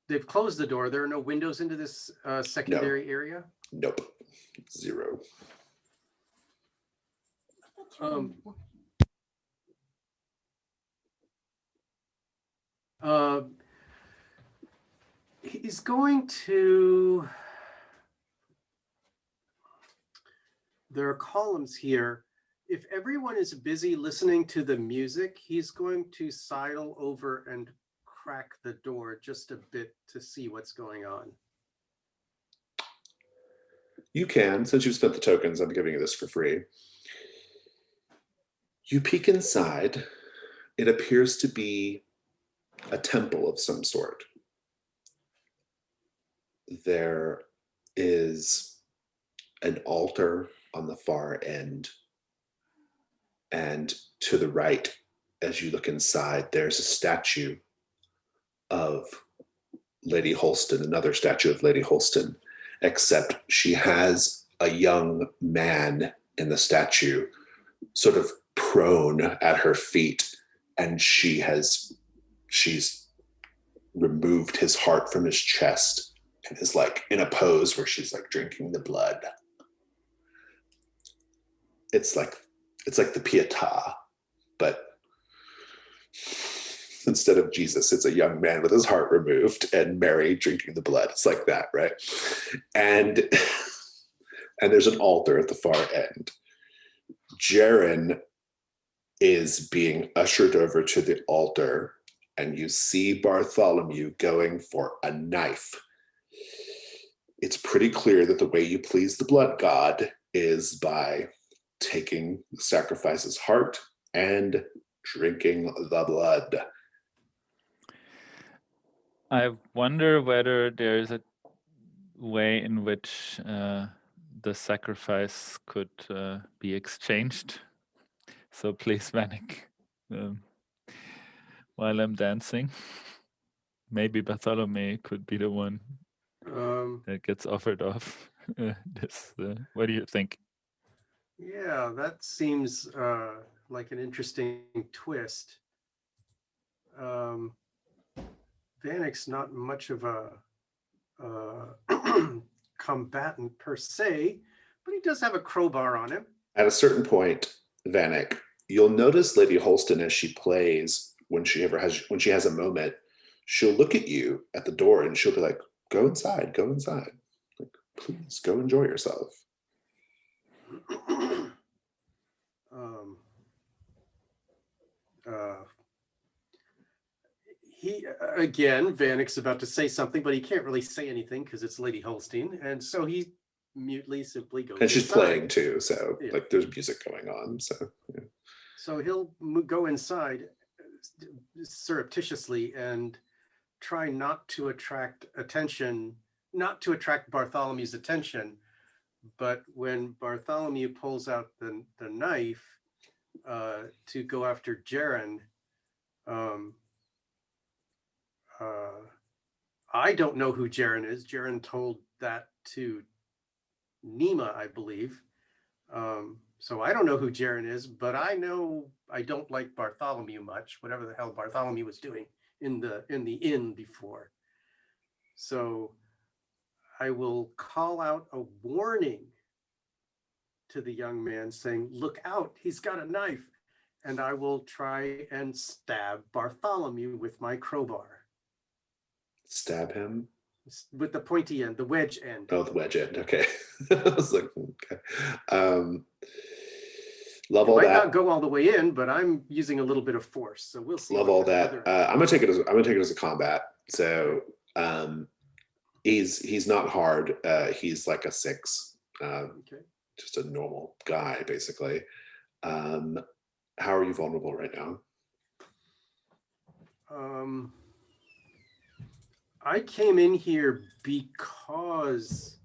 they've closed the door. There are no windows into this secondary area? Nope. 0. He's going to, there are columns here. if everyone is busy listening to the music, he's going to sidle over and crack the door just a bit to see what's going on. You can, since you've spent the tokens, I'm giving you this for free. You peek inside. It appears to be a temple of some sort. There is an altar on the far end. And to the right, as you look inside, there's a statue of Lady Holston, another statue of Lady Holston, except she has a young man in the statue sort of prone at her feet, and she's removed his heart from his chest and is like in a pose where she's like drinking the blood. It's like the Pietà, but instead of Jesus, it's a young man with his heart removed and Mary drinking the blood. It's like that, right? And there's an altar at the far end. Jaren is being ushered over to the altar, and you see Bartholomew going for a knife. It's pretty clear that the way you please the blood god is by taking the sacrifice's heart and drinking the blood. I wonder whether there's a way in which the sacrifice could be exchanged. So please, Vanek, while I'm dancing, maybe Bartholomew could be the one that gets offered off this. What do you think? Yeah, that seems like an interesting twist. Vanek's not much of a combatant per se, but he does have a crowbar on him. At a certain point, Vanek, you'll notice Lady Holston as she plays, when she has a moment, she'll look at you at the door and she'll be like, go inside. Like, please go enjoy yourself. Vanek's about to say something, but he can't really say anything because it's Lady Holstein, and so he mutely simply goes. And she's inside. playing too, so yeah. Like there's music going on. So yeah. So he'll go inside surreptitiously and try not to attract Bartholomew's attention. But when Bartholomew pulls out the knife to go after Jaren, I don't know who Jaren is. Jaren told that to Nima, I believe. So I don't know who Jaren is, but I know I don't like Bartholomew much, whatever the hell Bartholomew was doing in the inn before. So I will call out a warning to the young man saying, look out, he's got a knife. And I will try and stab Bartholomew with my crowbar. Stab him? With the pointy end, the wedge end. Oh, the wedge end, okay. I was like, okay. Love all that. Might not go all the way in, but I'm using a little bit of force, so we'll see. Love all that. I'm gonna take it as a combat. So he's not hard. He's like a 6. Okay. Just a normal guy, basically. How are you vulnerable right now? I came in here because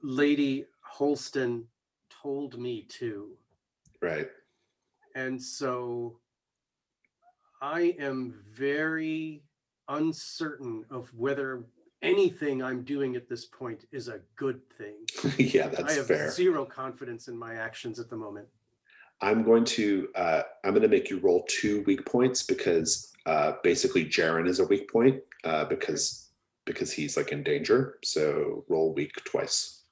Lady Holston told me to. Right. And so I am very uncertain of whether anything I'm doing at this point is a good thing. Yeah, that's fair. I have zero confidence in my actions at the moment. I'm going to make you roll 2 weak points because basically Jaren is a weak point because he's like in danger. So roll weak twice.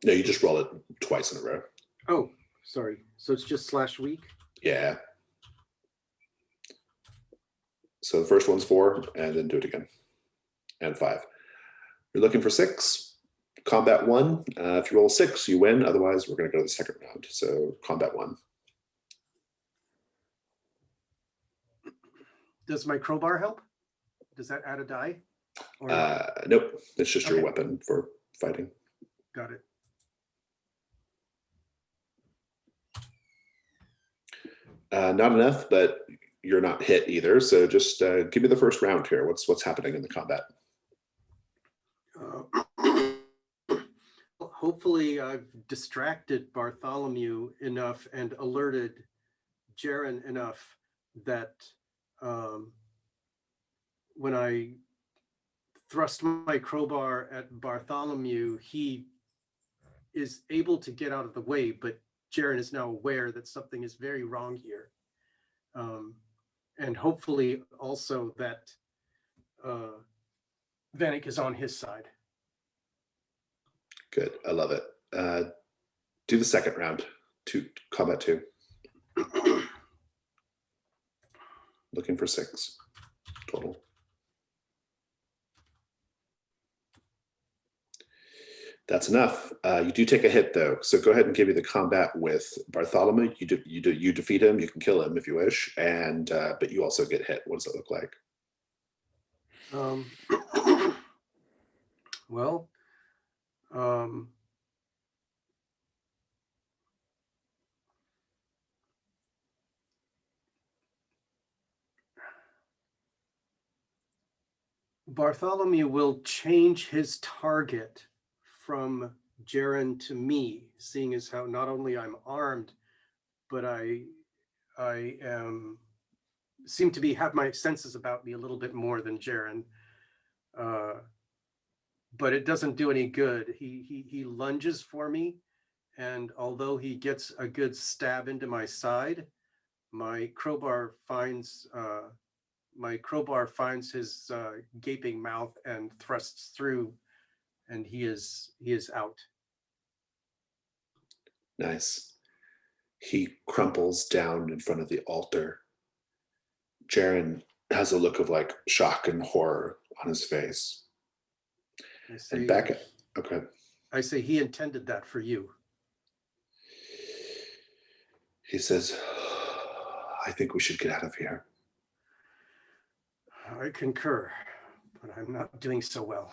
No, you just roll it twice in a row. Oh, sorry. So it's just /weak? Yeah. So the first one's 4, and then do it again. And 5. You're looking for 6. Combat 1. If you roll 6, you win. Otherwise, we're going to go to the second round. So combat 1. Does my crowbar help? Does that add a die? Or Nope. It's just your Okay. weapon for fighting. Got it. Not enough, but you're not hit either. So just give me the first round here. What's happening in the combat? Hopefully, I've distracted Bartholomew enough and alerted Jaren enough that when I thrust my crowbar at Bartholomew, he is able to get out of the way, but Jaren is now aware that something is very wrong here. And hopefully also that Vanek is on his side. Good. I love it. Do the second round. Combat 2. Looking for 6 total. That's enough. You do take a hit though, so go ahead and give me the combat with Bartholomew. You defeat him. You can kill him if you wish, and but you also get hit. What does it look like? Well, Bartholomew will change his target from Jaren to me, seeing as how not only I'm armed, but I am seem to have my senses about me a little bit more than Jaren. But it doesn't do any good. He lunges for me, and although he gets a good stab into my side, my crowbar finds his gaping mouth and thrusts through, and he is out. Nice. He crumples down in front of the altar. Jaren has a look of like shock and horror on his face. And back at, okay. I say he intended that for you. He says, I think we should get out of here. I concur, but I'm not doing so well.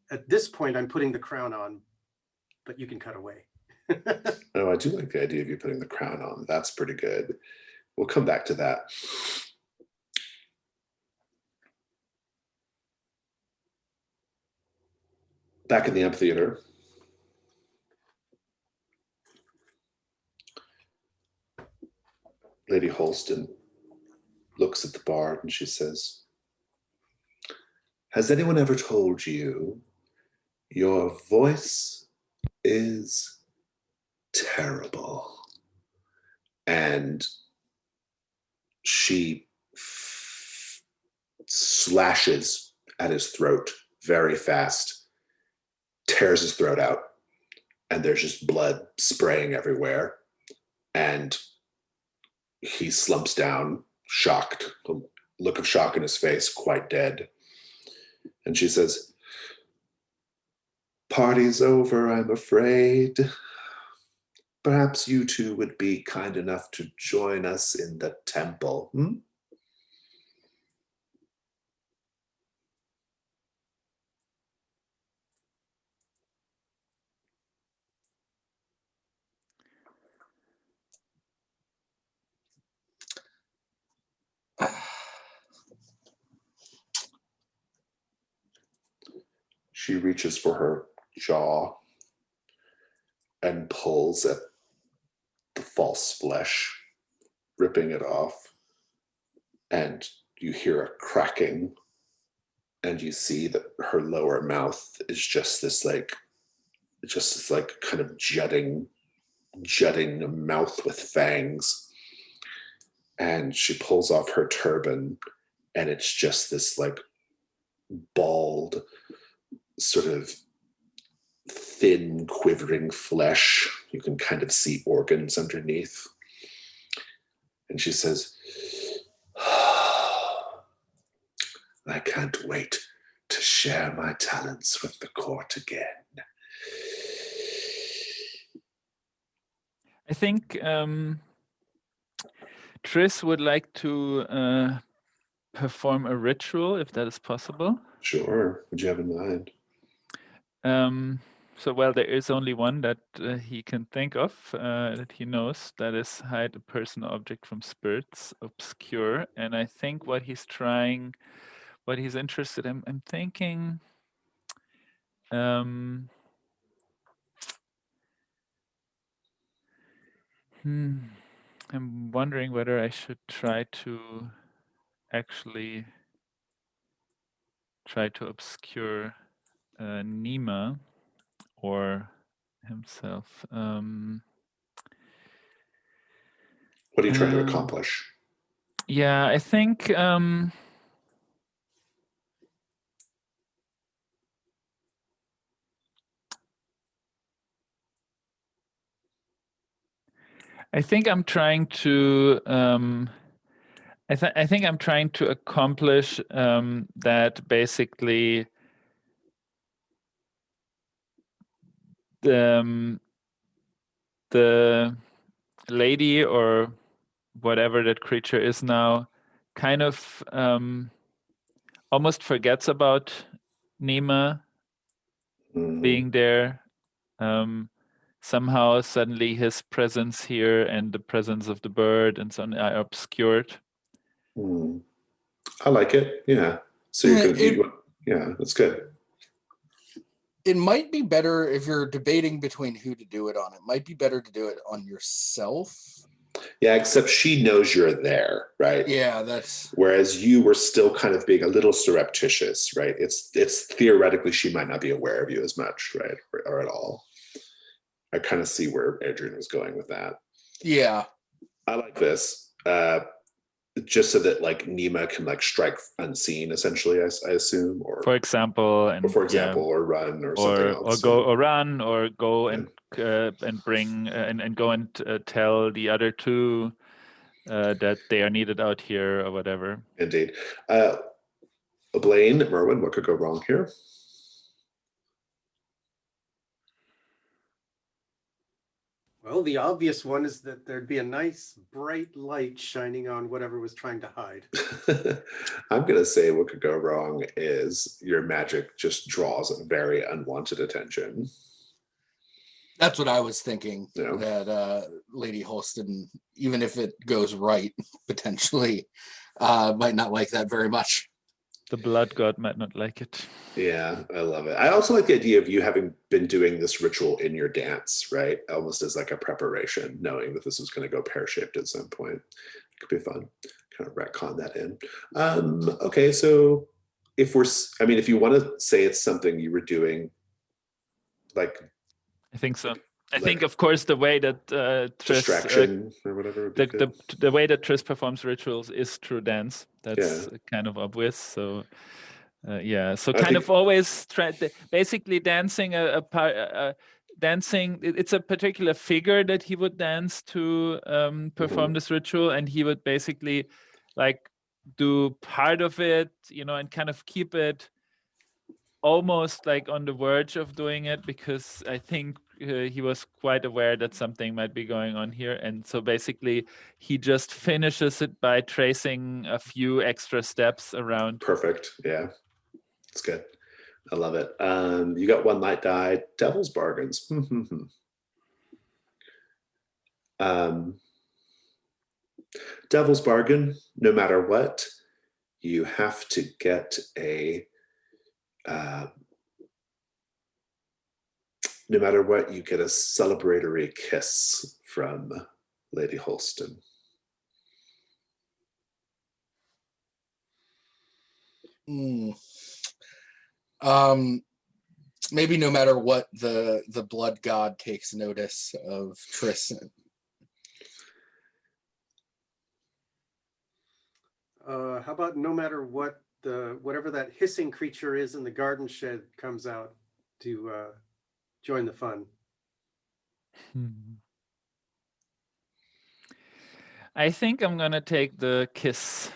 At this point, I'm putting the crown on, but you can cut away. Oh, I do like the idea of you putting the crown on. That's pretty good. We'll come back to that. Back in the amphitheater. Lady Holston looks at the bard and she says, has anyone ever told you your voice is terrible? And she slashes at his throat very fast, tears his throat out, and there's just blood spraying everywhere. And he slumps down, shocked, a look of shock in his face, quite dead. And she says, party's over, I'm afraid. Perhaps you two would be kind enough to join us in the temple. She reaches for her jaw and pulls at the false flesh, ripping it off. And you hear a cracking, and you see that her lower mouth is just this like kind of jutting mouth with fangs. And she pulls off her turban, and it's just this like bald, sort of thin, quivering flesh. You can kind of see organs underneath. And she says, I can't wait to share my talents with the court again. I think Triss would like to perform a ritual, if that is possible. Sure. What do you have in mind? So, well, there is only one that he can think of, that he knows, that is hide a person or object from spirits, obscure. And I think what he's interested in, I'm thinking, I'm wondering whether I should actually try to obscure Nima or himself. What are you trying to accomplish? Yeah, I think I'm trying to I think I'm trying to accomplish that basically the lady or whatever that creature is now kind of almost forgets about Nima being there. Somehow suddenly his presence here and the presence of the bird and so on are obscured. I like it. Yeah. So yeah, that's good. It might be better if you're debating between who to do it on. It might be better to do it on yourself. Yeah, except she knows you're there, right? Yeah, that's. Whereas you were still kind of being a little surreptitious, right? It's theoretically she might not be aware of you as much, right, or at all. I kind of see where Adrian was going with that. Yeah, I like this. Just so that like Nima can like strike unseen, essentially. I assume, or for example, or run, or something else, or go or run, or go and bring and go and tell the other two that they are needed out here or whatever. Indeed. Blaine, Merwin, what could go wrong here? Well, the obvious one is that there'd be a nice bright light shining on whatever was trying to hide. I'm going to say what could go wrong is your magic just draws very unwanted attention. That's what I was thinking, Yeah. that Lady Holston, even if it goes right, potentially might not like that very much. The blood god might not like it. Yeah, I love it. I also like the idea of you having been doing this ritual in your dance, right? Almost as like a preparation, knowing that this was going to go pear-shaped at some point. It could be fun. Kind of retcon that in. Okay, so if you want to say it's something you were doing, like, I think so. I think, of course, the way that Triss, distraction or whatever. The way that Triss performs rituals is through dance. That's kind of obvious. So, So always basically dancing dancing. It's a particular figure that he would dance to perform this ritual, and he would basically like do part of it, and kind of keep it almost like on the verge of doing it, because I think he was quite aware that something might be going on here. And so basically he just finishes it by tracing a few extra steps around. Perfect. Yeah, it's good. I love it. You got one light die, devil's bargains. Devil's bargain, no matter what, you have to get no matter what, you get a celebratory kiss from Lady Holston. Maybe no matter what, the blood god takes notice of Triss. How about no matter what, whatever that hissing creature is in the garden shed comes out to join the fun? I think I'm gonna take the kiss.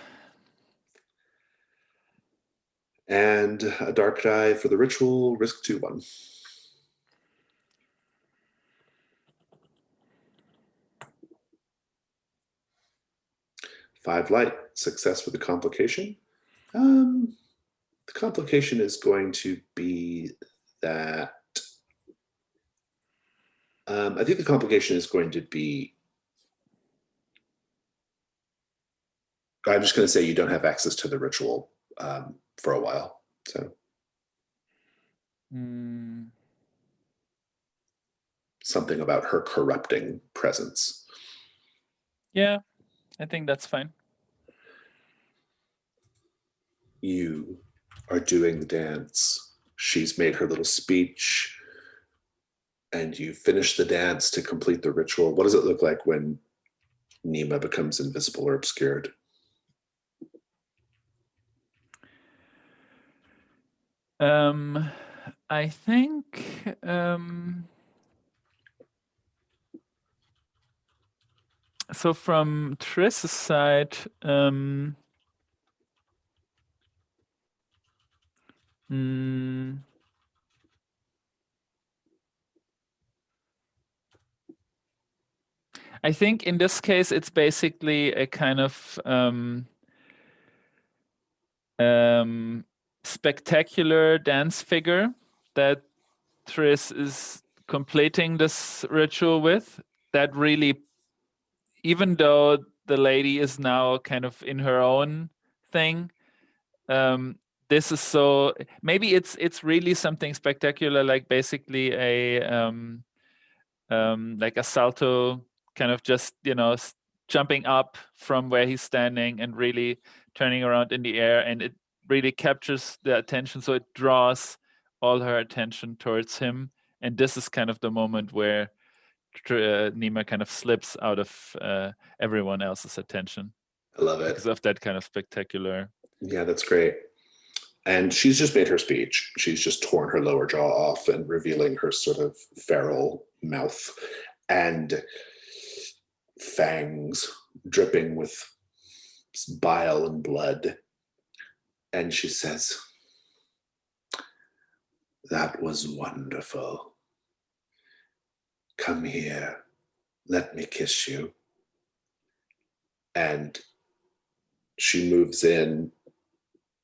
And a dark die for the ritual, risk 2-1. 5 light, success with the complication. The complication is going to be that. I think the complication is going to be. I'm just going to say you don't have access to the ritual for a while. So. Something about her corrupting presence. Yeah, I think that's fine. You are doing the dance. She's made her little speech, and you finish the dance to complete the ritual. What does it look like when Nima becomes invisible or obscured? I think so from Triss's side, I think in this case, it's basically a kind of spectacular dance figure that Triss is completing this ritual with. That really, even though the lady is now kind of in her own thing, this is so, maybe it's really something spectacular, like basically a like a salto, kind of just, you know, jumping up from where he's standing and really turning around in the air, and it really captures the attention, so it draws all her attention towards him. And this is kind of the moment where Nima kind of slips out of everyone else's attention. I love it. Because of that kind of spectacular. Yeah, that's great. And she's just made her speech. She's just torn her lower jaw off and revealing her sort of feral mouth and fangs dripping with bile and blood. And she says, "That was wonderful. Come here. Let me kiss you." And she moves in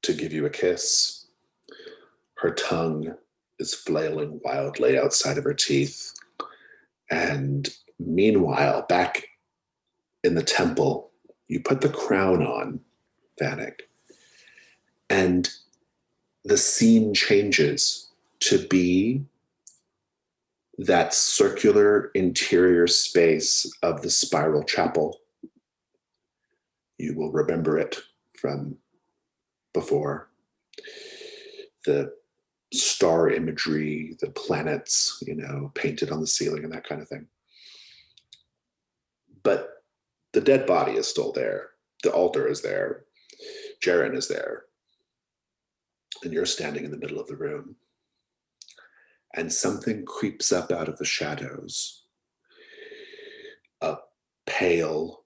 to give you a kiss. Her tongue is flailing wildly outside of her teeth. And meanwhile, back in the temple, you put the crown on, Vanek, and the scene changes to be that circular interior space of the spiral chapel. You will remember it from before. The star imagery, the planets, you know, painted on the ceiling and that kind of thing. But the dead body is still there. The altar is there. Jaren is there. And you're standing in the middle of the room. And something creeps up out of the shadows. A pale,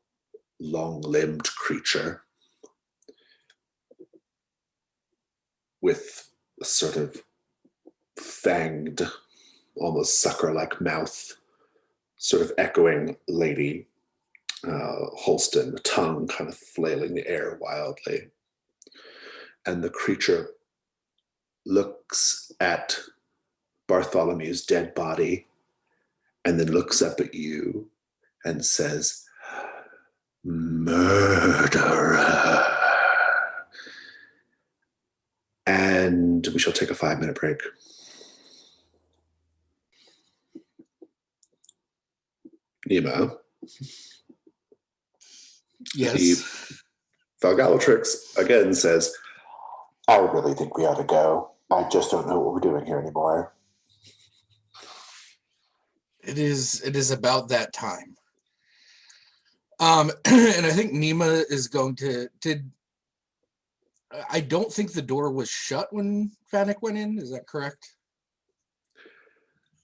long-limbed creature with a sort of fanged, almost sucker-like mouth, sort of echoing lady, Holston, the tongue kind of flailing the air wildly. And the creature looks at Bartholomew's dead body and then looks up at you and says, "Murderer." And we shall take a 5-minute break. Nemo. Yes. Valgalatrix again says, "I really think we ought to go. I just don't know what we're doing here anymore." It is about that time. And I think Nima is going to I don't think the door was shut when Vanek went in. Is that correct?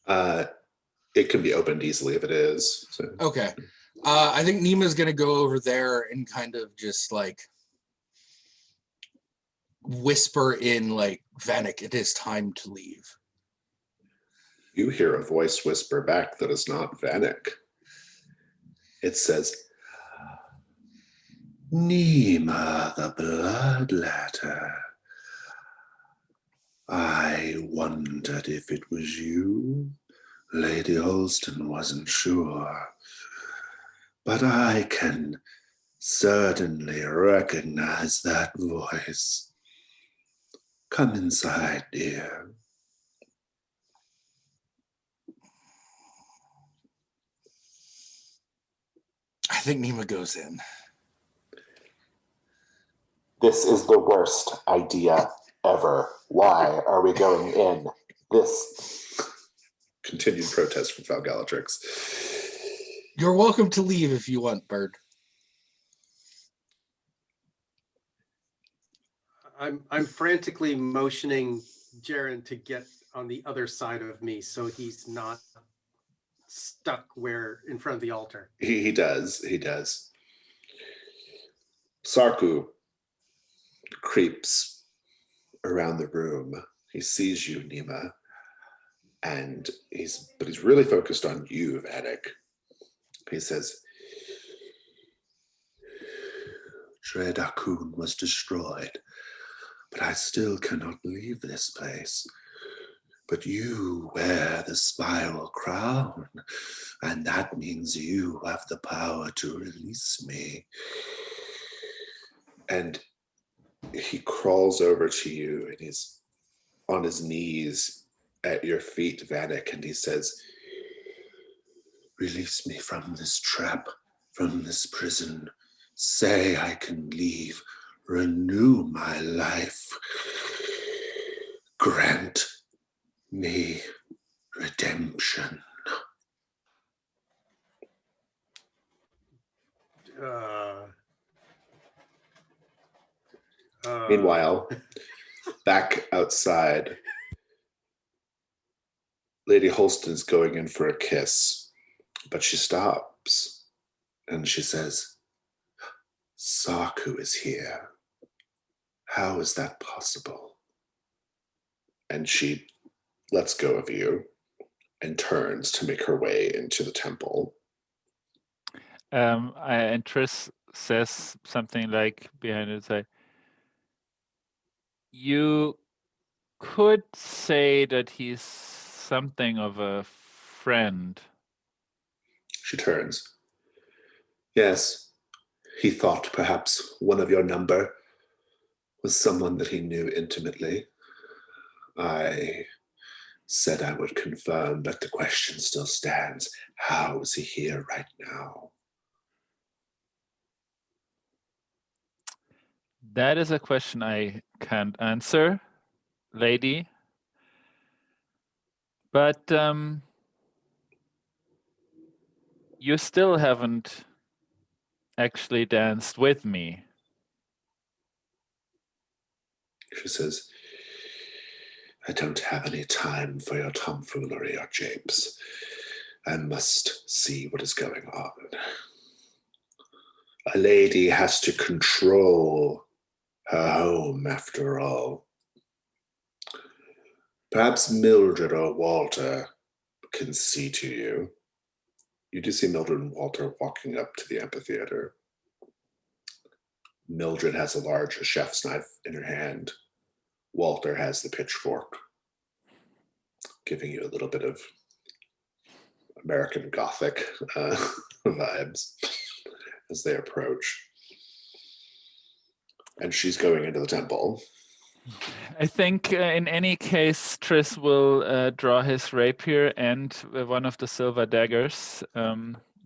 It can be opened easily if it is. So. Okay. I think Nima's going to go over there and kind of just like whisper in like, Vanek, it is time to leave. You hear a voice whisper back that is not Vanek. It says, Nima the Bloodletter. I wondered if it was you. Lady Holston wasn't sure. But I can certainly recognize that voice. Come inside, dear. I think Nima goes in. This is the worst idea ever. Why are we going in? This continued protest from Falgalatrix. You're welcome to leave if you want, Bird. I'm frantically motioning Jaren to get on the other side of me so he's not stuck where in front of the altar. He does. Sarku creeps around the room. He sees you, Nima, and he's really focused on you, Vanek. He says, Tredakun was destroyed, but I still cannot leave this place. But you wear the spiral crown, and that means you have the power to release me. And he crawls over to you, and he's on his knees at your feet, Vanek, and he says, release me from this trap, from this prison. Say I can leave, renew my life. Grant me redemption. Meanwhile, back outside, Lady Holston's going in for a kiss, but she stops and she says, Sarku is here. How is that possible? And she lets go of you and turns to make her way into the temple. And Triss says something like behind it, like, you could say that he's something of a friend. She turns. Yes, he thought perhaps one of your number was someone that he knew intimately. I said I would confirm, but the question still stands. How is he here right now? That is a question I can't answer, lady. But you still haven't actually danced with me. She says, I don't have any time for your tomfoolery or japes. I must see what is going on. A lady has to control her home, after all. Perhaps Mildred or Walter can see to you. You do see Mildred and Walter walking up to the amphitheater. Mildred has a large chef's knife in her hand. Walter has the pitchfork, giving you a little bit of American Gothic vibes as they approach. And she's going into the temple. I think in any case, Triss will draw his rapier and one of the silver daggers,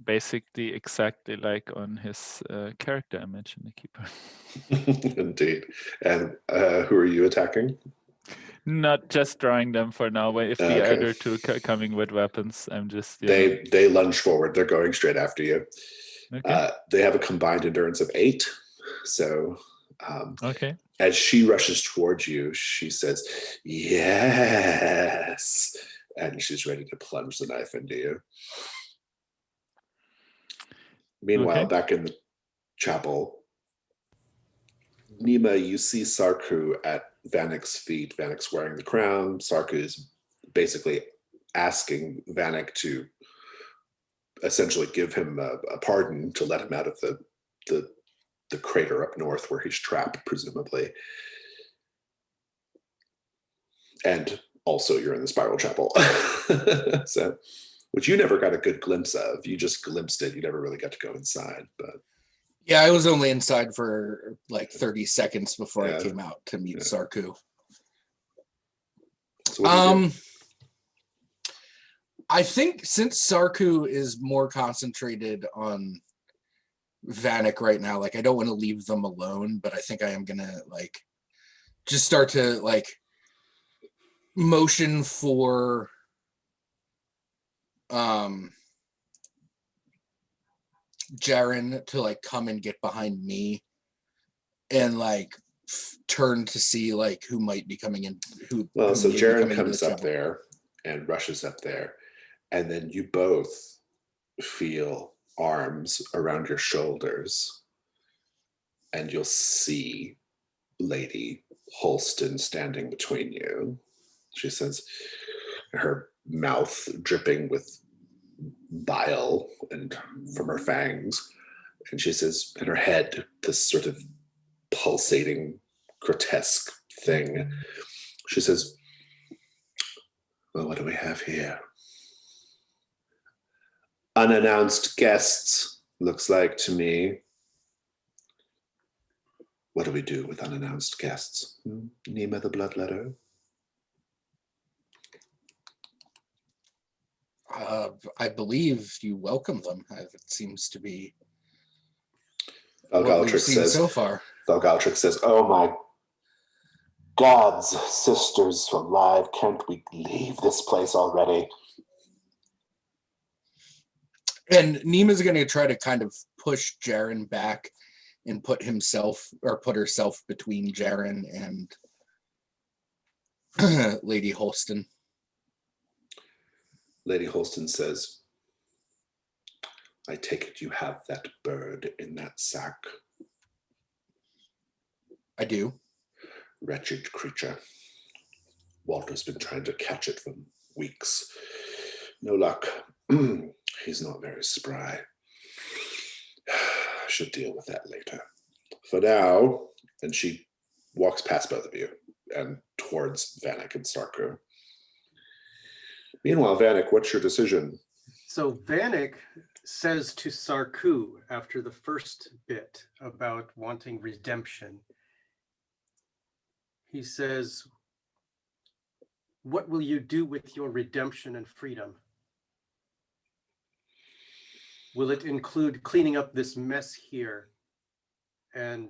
basically exactly like on his character image in the keeper. Indeed. And who are you attacking? Not just drawing them for now, but if the Okay. other two coming with weapons, I'm just... They lunge forward. They're going straight after you. Okay. They have a combined endurance of 8. So Okay. as she rushes towards you, she says, yes. And she's ready to plunge the knife into you. Meanwhile, Okay. back in the chapel, Nima, you see Sarku at Vanek's feet. Vanek's wearing the crown. Sarku is basically asking Vanek to essentially give him a pardon to let him out of the crater up north where he's trapped, presumably. And also you're in the spiral chapel. So, which you never got a good glimpse of. You just glimpsed it. You never really got to go inside. But Yeah, I was only inside for like 30 seconds before Yeah. I came out to meet Yeah. Sarku. so what do you do? I think since Sarku is more concentrated on Vanek right now, like I don't want to leave them alone, but I think I am gonna like just start to like motion for Jaren to like come and get behind me and like turn to see like who might be coming in. Well, so may be Jaren coming into comes the up chapel. there and rushes up there, and then you both feel arms around your shoulders, and you'll see Lady Holston standing between you. She says, her mouth dripping with bile and from her fangs, and she says, in her head, this sort of pulsating, grotesque thing. She says, well, what do we have here? Unannounced guests, looks like to me. What do we do with unannounced guests? Nima the Bloodletter? I believe you welcome them. It seems to be Val what we've Galtrix seen says, so far. Val Galtrix says, oh my gods, sisters alive, can't we leave this place already? And Nima's going to try to kind of push Jaren back and put herself between Jaren and Lady Holston. Lady Holston says, I take it you have that bird in that sack. I do. Wretched creature. Walter's been trying to catch it for weeks. No luck. He's not very spry. I should deal with that later. For now, and she walks past both of you and towards Vanek and Sarku. Meanwhile, Vanek, what's your decision? So Vanek says to Sarku after the first bit about wanting redemption, he says, what will you do with your redemption and freedom? Will it include cleaning up this mess here and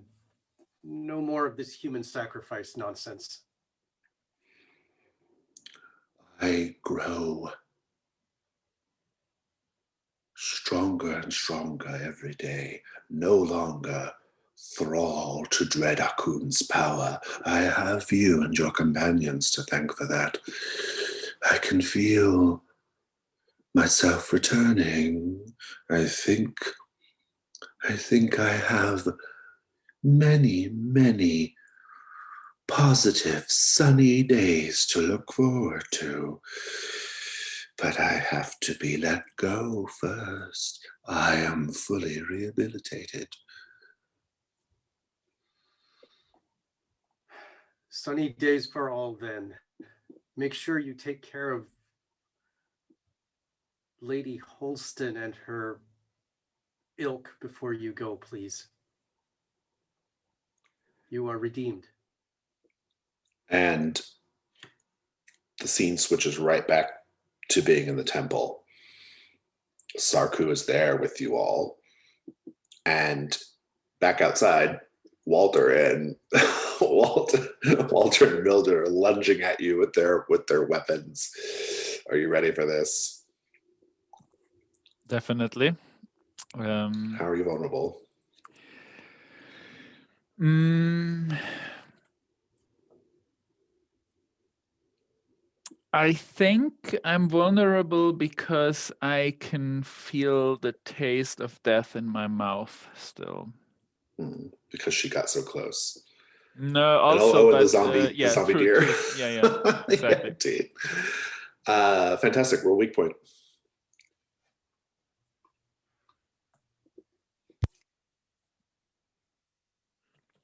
no more of this human sacrifice nonsense? I grow stronger and stronger every day, no longer thrall to dread Akun's power. I have you and your companions to thank for that. I can feel myself returning. I think I have many, many positive, sunny days to look forward to. But I have to be let go first. I am fully rehabilitated. Sunny days for all then. Make sure you take care of Lady Holston and her ilk before you go, please. You are redeemed. And the scene switches right back to being in the temple. Sarku is there with you all. And back outside, Walter and Walter and Mildred are lunging at you with their weapons. Are you ready for this? Definitely. How are you vulnerable? I think I'm vulnerable because I can feel the taste of death in my mouth still. Because she got so close. No, And also, and but the yeah, zombie true, deer. true. Yeah, Yeah, exactly. indeed. Fantastic. Roll weak point.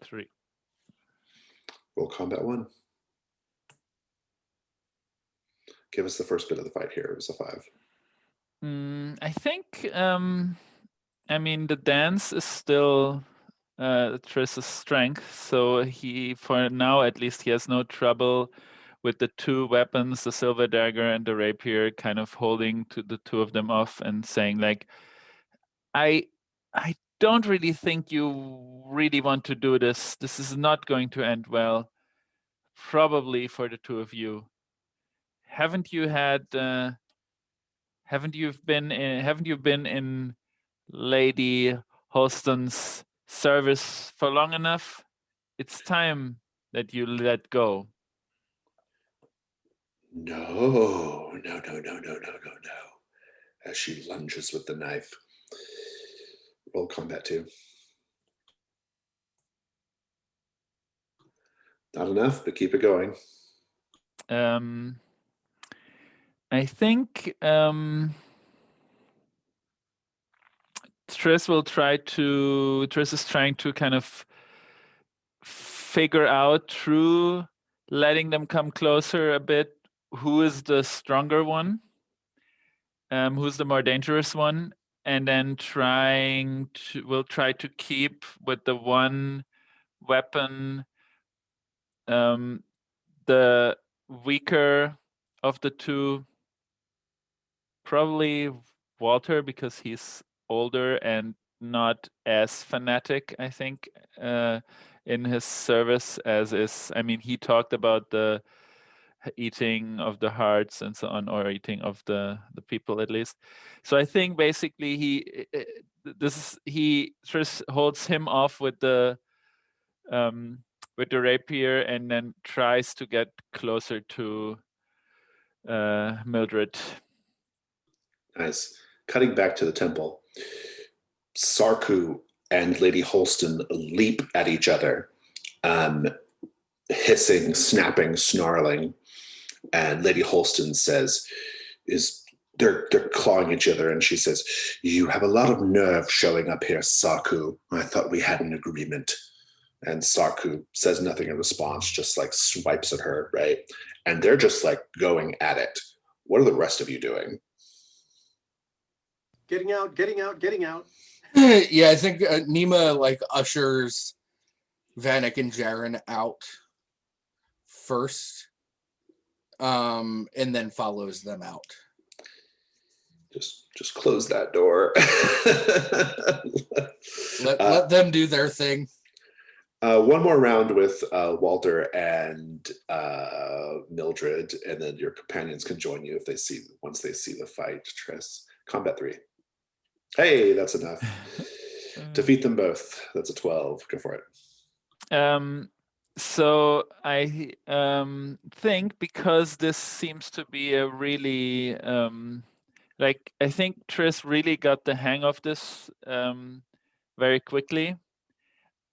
3. Roll combat 1. Give us the first bit of the fight here. It was a 5. I think, I mean, the dance is still Triss's strength, so he, for now at least, he has no trouble with the 2 weapons, the silver dagger and the rapier, kind of holding to the 2 of them off and saying like, I don't really think you really want to do this. This is not going to end well, probably for the 2 of you. Haven't you been in Lady Holston's service for long enough? It's time that you let go. No. As she lunges with the knife. Roll combat 2. Not enough, but keep it going. I think Triss is trying to kind of figure out through letting them come closer a bit who is the stronger one, who's the more dangerous one, and then we'll try to keep with the one weapon the weaker of the 2, probably Walter, because he's older and not as fanatic, I think, in his service as is. I mean, he talked about the eating of the hearts and so on, or eating of the people at least. So I think basically Triss holds him off with the rapier and then tries to get closer to Mildred. Nice. Cutting back to the temple, Sarku and Lady Holston leap at each other, hissing, snapping, snarling. And Lady Holston says, they're clawing each other, and she says, "You have a lot of nerve showing up here, Sarku. I thought we had an agreement." And Sarku says nothing in response, just like swipes at her, right? And they're just like going at it. What are the rest of you doing? Getting out. Yeah, I think Nima like ushers Vanek and Jaren out first, and then follows them out. Just close that door. Let them do their thing. One more round with Walter and Mildred, and then your companions can join you once they see the fight. Triss, combat 3. Hey, that's enough. Defeat them both. That's a 12. Go for it. So I think, because this seems to be a really I think Triss really got the hang of this very quickly,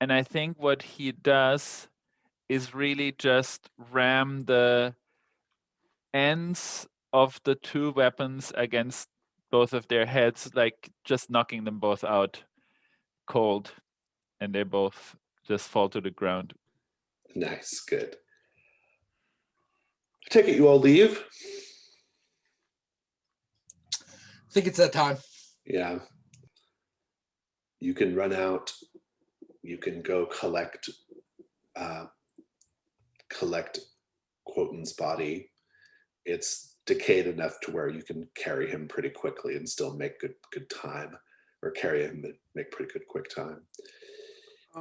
and I think what he does is really just ram the ends of the 2 weapons against both of their heads, like just knocking them both out cold, and they both just fall to the ground. Nice, good. I take it you all leave? I think it's that time. Yeah. You can run out. You can go collect Quoten's body. It's decayed enough to where you can carry him pretty quickly and still make good time, or carry him and make pretty good quick time.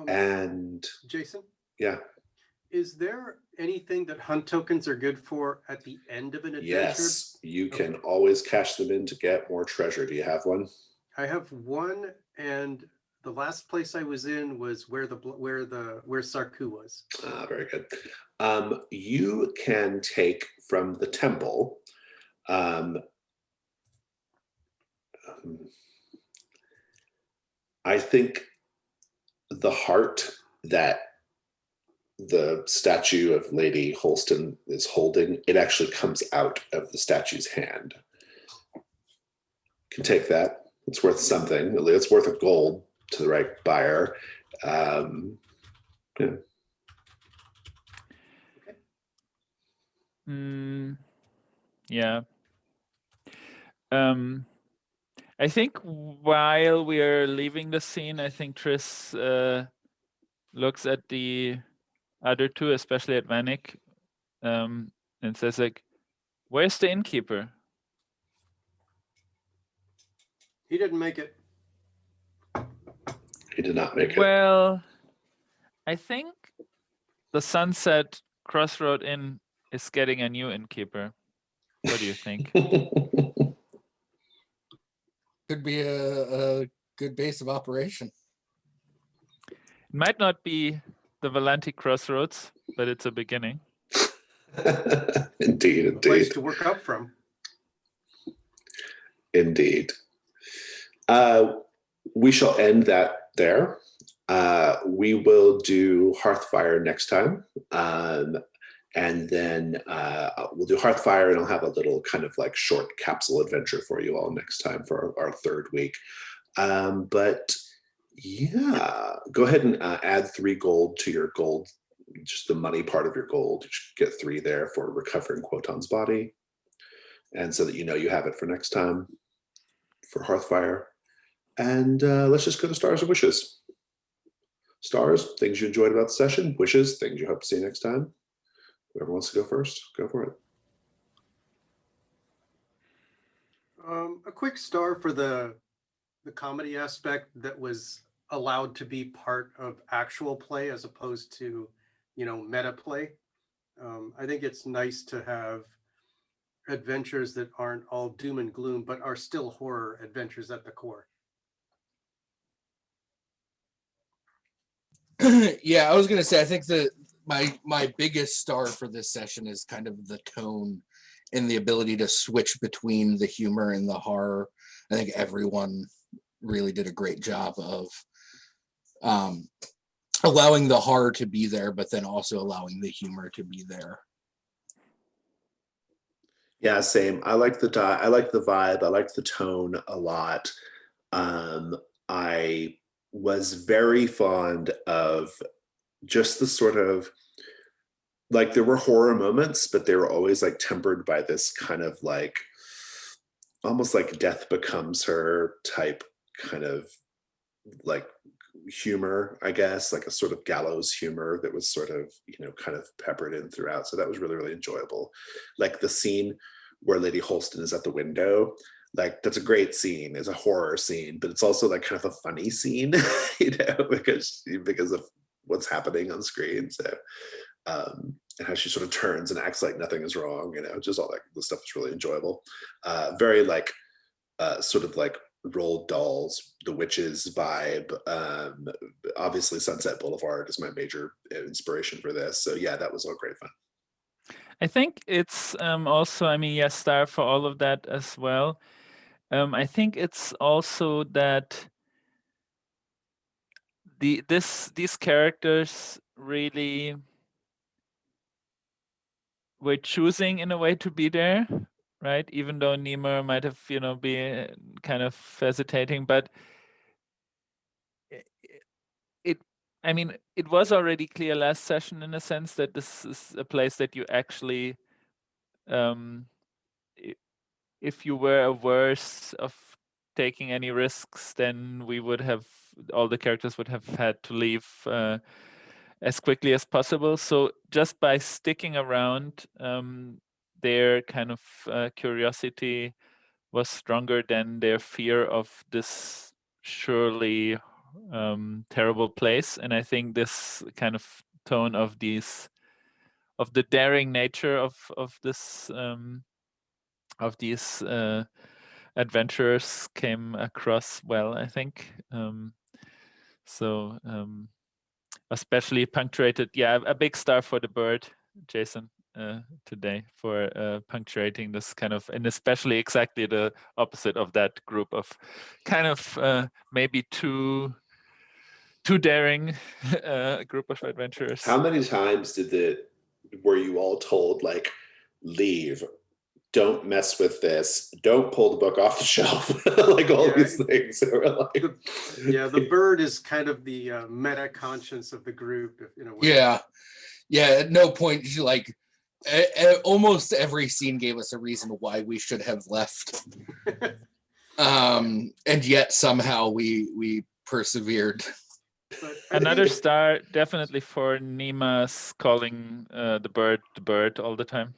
And Jason? Yeah. Is there anything that hunt tokens are good for at the end of an adventure? Yes, you can always cash them in to get more treasure. Do you have one? I have one, and the last place I was in was where Sarku was. Very good. You can take from the temple. I think the heart that the statue of Lady Holston is holding, it actually comes out of the statue's hand. You can take that. It's worth something. It's worth a gold to the right buyer. Yeah. Yeah. I think while we are leaving the scene, I think Triss looks at the other two, especially at Vanek, and says like, "Where's the innkeeper?" He didn't make it. He did not make it. Well, I think the Sunset Crossroad Inn is getting a new innkeeper. What do you think? Could be a good base of operation. It might not be the Valanti Crossroads, but it's a beginning. Indeed, A place indeed. to work up from. Indeed. We shall end that there. We will do Hearthfire next time. And then we'll do Hearthfire, and I'll have a little kind of like short capsule adventure for you all next time for our third week. But yeah, go ahead and add 3 gold to your gold, just the money part of your gold. You should get 3 there for recovering Quotan's body. And so that you know you have it for next time for Hearthfire. And let's just go to Stars and Wishes. Stars, things you enjoyed about the session. Wishes, things you hope to see next time. Whoever wants to go first, go for it. A quick star for the comedy aspect that was allowed to be part of actual play as opposed to, meta play. I think it's nice to have adventures that aren't all doom and gloom, but are still horror adventures at the core. Yeah, I was gonna say, I think that my biggest star for this session is kind of the tone and the ability to switch between the humor and the horror. I think everyone really did a great job of allowing the horror to be there, but then also allowing the humor to be there. Yeah, same. I like the vibe. I like the tone a lot. I was very fond of just the sort of, like, there were horror moments, but they were always like tempered by this kind of like almost like death becomes her type kind of like humor, I guess, like a sort of gallows humor that was sort of, kind of peppered in throughout. So that was really, really enjoyable. Like the scene where Lady Holston is at the window, like that's a great scene. It's a horror scene, but it's also like kind of a funny scene, because of what's happening on screen. So and how she sort of turns and acts like nothing is wrong, just all that the stuff is really enjoyable. Very like sort of like Roald Dahl's The Witches vibe. Obviously Sunset Boulevard is my major inspiration for this. So yeah, that was all great fun. I think it's also, yes, star for all of that as well. I think it's also that these characters really were choosing in a way to be there, right? Even though Nima might have, been kind of hesitating, but it was already clear last session in a sense that this is a place that you actually, if you were averse of taking any risks, then all the characters would have had to leave as quickly as possible. So just by sticking around, their kind of curiosity was stronger than their fear of this surely terrible place. And I think this kind of tone of the daring nature of these adventurers came across well, I think. Especially punctuated, a big star for the bird, Jason, today, for punctuating this kind of, and especially exactly the opposite of that group of kind of maybe too too daring group of adventurers. How many times were you all told, like, leave, don't mess with this, don't pull the book off the shelf, like all these things? Like, the bird is kind of the meta conscience of the group, in a way. Yeah. At no point, like, almost every scene gave us a reason why we should have left. And yet somehow we persevered. Another star definitely for Nima's calling the bird all the time.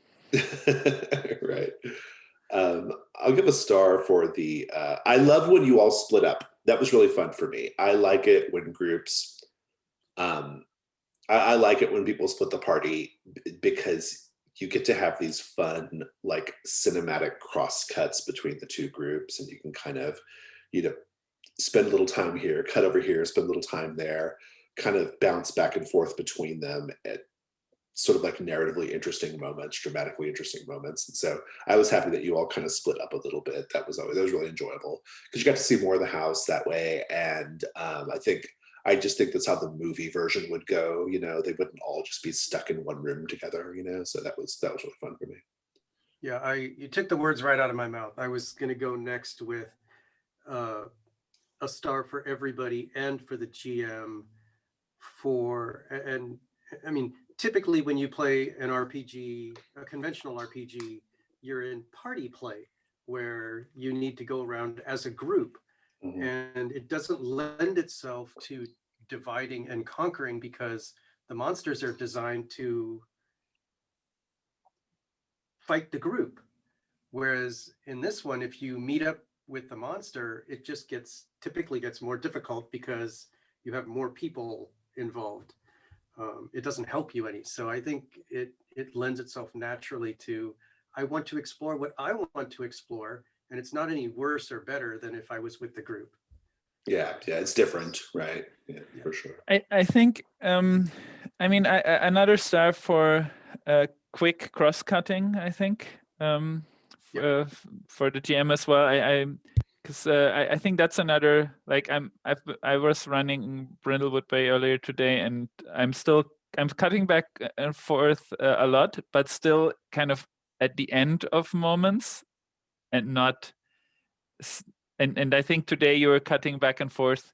Right. I'll give a star for the I love when you all split up. That was really fun for me. I like it when groups I like it when people split the party, because you get to have these fun, like, cinematic cross cuts between the two groups, and you can kind of, spend a little time here, cut over here, spend a little time there, kind of bounce back and forth between them at sort of like narratively interesting moments, dramatically interesting moments. And so I was happy that you all kind of split up a little bit. That was really enjoyable, because you got to see more of the house that way. And I just think that's how the movie version would go. They wouldn't all just be stuck in one room together. So that was really fun for me. Yeah, you took the words right out of my mouth. I was going to go next with a star for everybody and for the GM and I mean, typically when you play an RPG, a conventional RPG, you're in party play where you need to go around as a group. Mm-hmm. And it doesn't lend itself to dividing and conquering, because the monsters are designed to fight the group. Whereas in this one, if you meet up with the monster, it just typically gets more difficult because you have more people involved. It doesn't help you any. So I think it lends itself naturally to, I want to explore what I want to explore, and it's not any worse or better than if I was with the group. Yeah, it's different, right? Yeah, for sure. I think, another star for quick cross-cutting, I think, for the GM as well. Because I think that's another, like, I was running Brindlewood Bay earlier today, and I'm cutting back and forth a lot, but still kind of at the end of moments, and not. And I think today you were cutting back and forth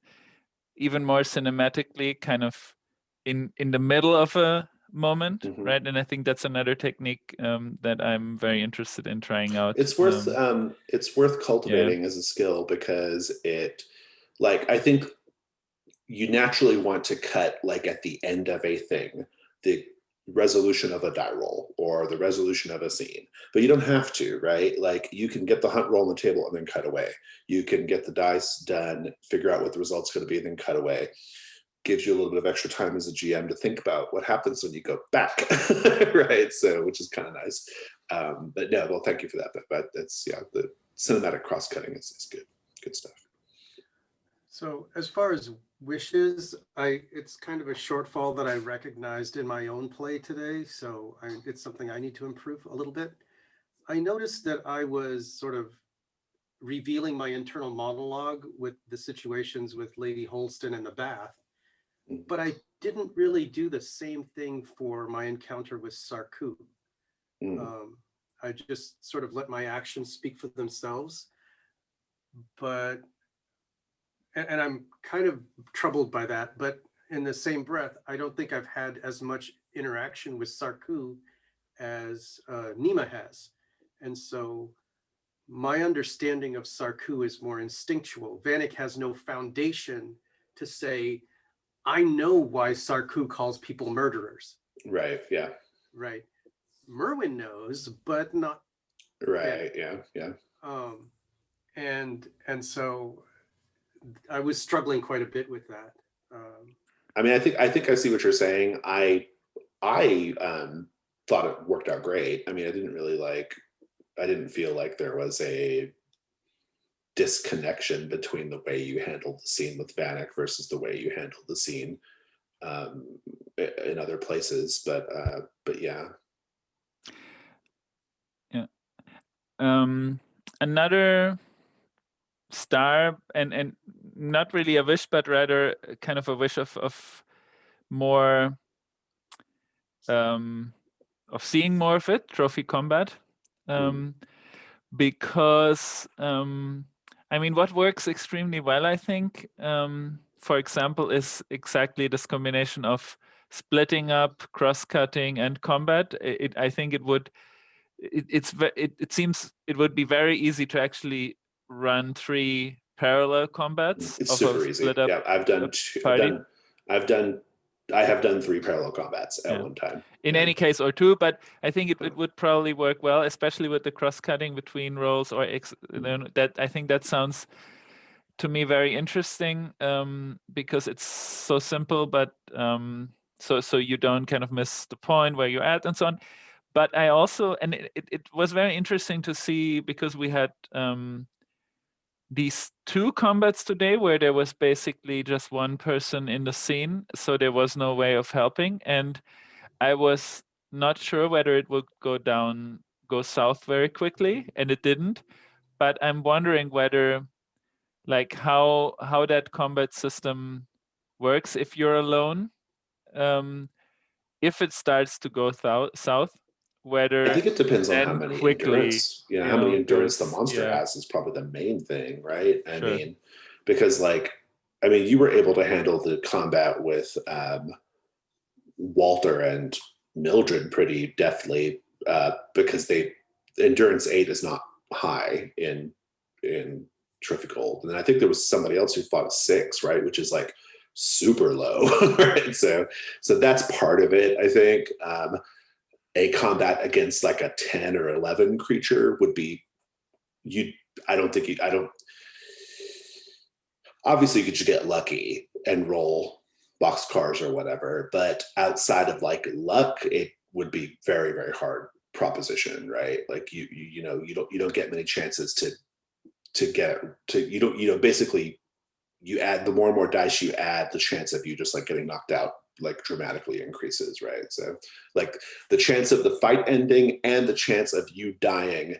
even more cinematically, kind of in the middle of a moment, mm-hmm. right? And I think that's another technique that I'm very interested in trying out. It's worth cultivating as a skill, because I think you naturally want to cut, like, at the end of a thing, the resolution of a die roll or the resolution of a scene, but you don't have to, right? Like, you can get the hunt roll on the table and then cut away. You can get the dice done, figure out what the result's going to be, and then cut away. Gives you a little bit of extra time as a GM to think about what happens when you go back, right? So, which is kind of nice. But no, well, thank you for that. But that's, the cinematic cross-cutting is good stuff. So as far as wishes, it's kind of a shortfall that I recognized in my own play today. So it's something I need to improve a little bit. I noticed that I was sort of revealing my internal monologue with the situations with Lady Holston and the bath, but I didn't really do the same thing for my encounter with Sarku. I just sort of let my actions speak for themselves, and I'm kind of troubled by that. But in the same breath, I don't think I've had as much interaction with Sarku as Nima has. And so my understanding of Sarku is more instinctual. Vanek has no foundation to say, I know why Sarku calls people murderers. Right, yeah. Right. Merwin knows, but not. Right, Vanek. Yeah. And so I was struggling quite a bit with that. I mean, I think I see what you're saying. I thought it worked out great. I mean, I didn't feel like there was a disconnection between the way you handled the scene with Vanek versus the way you handled the scene in other places. But yeah. Yeah. Another star, and not really a wish, but rather kind of a wish of more, of seeing more of it, trophy combat. Because I mean, what works extremely well, I think, for example, is exactly this combination of splitting up, cross-cutting, and combat. I think it would. It seems it would be very easy to actually run 3 parallel combats It's of a super easy. split up Yeah, party. I have done 3 parallel combats at one time. In any case, or 2, but I think it would probably work well, especially with the cross-cutting between roles or that. I think that sounds to me very interesting, because it's so simple, but so you don't kind of miss the point where you're at and so on. But I also, and it was very interesting to see, because we had these 2 combats today where there was basically just one person in the scene, so there was no way of helping, and I was not sure whether it would go south very quickly, and it didn't. But I'm wondering whether, like, how that combat system works if you're alone, if it starts to go south, whether I think it depends on how then many quickly, endurance, how many endurance the there's, monster has is probably the main thing, right? I Sure. mean, because you were able to handle the combat with Walter and Mildred pretty deftly, because endurance 8 is not high in Trophy Gold. And then I think there was somebody else who fought a 6, right? Which is like super low, right? So that's part of it, I think. A combat against like a 10 or 11 creature would be, obviously you could get lucky and roll boxcars or whatever, but outside of like luck, it would be very, very hard proposition, right? Like you don't get many chances basically you add, the more and more dice you add, the chance of you just like getting knocked out like dramatically increases, right? So like the chance of the fight ending and the chance of you dying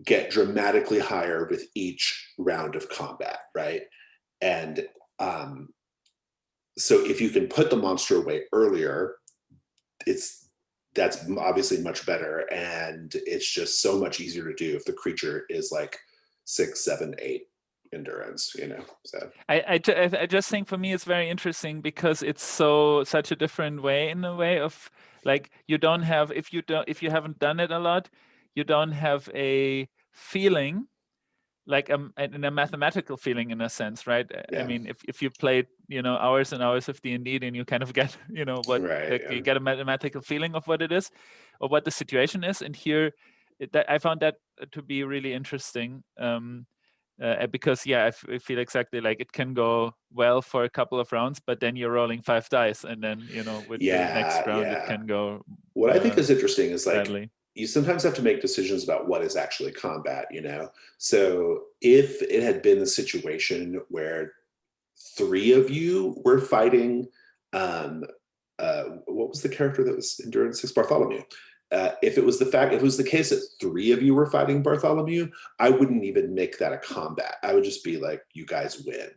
get dramatically higher with each round of combat, right? And so if you can put the monster away earlier, that's obviously much better, and it's just so much easier to do if the creature is like 6, 7, 8 endurance, So I just think for me it's very interesting because it's such a different way, in a way of like, you don't have, if you haven't done it a lot, you don't have a feeling like a mathematical feeling, in a sense, right? Yeah. I mean, if you played hours and hours of D&D, then you kind of get what, right, like, you get a mathematical feeling of what it is or what the situation is. And here I found that to be really interesting, because I feel exactly like it can go well for a couple of rounds, but then you're rolling 5 dice, and then with the next round it can go what I think is interesting is like badly. You sometimes have to make decisions about what is actually combat, So if it had been the situation where 3 of you were fighting, what was the character that was endurance 6? Bartholomew. If it was the case that 3 of you were fighting Bartholomew, I wouldn't even make that a combat. I would just be like, you guys win,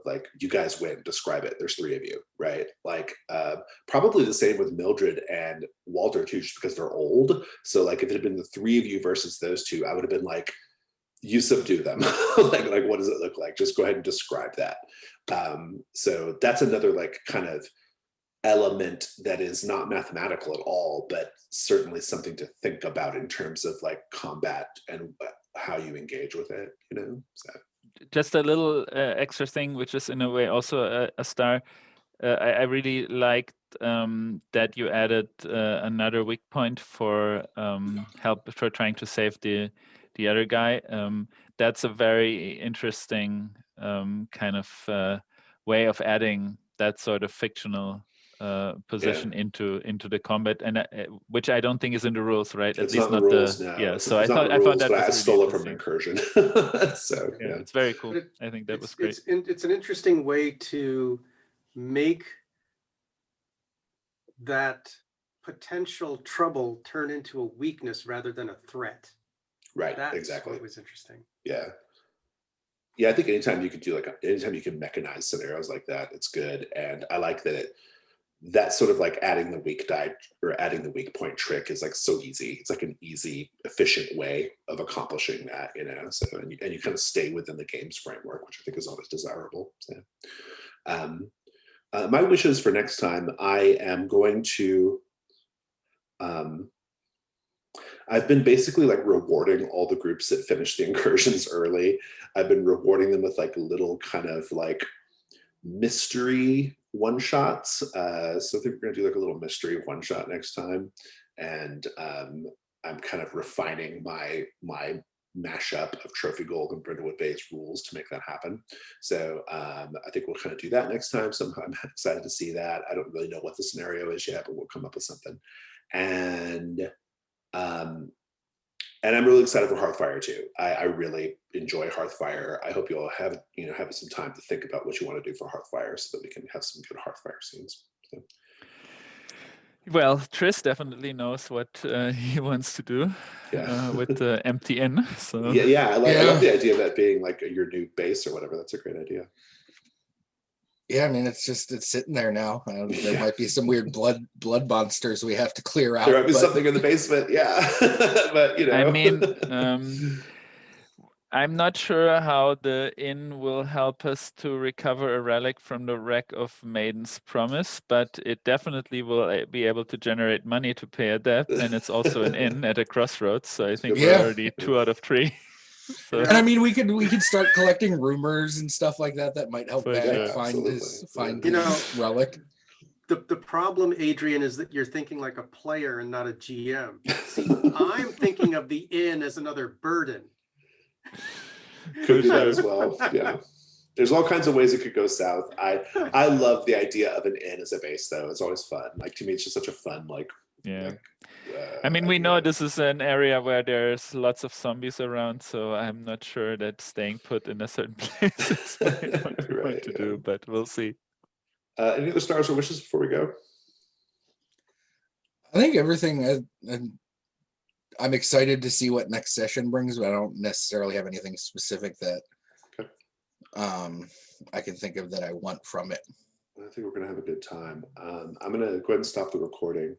like, you guys win, describe it. There's 3 of you, right? Like, probably the same with Mildred and Walter too, just because they're old. So like, if it had been the 3 of you versus those 2, I would have been like, you subdue them. like what does it look like? Just go ahead and describe that. So that's another like kind of element that is not mathematical at all, but certainly something to think about in terms of like combat and how you engage with it, So just a little extra thing, which is in a way also a star. I really liked that you added another weak point for help for trying to save the other guy. That's a very interesting kind of way of adding that sort of fictional position into the combat, and which I don't think is in the rules, right? It's not the rules, no. Yeah, it's, so it's I found that but I was stole really it from an interesting. incursion. So yeah, it's very cool. I think that was great. It's an interesting way to make that potential trouble turn into a weakness rather than a threat. Right. That's exactly. what was interesting. Yeah. Yeah, I think anytime you can do anytime you can mechanize scenarios like that, it's good. And I like that that's sort of like adding the weak die or adding the weak point trick is like so easy. It's like an easy, efficient way of accomplishing that, So and you kind of stay within the game's framework, which I think is always desirable. So, my wishes for next time, I am going to. I've been basically like rewarding all the groups that finish the incursions early. I've been rewarding them with like little kind of like mystery one shots. So I think we're going to do like a little mystery one shot next time. And I'm kind of refining my mashup of Trophy Gold and Brindlewood based rules to make that happen. So I think we'll kind of do that next time. So I'm excited to see that. I don't really know what the scenario is yet, but we'll come up with something. And I'm really excited for Hearthfire too. I really enjoy Hearthfire. I hope you all have some time to think about what you want to do for Hearthfire so that we can have some good Hearthfire scenes. So. Well, Tris definitely knows what he wants to do with the MTN. So yeah, I love the idea of that being like your new base or whatever. That's a great idea. Yeah, I mean, it's sitting there now. There might be some weird blood monsters we have to clear out. There might be something in the basement, yeah. But I mean, I'm not sure how the inn will help us to recover a relic from the wreck of Maiden's Promise, but it definitely will be able to generate money to pay a debt, and it's also an inn at a crossroads. So I think we're already 2 out of 3. So. And I mean, we could start collecting rumors and stuff like that might help Vanek find his relic. The problem, Adrian, is that you're thinking like a player and not a GM. See, I'm thinking of the inn as another burden. Could do that as well. Yeah. There's all kinds of ways it could go south. I love the idea of an inn as a base, though. It's always fun. Like, to me, it's just such a fun, I mean, we know this is an area where there's lots of zombies around, so I'm not sure that staying put in a certain place is what we want to do, but we'll see. Any other stars or wishes before we go? I think everything. I'm excited to see what next session brings, but I don't necessarily have anything specific that I can think of that I want from it. I think we're going to have a good time. I'm going to go ahead and stop the recording.